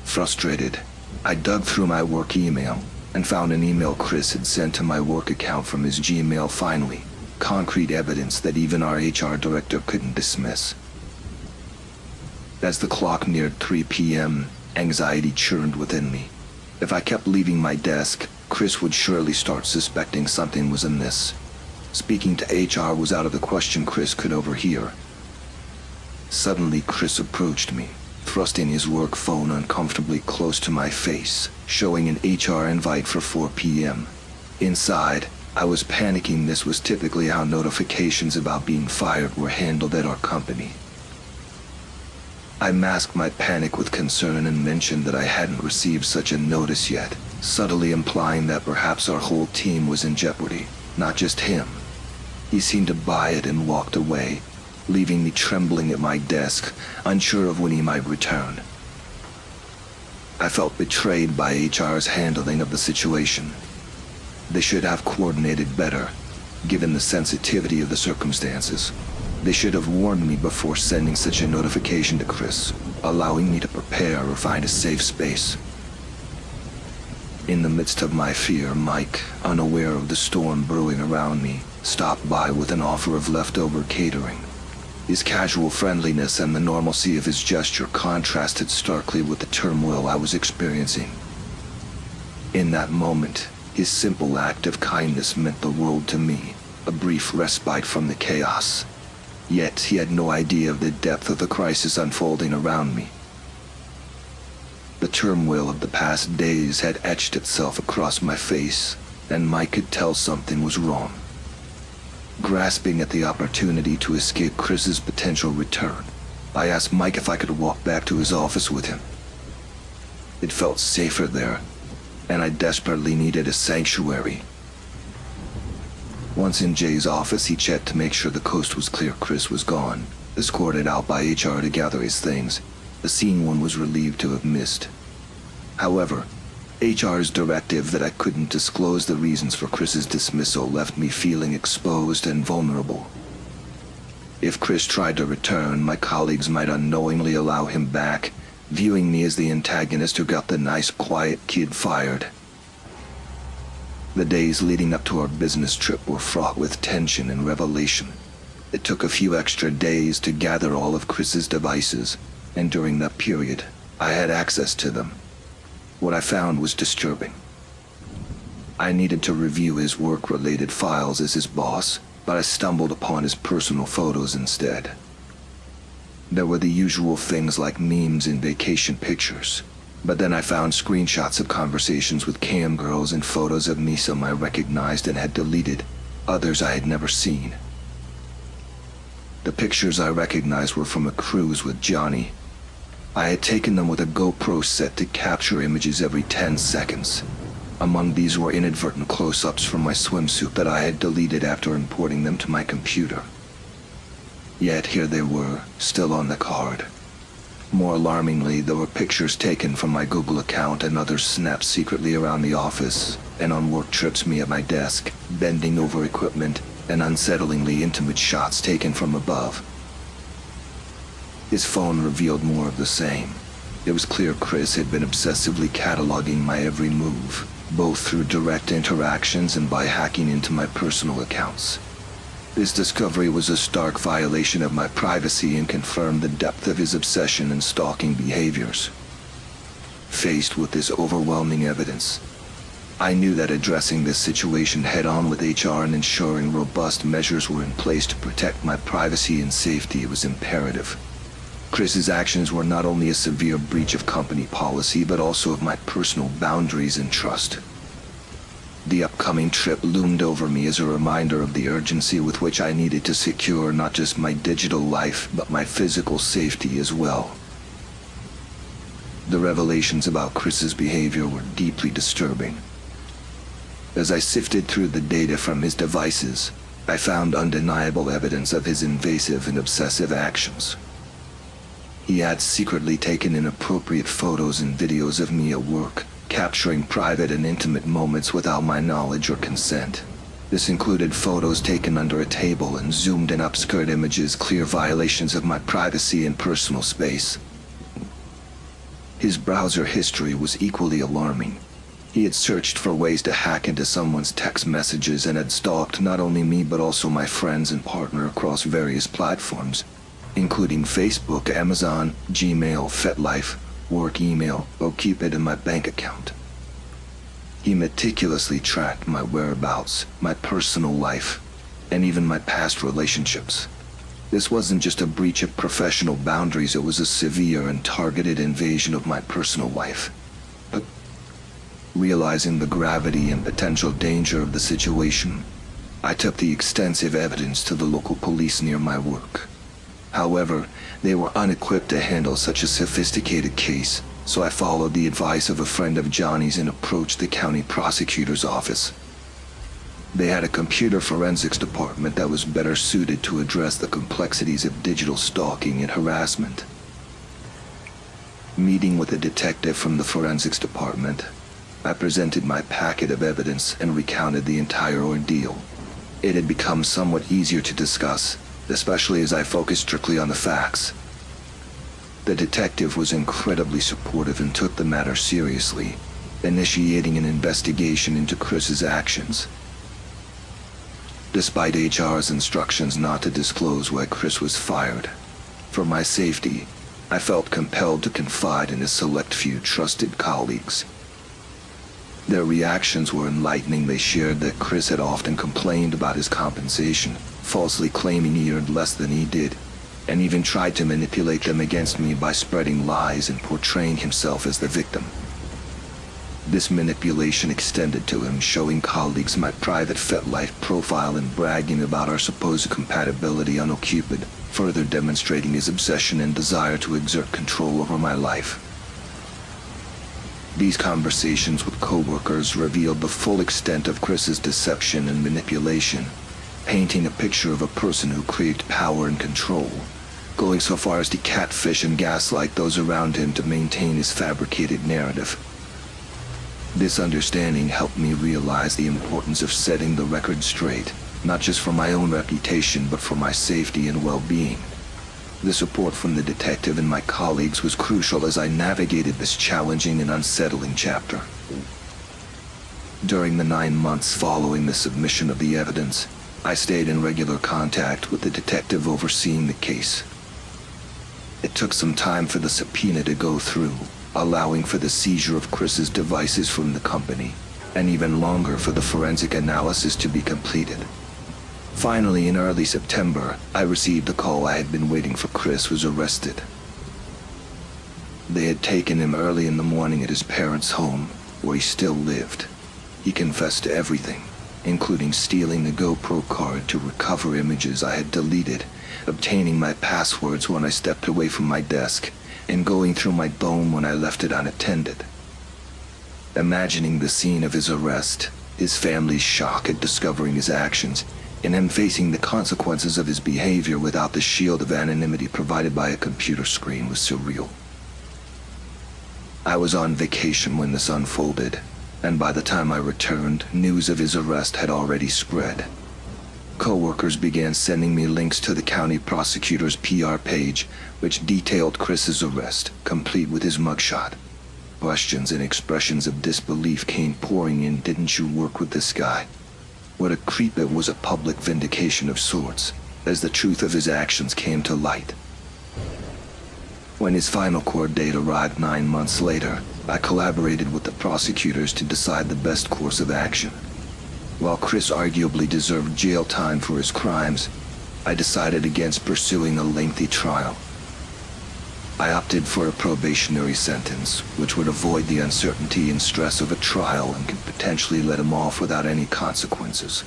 Frustrated, I dug through my work email and found an email Chris had sent to my work account from his Gmail. Finally, concrete evidence that even our HR director couldn't dismiss. As the clock neared 3 p.m., anxiety churned within me. If I kept leaving my desk, Chris would surely start suspecting something was amiss. Speaking to HR was out of the question. Chris could overhear. Suddenly, Chris approached me, thrusting his work phone uncomfortably close to my face, showing an HR invite for 4 p.m. Inside, I was panicking. This was typically how notifications about being fired were handled at our company. I masked my panic with concern and mentioned that I hadn't received such a notice yet, subtly implying that perhaps our whole team was in jeopardy, not just him. He seemed to buy it and walked away, leaving me trembling at my desk, unsure of when he might return. I felt betrayed by HR's handling of the situation. They should have coordinated better, given the sensitivity of the circumstances. They should have warned me before sending such a notification to Chris, allowing me to prepare or find a safe space. In the midst of my fear, Mike, unaware of the storm brewing around me, stopped by with an offer of leftover catering. His casual friendliness and the normalcy of his gesture contrasted starkly with the turmoil I was experiencing. In that moment, his simple act of kindness meant the world to me, a brief respite from the chaos. Yet he had no idea of the depth of the crisis unfolding around me. The turmoil of the past days had etched itself across my face, and Mike could tell something was wrong. Grasping at the opportunity to escape Chris's potential return, I asked Mike if I could walk back to his office with him. It felt safer there, and I desperately needed a sanctuary. Once in Jay's office, he checked to make sure the coast was clear. Chris was gone, escorted out by HR to gather his things, a scene one was relieved to have missed. However, HR's directive that I couldn't disclose the reasons for Chris's dismissal left me feeling exposed and vulnerable. If Chris tried to return, my colleagues might unknowingly allow him back, viewing me as the antagonist who got the nice, quiet kid fired. The days leading up to our business trip were fraught with tension and revelation. It took a few extra days to gather all of Chris's devices, and during that period, I had access to them. What I found was disturbing. I needed to review his work-related files as his boss, but I stumbled upon his personal photos instead. There were the usual things like memes and vacation pictures, but then I found screenshots of conversations with cam girls and photos of me some I recognized and had deleted, others I had never seen. The pictures I recognized were from a cruise with Johnny. I had taken them with a GoPro set to capture images every 10 seconds. Among these were inadvertent close-ups from my swimsuit that I had deleted after importing them to my computer. Yet here they were, still on the card. More alarmingly, there were pictures taken from my Google account and others snapped secretly around the office and on work trips me at my desk, bending over equipment, and unsettlingly intimate shots taken from above. His phone revealed more of the same. It was clear Chris had been obsessively cataloging my every move, both through direct interactions and by hacking into my personal accounts. This discovery was a stark violation of my privacy and confirmed the depth of his obsession and stalking behaviors. Faced with this overwhelming evidence, I knew that addressing this situation head-on with HR and ensuring robust measures were in place to protect my privacy and safety was imperative. Chris's actions were not only a severe breach of company policy, but also of my personal boundaries and trust. The upcoming trip loomed over me as a reminder of the urgency with which I needed to secure not just my digital life, but my physical safety as well. The revelations about Chris's behavior were deeply disturbing. As I sifted through the data from his devices, I found undeniable evidence of his invasive and obsessive actions. He had secretly taken inappropriate photos and videos of me at work, capturing private and intimate moments without my knowledge or consent. This included photos taken under a table and zoomed-in upskirt images, clear violations of my privacy and personal space. His browser history was equally alarming. He had searched for ways to hack into someone's text messages and had stalked not only me but also my friends and partner across various platforms, including Facebook, Amazon, Gmail, FetLife, work email, OkCupid, and my bank account. He meticulously tracked my whereabouts, my personal life, and even my past relationships. This wasn't just a breach of professional boundaries, it was a severe and targeted invasion of my personal life. But realizing the gravity and potential danger of the situation, I took the extensive evidence to the local police near my work. However, they were unequipped to handle such a sophisticated case, so I followed the advice of a friend of Johnny's and approached the county prosecutor's office. They had a computer forensics department that was better suited to address the complexities of digital stalking and harassment. Meeting with a detective from the forensics department, I presented my packet of evidence and recounted the entire ordeal. It had become somewhat easier to discuss, especially as I focused strictly on the facts. The detective was incredibly supportive and took the matter seriously, initiating an investigation into Chris's actions. Despite HR's instructions not to disclose why Chris was fired, for my safety, I felt compelled to confide in a select few trusted colleagues. Their reactions were enlightening. They shared that Chris had often complained about his compensation, falsely claiming he earned less than he did, and even tried to manipulate them against me by spreading lies and portraying himself as the victim. This manipulation extended to him, showing colleagues my private FetLife profile and bragging about our supposed compatibility on OkCupid, further demonstrating his obsession and desire to exert control over my life. These conversations with coworkers revealed the full extent of Chris's deception and manipulation, painting a picture of a person who craved power and control, going so far as to catfish and gaslight those around him to maintain his fabricated narrative. This understanding helped me realize the importance of setting the record straight, not just for my own reputation but for my safety and well-being. The support from the detective and my colleagues was crucial as I navigated this challenging and unsettling chapter. During the 9 months following the submission of the evidence, I stayed in regular contact with the detective overseeing the case. It took some time for the subpoena to go through, allowing for the seizure of Chris's devices from the company, and even longer for the forensic analysis to be completed. Finally, in early September, I received the call I had been waiting for. Chris was arrested. They had taken him early in the morning at his parents' home, where he still lived. He confessed to everything, including stealing the GoPro card to recover images I had deleted, obtaining my passwords when I stepped away from my desk, and going through my phone when I left it unattended. Imagining the scene of his arrest, his family's shock at discovering his actions, and him facing the consequences of his behavior without the shield of anonymity provided by a computer screen was surreal. I was on vacation when this unfolded, and by the time I returned, news of his arrest had already spread. Coworkers began sending me links to the county prosecutor's PR page, which detailed Chris's arrest, complete with his mugshot. Questions and expressions of disbelief came pouring in. Didn't you work with this guy? What a creep. It was a public vindication of sorts, as the truth of his actions came to light. When his final court date arrived 9 months later, I collaborated with the prosecutors to decide the best course of action. While Chris arguably deserved jail time for his crimes, I decided against pursuing a lengthy trial. I opted for a probationary sentence, which would avoid the uncertainty and stress of a trial and could potentially let him off without any consequences.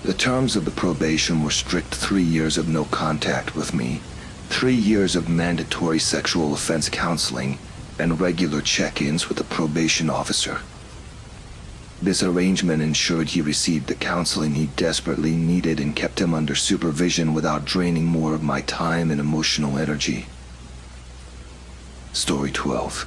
The terms of the probation were strict 3 years of no contact with me, 3 years of mandatory sexual offense counseling, and regular check-ins with the probation officer. This arrangement ensured he received the counseling he desperately needed and kept him under supervision without draining more of my time and emotional energy. Story 12.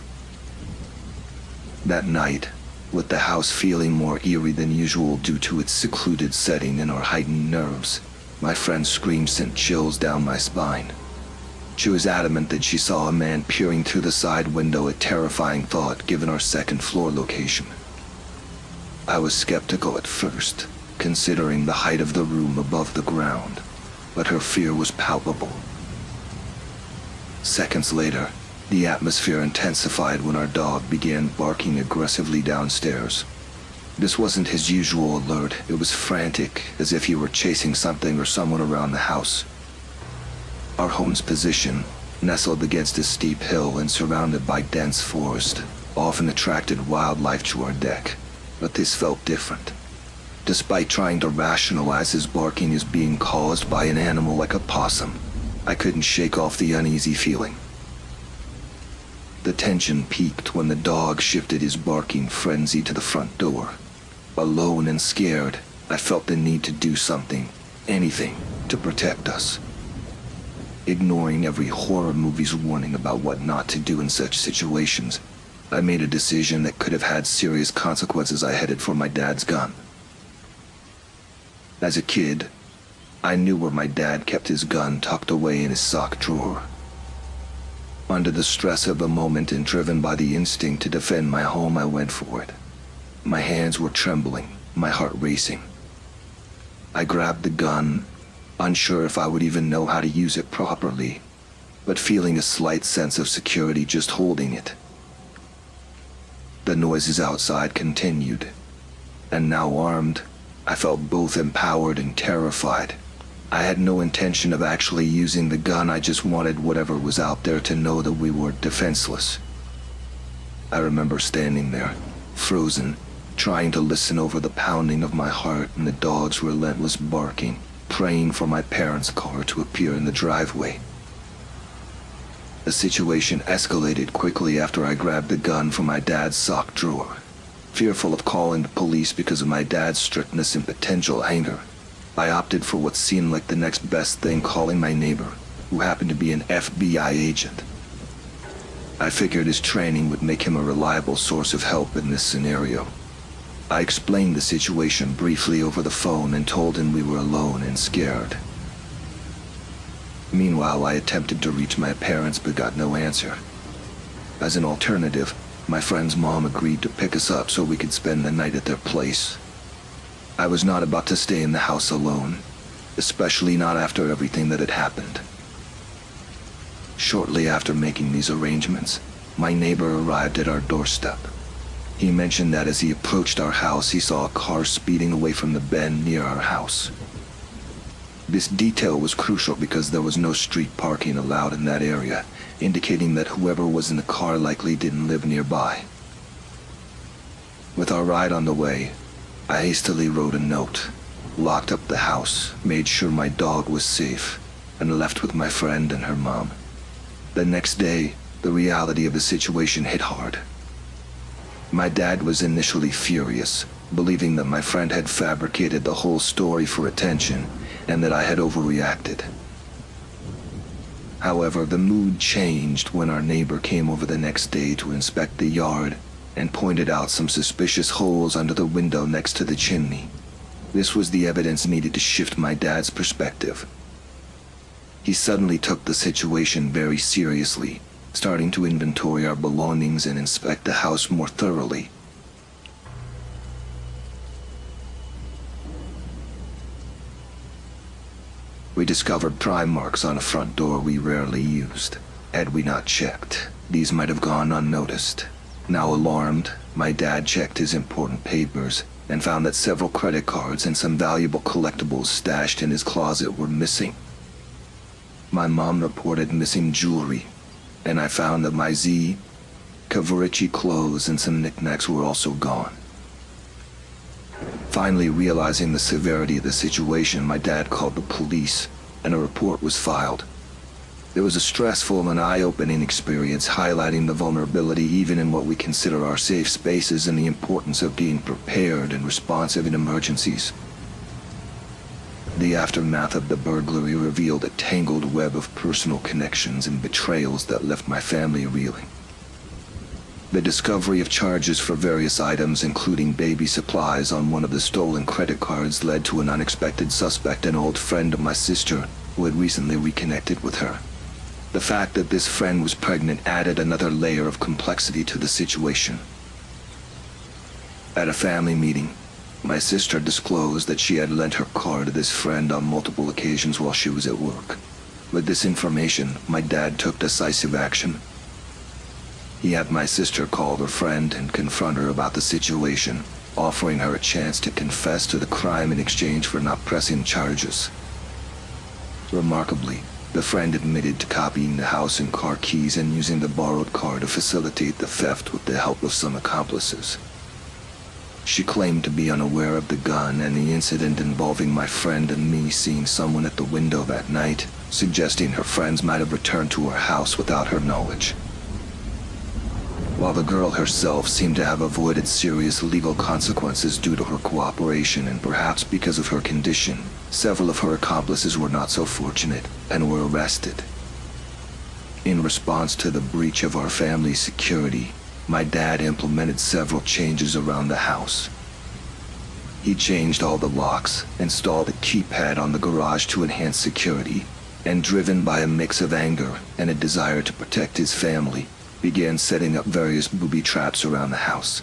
That night, with the house feeling more eerie than usual due to its secluded setting and our heightened nerves, my friend's scream sent chills down my spine. She was adamant that she saw a man peering through the side window, a terrifying thought given our second-floor location. I was skeptical at first, considering the height of the room above the ground, but her fear was palpable. Seconds later, the atmosphere intensified when our dog began barking aggressively downstairs. This wasn't his usual alert. It was frantic, as if he were chasing something or someone around the house. Our home's position, nestled against a steep hill and surrounded by dense forest, often attracted wildlife to our deck, but this felt different. Despite trying to rationalize his barking as being caused by an animal like a possum, I couldn't shake off the uneasy feeling. The tension peaked when the dog shifted his barking frenzy to the front door. Alone and scared, I felt the need to do something, anything, to protect us. Ignoring every horror movie's warning about what not to do in such situations, I made a decision that could have had serious consequences. I headed for my dad's gun. As a kid, I knew where my dad kept his gun tucked away in his sock drawer. Under the stress of the moment and driven by the instinct to defend my home, I went for it. My hands were trembling, my heart racing. I grabbed the gun, unsure if I would even know how to use it properly, but feeling a slight sense of security just holding it. The noises outside continued, and now armed, I felt both empowered and terrified. I had no intention of actually using the gun. I just wanted whatever was out there to know that we were defenseless. I remember standing there, frozen, trying to listen over the pounding of my heart and the dog's relentless barking, praying for my parents' car to appear in the driveway. The situation escalated quickly after I grabbed the gun from my dad's sock drawer. Fearful of calling the police because of my dad's strictness and potential anger, I opted for what seemed like the next best thing, calling my neighbor, who happened to be an FBI agent. I figured his training would make him a reliable source of help in this scenario. I explained the situation briefly over the phone and told him we were alone and scared. Meanwhile, I attempted to reach my parents but got no answer. As an alternative, my friend's mom agreed to pick us up so we could spend the night at their place. I was not about to stay in the house alone, especially not after everything that had happened. Shortly after making these arrangements, my neighbor arrived at our doorstep. He mentioned that as he approached our house, he saw a car speeding away from the bend near our house. This detail was crucial because there was no street parking allowed in that area, indicating that whoever was in the car likely didn't live nearby. With our ride on the way, I hastily wrote a note, locked up the house, made sure my dog was safe, and left with my friend and her mom. The next day, the reality of the situation hit hard. My dad was initially furious, believing that my friend had fabricated the whole story for attention and that I had overreacted. However, the mood changed when our neighbor came over the next day to inspect the yard and pointed out some suspicious holes under the window next to the chimney. This was the evidence needed to shift my dad's perspective. He suddenly took the situation very seriously, starting to inventory our belongings and inspect the house more thoroughly. We discovered pry marks on a front door we rarely used. Had we not checked, these might have gone unnoticed. Now alarmed, my dad checked his important papers and found that several credit cards and some valuable collectibles stashed in his closet were missing. My mom reported missing jewelry, and I found that my Kavurichi clothes and some knickknacks were also gone. Finally realizing the severity of the situation, my dad called the police, and a report was filed. It was a stressful and eye-opening experience, highlighting the vulnerability even in what we consider our safe spaces and the importance of being prepared and responsive in emergencies. The aftermath of the burglary revealed a tangled web of personal connections and betrayals that left my family reeling. The discovery of charges for various items, including baby supplies on one of the stolen credit cards, led to an unexpected suspect, an old friend of my sister who had recently reconnected with her. The fact that this friend was pregnant added another layer of complexity to the situation. At a family meeting, my sister disclosed that she had lent her car to this friend on multiple occasions while she was at work. With this information, my dad took decisive action. He had my sister call her friend and confront her about the situation, offering her a chance to confess to the crime in exchange for not pressing charges. Remarkably, the friend admitted to copying the house and car keys and using the borrowed car to facilitate the theft with the help of some accomplices. She claimed to be unaware of the gun and the incident involving my friend and me seeing someone at the window that night, suggesting her friends might have returned to her house without her knowledge. While the girl herself seemed to have avoided serious legal consequences due to her cooperation and perhaps because of her condition, several of her accomplices were not so fortunate and were arrested. In response to the breach of our family's security, my dad implemented several changes around the house. He changed all the locks, installed a keypad on the garage to enhance security, and driven by a mix of anger and a desire to protect his family, began setting up various booby traps around the house.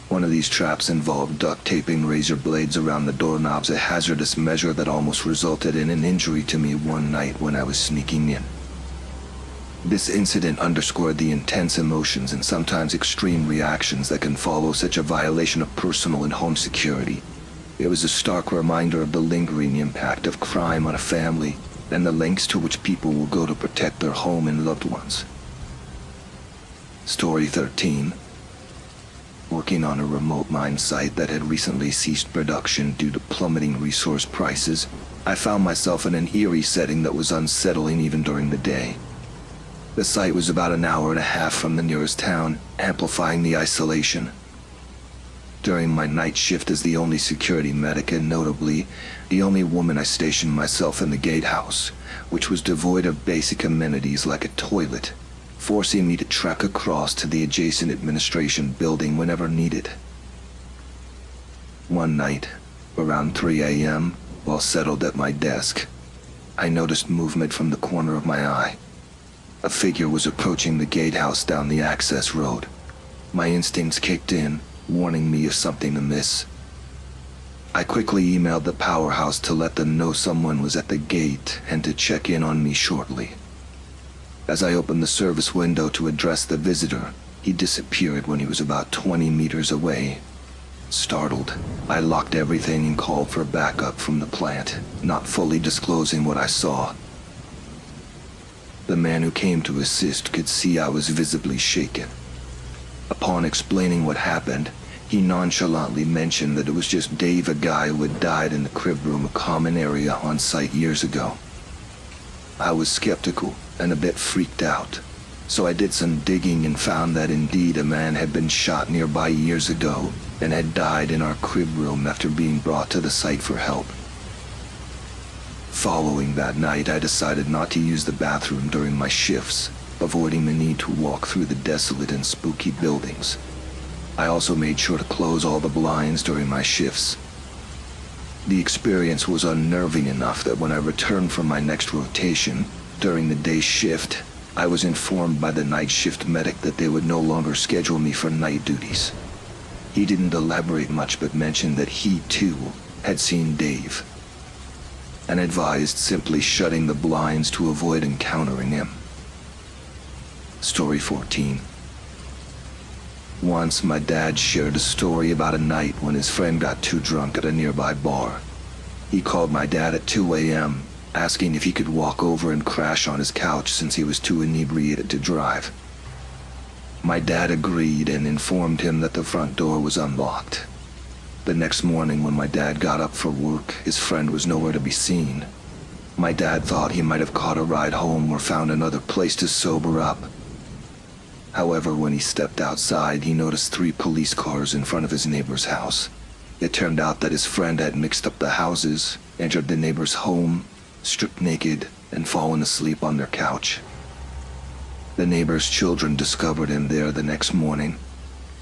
One of these traps involved duct taping razor blades around the doorknobs, a hazardous measure that almost resulted in an injury to me one night when I was sneaking in. This incident underscored the intense emotions and sometimes extreme reactions that can follow such a violation of personal and home security. It was a stark reminder of the lingering impact of crime on a family and the lengths to which people will go to protect their home and loved ones. Story 13. Working on a remote mine site that had recently ceased production due to plummeting resource prices, I found myself in an eerie setting that was unsettling even during the day. The site was about an hour and a half from the nearest town, amplifying the isolation. During my night shift as the only security medic and notably, the only woman, I stationed myself in the gatehouse, which was devoid of basic amenities like a toilet, forcing me to trek across to the adjacent administration building whenever needed. One night, around 3 a.m., while settled at my desk, I noticed movement from the corner of my eye. A figure was approaching the gatehouse down the access road. My instincts kicked in, warning me of something amiss. I quickly emailed the powerhouse to let them know someone was at the gate and to check in on me shortly. As I opened the service window to address the visitor, he disappeared when he was about 20 meters away. Startled, I locked everything and called for backup from the plant, not fully disclosing what I saw. The man who came to assist could see I was visibly shaken. Upon explaining what happened, he nonchalantly mentioned that it was just Dave, a guy who had died in the crib room, a common area on site years ago. I was skeptical and a bit freaked out, so I did some digging and found that indeed a man had been shot nearby years ago and had died in our crib room after being brought to the site for help. Following that night, I decided not to use the bathroom during my shifts, avoiding the need to walk through the desolate and spooky buildings. I also made sure to close all the blinds during my shifts. The experience was unnerving enough that when I returned from my next rotation, during the day shift, I was informed by the night shift medic that they would no longer schedule me for night duties. He didn't elaborate much but mentioned that he, too, had seen Dave, and advised simply shutting the blinds to avoid encountering him. Story 14. Once my dad shared a story about a night when his friend got too drunk at a nearby bar. He called my dad at 2 a.m., asking if he could walk over and crash on his couch since he was too inebriated to drive. My dad agreed and informed him that the front door was unlocked. The next morning when my dad got up for work, his friend was nowhere to be seen. My dad thought he might have caught a ride home or found another place to sober up. However, when he stepped outside, he noticed 3 police cars in front of his neighbor's house. It turned out that his friend had mixed up the houses, entered the neighbor's home, stripped naked, and fallen asleep on their couch. The neighbor's children discovered him there the next morning.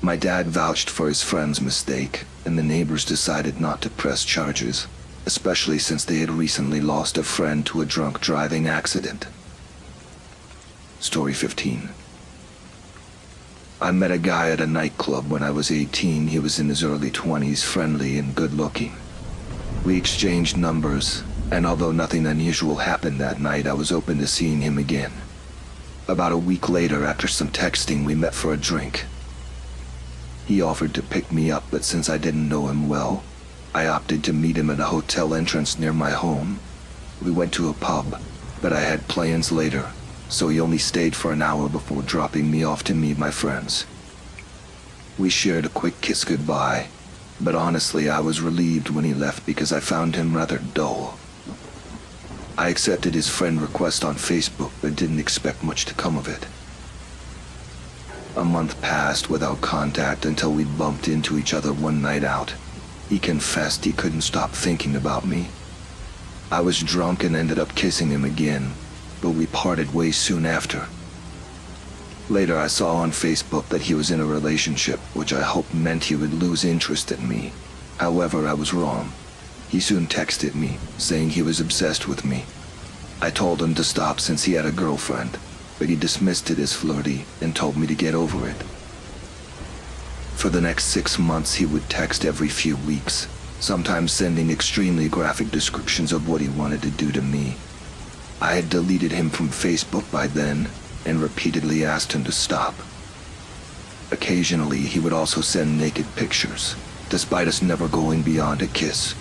My dad vouched for his friend's mistake, and the neighbors decided not to press charges, especially since they had recently lost a friend to a drunk driving accident. Story 15. I met a guy at a nightclub when I was 18. He was in his early 20s, friendly and good-looking. We exchanged numbers, and although nothing unusual happened that night, I was open to seeing him again. About a week later, after some texting, we met for a drink. He offered to pick me up, but since I didn't know him well, I opted to meet him at a hotel entrance near my home. We went to a pub, but I had plans later, so he only stayed for an hour before dropping me off to meet my friends. We shared a quick kiss goodbye, but honestly I was relieved when he left because I found him rather dull. I accepted his friend request on Facebook but didn't expect much to come of it. A month passed without contact until we bumped into each other one night out. He confessed he couldn't stop thinking about me. I was drunk and ended up kissing him again, but we parted ways soon after. Later I saw on Facebook that he was in a relationship, which I hoped meant he would lose interest in me. However, I was wrong. He soon texted me, saying he was obsessed with me. I told him to stop since he had a girlfriend, but he dismissed it as flirty and told me to get over it. For the next 6 months he would text every few weeks, sometimes sending extremely graphic descriptions of what he wanted to do to me. I had deleted him from Facebook by then, and repeatedly asked him to stop. Occasionally, he would also send naked pictures, despite us never going beyond a kiss.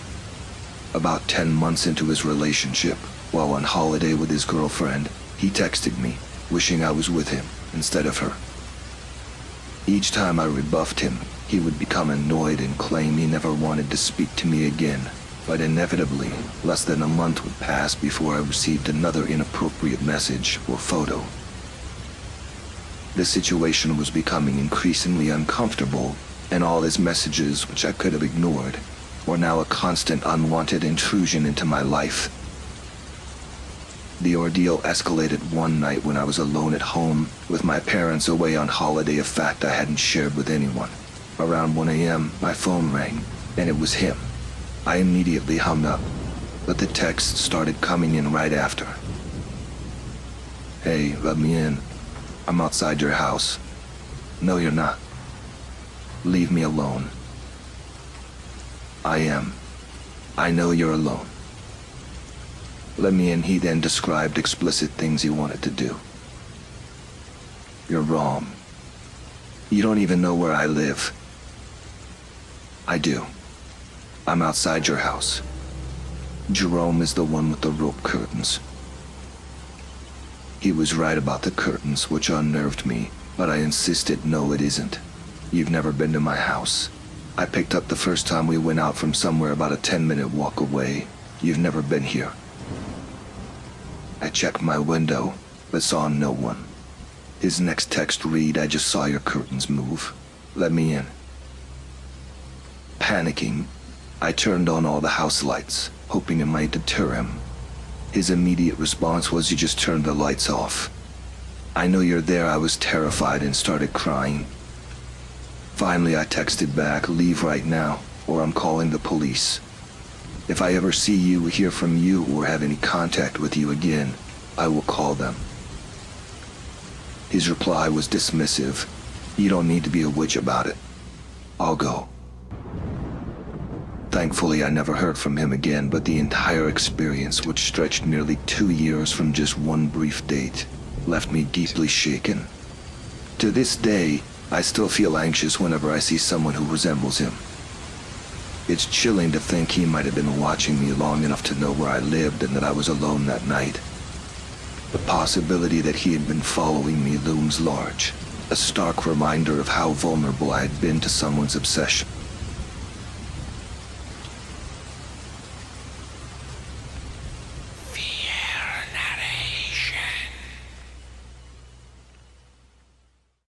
About 10 months into his relationship, while on holiday with his girlfriend, he texted me, wishing I was with him instead of her. Each time I rebuffed him, he would become annoyed and claim he never wanted to speak to me again. But inevitably, less than a month would pass before I received another inappropriate message or photo. The situation was becoming increasingly uncomfortable, and all his messages, which I could have ignored, were now a constant unwanted intrusion into my life. The ordeal escalated one night when I was alone at home, with my parents away on holiday, a fact I hadn't shared with anyone. Around 1 a.m., my phone rang, and it was him. I immediately hung up, but the texts started coming in right after. "Hey, let me in. I'm outside your house." "No, you're not." "Leave me alone." "I am. I know you're alone." "Let me in." He then described explicit things he wanted to do. "You're wrong. You don't even know where I live." "I do. I'm outside your house. Jerome is the one with the rope curtains." He was right about the curtains, which unnerved me, but I insisted, "No, it isn't. You've never been to my house. I picked up the first time we went out from somewhere about a 10-minute walk away. You've never been here." I checked my window, but saw no one. His next text read, "I just saw your curtains move. Let me in." Panicking, I turned on all the house lights, hoping it might deter him. His immediate response was, "You just turned the lights off." "I know you're there." I was terrified and started crying. Finally, I texted back, "Leave right now, or I'm calling the police. If I ever see you, hear from you, or have any contact with you again, I will call them." His reply was dismissive. "You don't need to be a witch about it. I'll go." Thankfully, I never heard from him again, but the entire experience, which stretched nearly 2 years from just one brief date, left me deeply shaken. To this day, I still feel anxious whenever I see someone who resembles him. It's chilling to think he might have been watching me long enough to know where I lived and that I was alone that night. The possibility that he had been following me looms large, a stark reminder of how vulnerable I had been to someone's obsession.